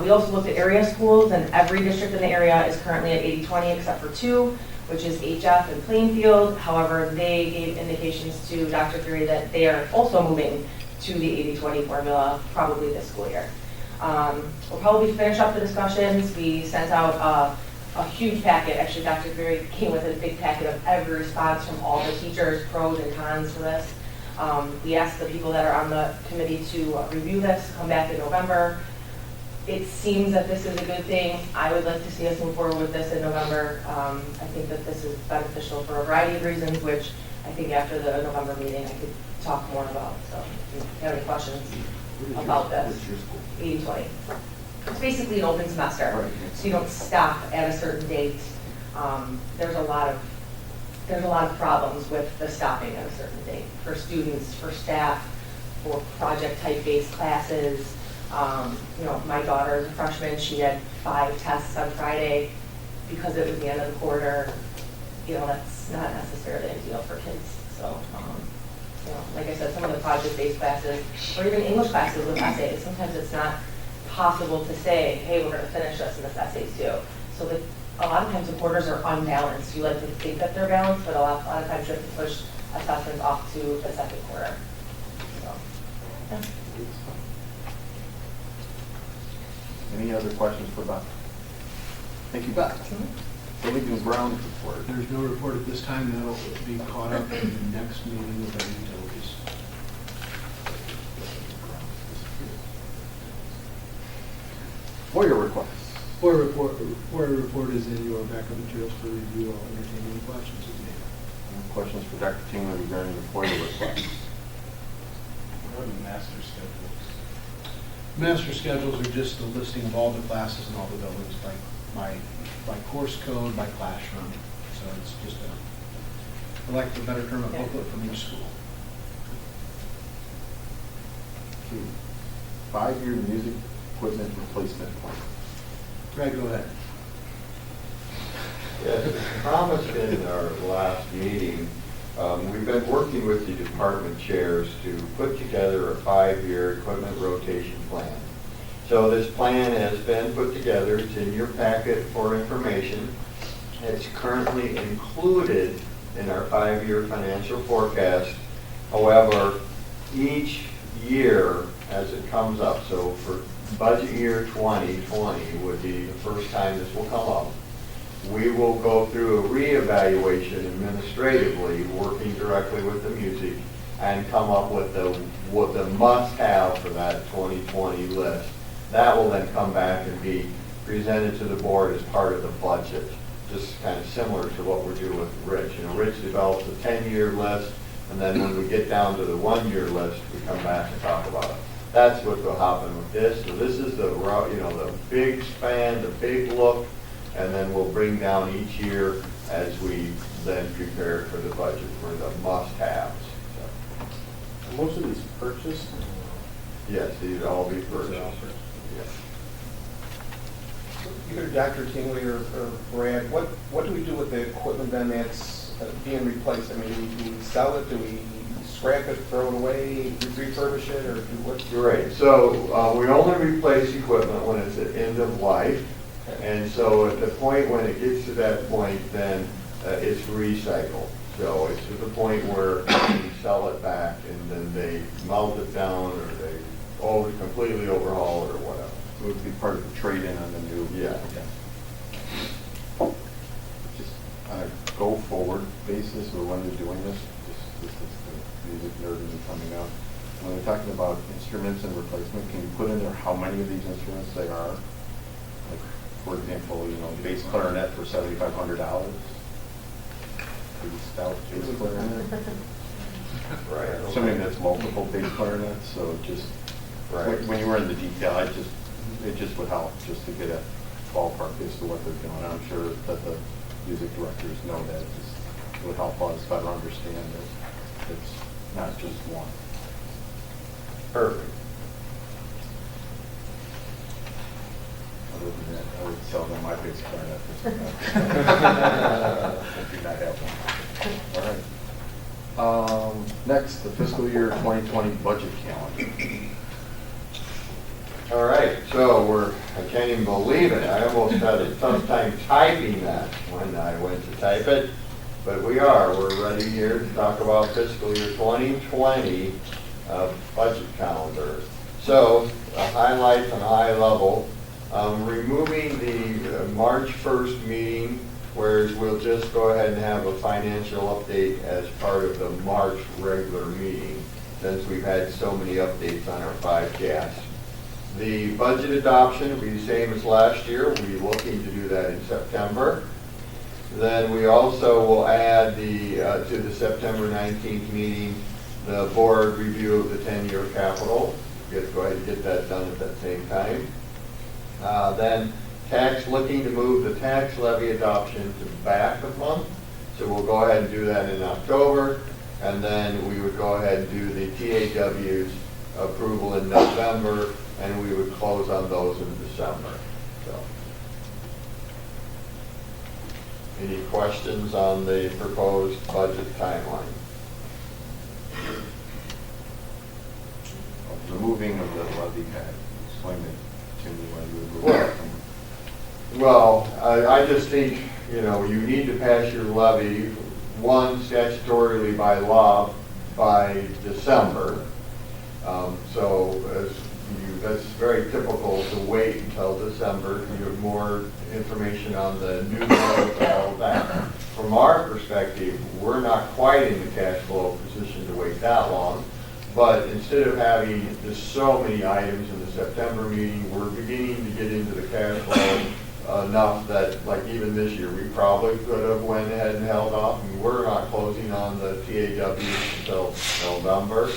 We also looked at area schools, and every district in the area is currently at 80-20 except for 2, which is HF and Plainfield. However, they gave indications to Dr. Fury that they are also moving to the 80-20 formula probably this school year. We'll probably finish up the discussions. We sent out a huge packet. Actually, Dr. Fury came with a big packet of every response from all the teachers, pros and cons for this. We asked the people that are on the committee to review this, come back in November. It seems that this is a good thing. I would like to see us move forward with this in November. I think that this is beneficial for a variety of reasons, which I think after the November meeting I could talk more about. So if you have any questions about this, 80-20. It's basically an open semester, so you don't stop at a certain date. There's a lot of problems with the stopping at a certain date for students, for staff, for project type-based classes. My daughter is a freshman. She had 5 tests on Friday because it was the end of the quarter. That's not necessarily ideal for kids. So, like I said, some of the project-based classes, or even English classes with essays, sometimes it's not possible to say, hey, we're going to finish this and this essay's due. So a lot of times the quarters are unbalanced. You like to think that they're balanced, but a lot of times you have to push assessments off to the second quarter. So, yeah. Any other questions for Beth? Thank you, Beth. Buildings and grounds report. There's no report at this time. That'll be caught up in the next meeting with our utilities. FOIA requests. FOIA report is in your backup materials for review. I'll entertain any questions if you have. Any questions for Dr. Tingler regarding the FOIA requests? What are the master schedules? Master schedules are just the listing of all the classes in all the buildings by course code, by classroom. So it's just for lack of a better term, a booklet from each school. 5-year music equipment replacement plan. Greg, go ahead. Yes, as promised in our last meeting, we've been working with the department chairs to put together a 5-year equipment rotation plan. So this plan has been put together. It's in your packet for information. It's currently included in our 5-year financial forecast. However, each year as it comes up, so for budget year 2020 would be the first time this will come up. We will go through a reevaluation administratively, working directly with the music, and come up with what the must-have for that 2020 list. That will then come back and be presented to the board as part of the budget, just kind of similar to what we're doing with Rich. You know, Rich develops a 10-year list, and then when we get down to the 1-year list, we come back and talk about it. That's what will happen with this. So this is the, you know, the big span, the big look, and then we'll bring down each year as we then prepare for the budget for the must-haves. Are most of these purchased? Yes, these will all be purchased. Yes. Either Dr. Kingley or Brad, what do we do with the equipment then that's being replaced? I mean, do we sell it? Do we scrap it, throw it away, refurbish it, or do what? Great. So we only replace equipment when it's at end of life. And so at the point when it gets to that point, then it's recycled. So it's to the point where we sell it back and then they melt it down or they completely overhaul it or whatever. It would be part of the trade-in on the new. Yeah. Just on a go-forward basis, or when they're doing this is the music nerd in me coming up. When they're talking about instruments and replacement, can you put in there how many of these instruments there are? Like, for example, you know, bass clarinet for $7,500. Pretty stout bass clarinet. Right. Assuming that's multiple bass clarinets, so just Right. when you were in the detail, it just would help just to get a ballpark as to what they're doing. I'm sure that the music directors know that. It would help us better understand that it's not just one. Perfect. Other than that, I would sell them my bass clarinet for something. I do not have one. All right. Next, the fiscal year 2020 budget calendar. All right, so I can't even believe it. I almost had a tough time typing that when I went to type it, but we're ready here to talk about fiscal year 2020 budget calendar. So, highlights on a high level, removing the March 1st meeting, whereas we'll just go ahead and have a financial update as part of the March regular meeting, since we've had so many updates on our 5 casts. The budget adoption will be the same as last year. We'll be looking to do that in September. Then we also will add to the September 19th meeting, the board review of the 10-year capital. Go ahead and get that done at that same time. Then looking to move the tax levy adoption to back a month. So we'll go ahead and do that in October. And then we would go ahead and do the TAW's approval in November, and we would close on those in December. So, any questions on the proposed budget timeline? Removing of the levy pad. Explain it to me why you would remove it. Well, I just think, you need to pass your levy, one, statutorily by law by December. That's very typical to wait until December. You have more information on the new growth and all of that. From our perspective, we're not quite in the cash flow position to wait that long. But instead of having just so many items in the September meeting, we're beginning to get into the cash flow enough that, like even this year, we probably could have went ahead and held off. I mean, we're not closing on the TAW until November.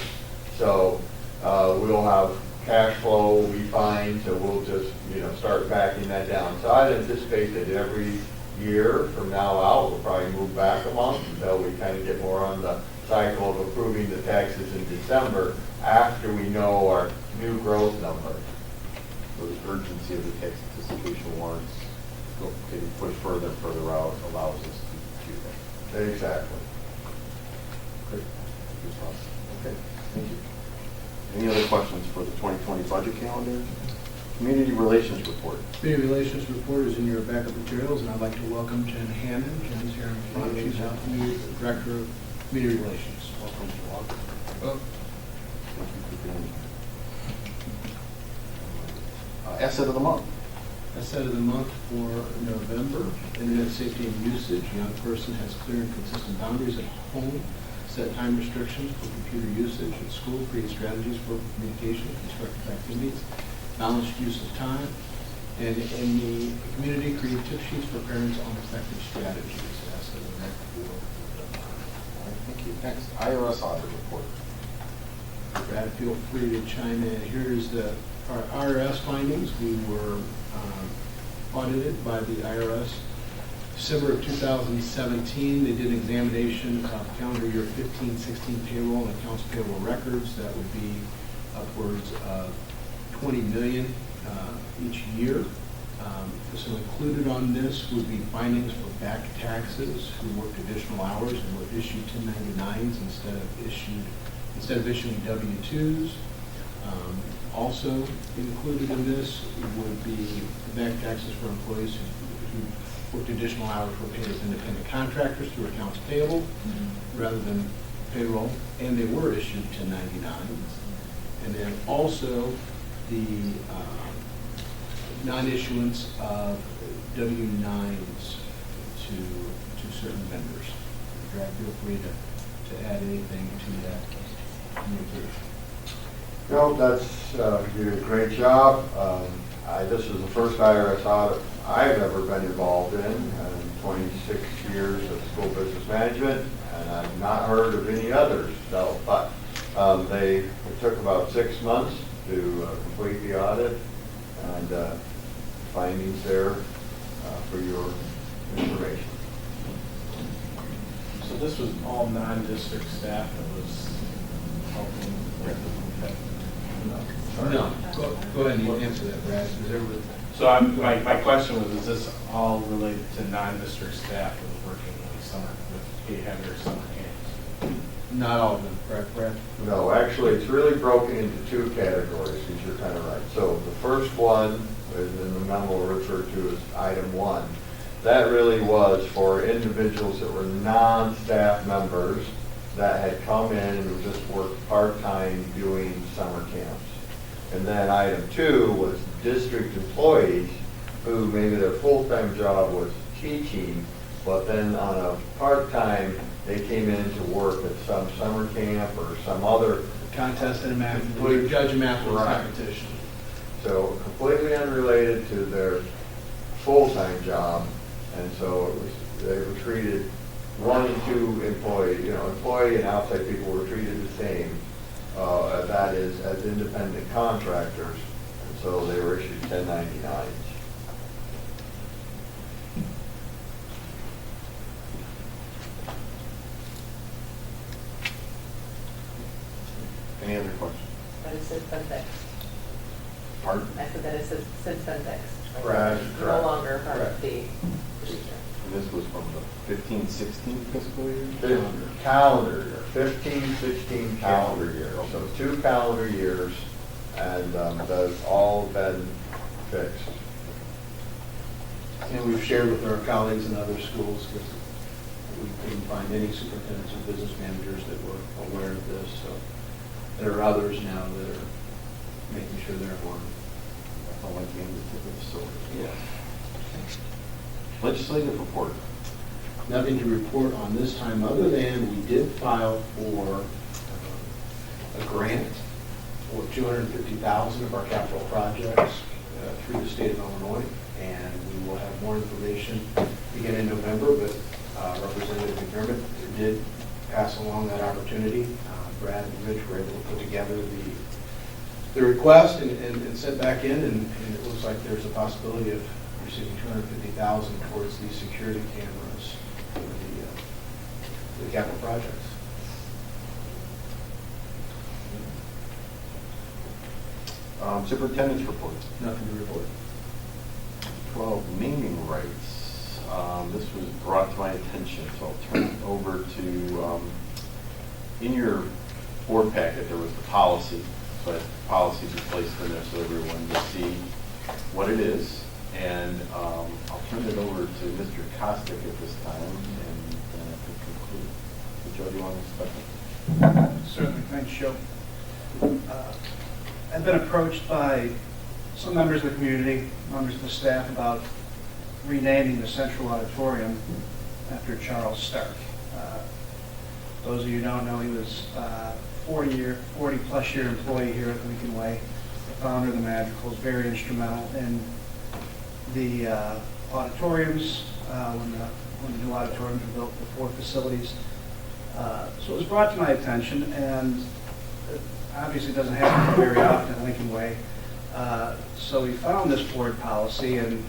So we'll have cash flow will be fine, so we'll just, start backing that down. So I'd anticipate that every year from now out, we'll probably move back a month until we kind of get more on the cycle of approving the taxes in December after we know our new growth number. So the urgency of the tax anticipation warrants getting pushed further and further out allows us to do that. Exactly. Great. Okay, thank you. Any other questions for the 2020 budget calendar? Community Relations Report. Community Relations Report is in your backup materials, and I'd like to welcome Jen Hannon. Jen's here in front. She's our new Director of Community Relations. Welcome. Thank you for being here. Asset of the month. Asset of the month for November, Internet safety and usage. Young person has clear and consistent boundaries at home, set time restrictions for computer usage at school, create strategies for communication, constructive activities, balanced use of time, and in the community, create tip sheets for parents on effective strategies. Asset of the month for November. All right, thank you. Next, IRS audit report. Brad, feel free to chime in. Here's our IRS findings. We were audited by the IRS December of 2017. They did an examination of calendar year 15-16 payroll and accounts payable records. That would be upwards of 20 million each year. So included on this would be findings for back taxes who worked additional hours and were issued 1099s instead of issuing W-2s. Also included in this would be back taxes for employees who worked additional hours were paid as independent contractors through accounts payable rather than payroll, and they were issued 1099s. And then also the non-issuance of W-9s to certain vendors. Brad, feel free to add anything to that communication. No, you did a great job. This is the first IRS audit I've ever been involved in 26 years of school business management, and I've not heard of any others. So, but it took about 6 months to complete the audit, and findings there for your information. So this was all non-district staff that was helping with the No. Go ahead and answer that, Brad. So my question was, is this all related to non-district staff that was working with heavier summer camps? Not all of them, correct, Brad? No, actually, it's really broken into two categories, because you're kind of right. So the first one is in the memo referred to as item 1. That really was for individuals that were non-staff members that had come in and just worked part-time doing summer camps. And then item 2 was district employees who maybe their full-time job was teaching, but then on a part-time, they came in to work at some summer camp or some other contest in a math, judge a math competition. So completely unrelated to their full-time job, and so they were treated, 1 and 2 employees, employee and outside people were treated the same. That is, as independent contractors, and so they were issued 1099s. Any other questions? But it's since been fixed. Pardon? I said that it's since been fixed. Correct. No longer part of the procedure. And this was from the 15-16 fiscal year? Calendar year, 15-16 calendar year. So 2 calendar years, and those all been fixed. And we've shared with our colleagues in other schools, because we couldn't find any superintendents or business managers that were aware of this. So there are others now that are making sure they're informed. I like the end of the story. Yeah. Legislative report. Nothing to report on this time, other than we did file for a grant for $250,000 of our capital projects through the state of Illinois, and we will have more information beginning in November, but Representative McDermott did pass along that opportunity. Brad and Rich were able to put together the request and sent back in, and it looks like there's a possibility of receiving $250,000 towards the security cameras for the capital projects. Superintendent's report. Nothing to report. 12, naming rights. This was brought to my attention, so I'll turn it over to, in your board packet, there was the policy. So the policy be placed in there so everyone will see what it is. And I'll turn it over to Mr. Kostick at this time, and then I can conclude. So Joe, do you want to start? Certainly, thanks, Joe. I've been approached by some members of the community, members of the staff, about renaming the Central Auditorium after Charles Stark. Those of you who don't know, he was a 40-plus year employee here at Lincoln Way, the founder of the Madrigals, very instrumental in the auditoriums, when the new auditoriums were built, the 4 facilities. So it was brought to my attention, and it obviously doesn't happen very often at Lincoln Way. So we found this board policy, and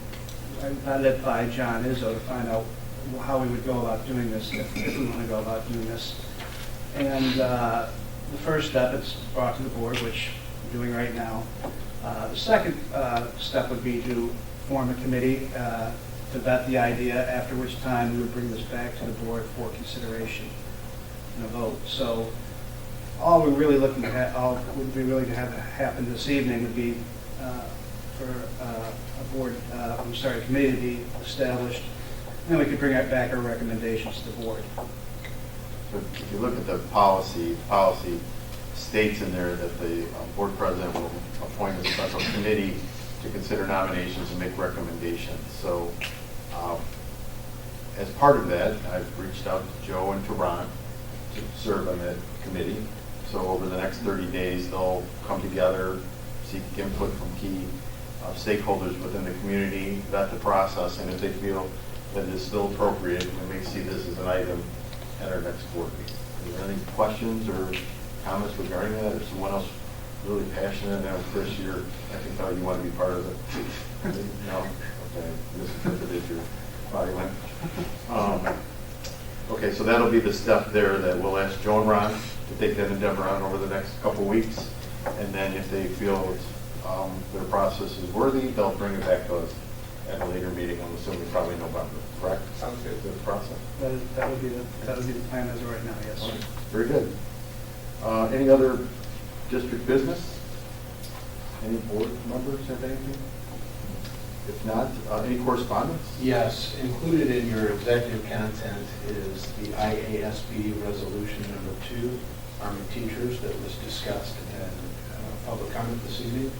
I got it by John Izzo to find out how we would go about doing this, if we want to go about doing this. And the first step, it's brought to the board, which we're doing right now. The second step would be to form a committee to vet the idea, after which time we would bring this back to the board for consideration and a vote. So all we're really looking at, all would be really to have happen this evening would be for a committee to be established, and then we could bring back our recommendations to the board. So if you look at the policy states in there that the board president will appoint a special committee to consider nominations and make recommendations. So as part of that, I've reached out to Joe and to Ron to serve on that committee. So over the next 30 days, they'll come together, seek input from key stakeholders within the community, vet the process, and if they feel that it is still appropriate, we may see this as an item at our next board meeting. Are there any questions or comments regarding that? Is someone else really passionate? Now, Chris, I can tell you want to be part of it. No? Okay. Misinterpreted your body language. Okay, so that'll be the step there that we'll ask Joe and Ron to take that endeavor on over the next couple weeks. And then if they feel their process is worthy, they'll bring it back to us at a later meeting, I'm assuming probably November, correct? Sounds good. Good process. That would be the plan as of right now, yes. Okay. Very good. Any other district business? Any board members have anything? If not, any correspondence? Yes, included in your executive content is the IASB resolution number 2, Army teachers, that was discussed in public comment this evening.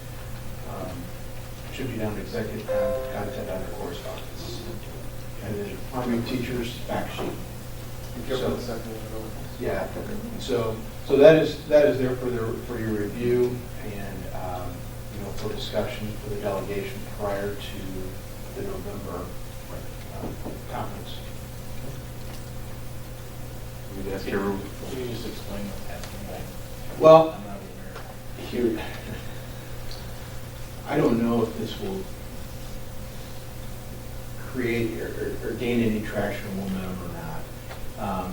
Should be down to executive content under correspondence. And then Army teachers fact sheet. Yeah. So that is there for your review and for discussion for the delegation prior to the November conference. We'd ask your room. Can you just explain what's happening? Well, I'm not aware. here, I don't know if this will create or gain any traction or momentum or not.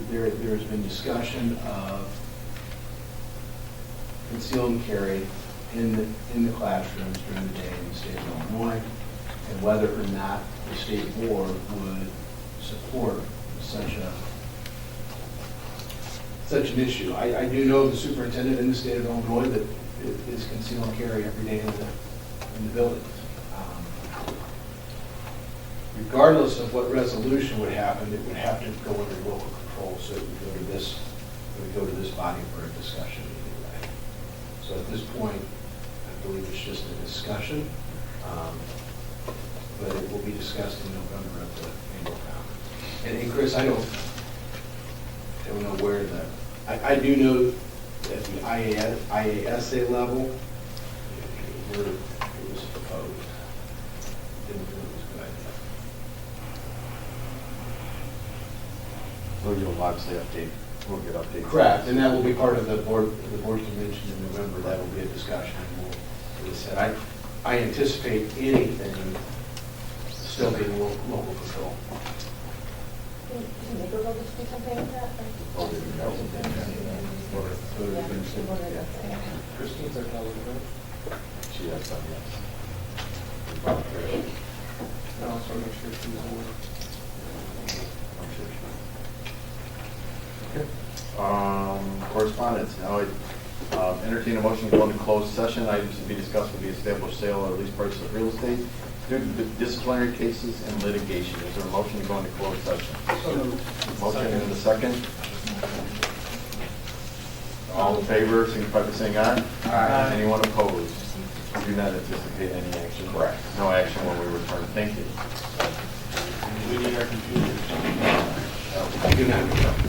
There's been discussion of concealed and carry in the classrooms during the day in the state of Illinois, and whether or not the state board would support such an issue. I do know the superintendent in the state of Illinois that is concealed and carry every day in the buildings. Regardless of what resolution would happen, it would have to go under local control, so it would go to this body for a discussion anyway. So at this point, I believe it's just a discussion, but it will be discussed in November at the annual conference. And Chris, I don't know where I do know at the IASA level, it was proposed. Didn't feel it was a good idea. So you'll obviously update, we'll get updates. Correct, and that will be part of the board convention in November. That will be a discussion. And as I said, I anticipate anything still being local control. Can they go just do something like that? Christine's our delegate. She has done, yes. correspondence. Now, I entertain a motion to go into closed session. Items to be discussed will be established sale or lease purchase of real estate, due to disciplinary cases and litigation. Is there a motion to go into closed session? Motion in a second. All in favor, signify by saying aye. Aye. Anyone opposed? We do not anticipate any action. Correct. No action when we return. Thank you. We do not.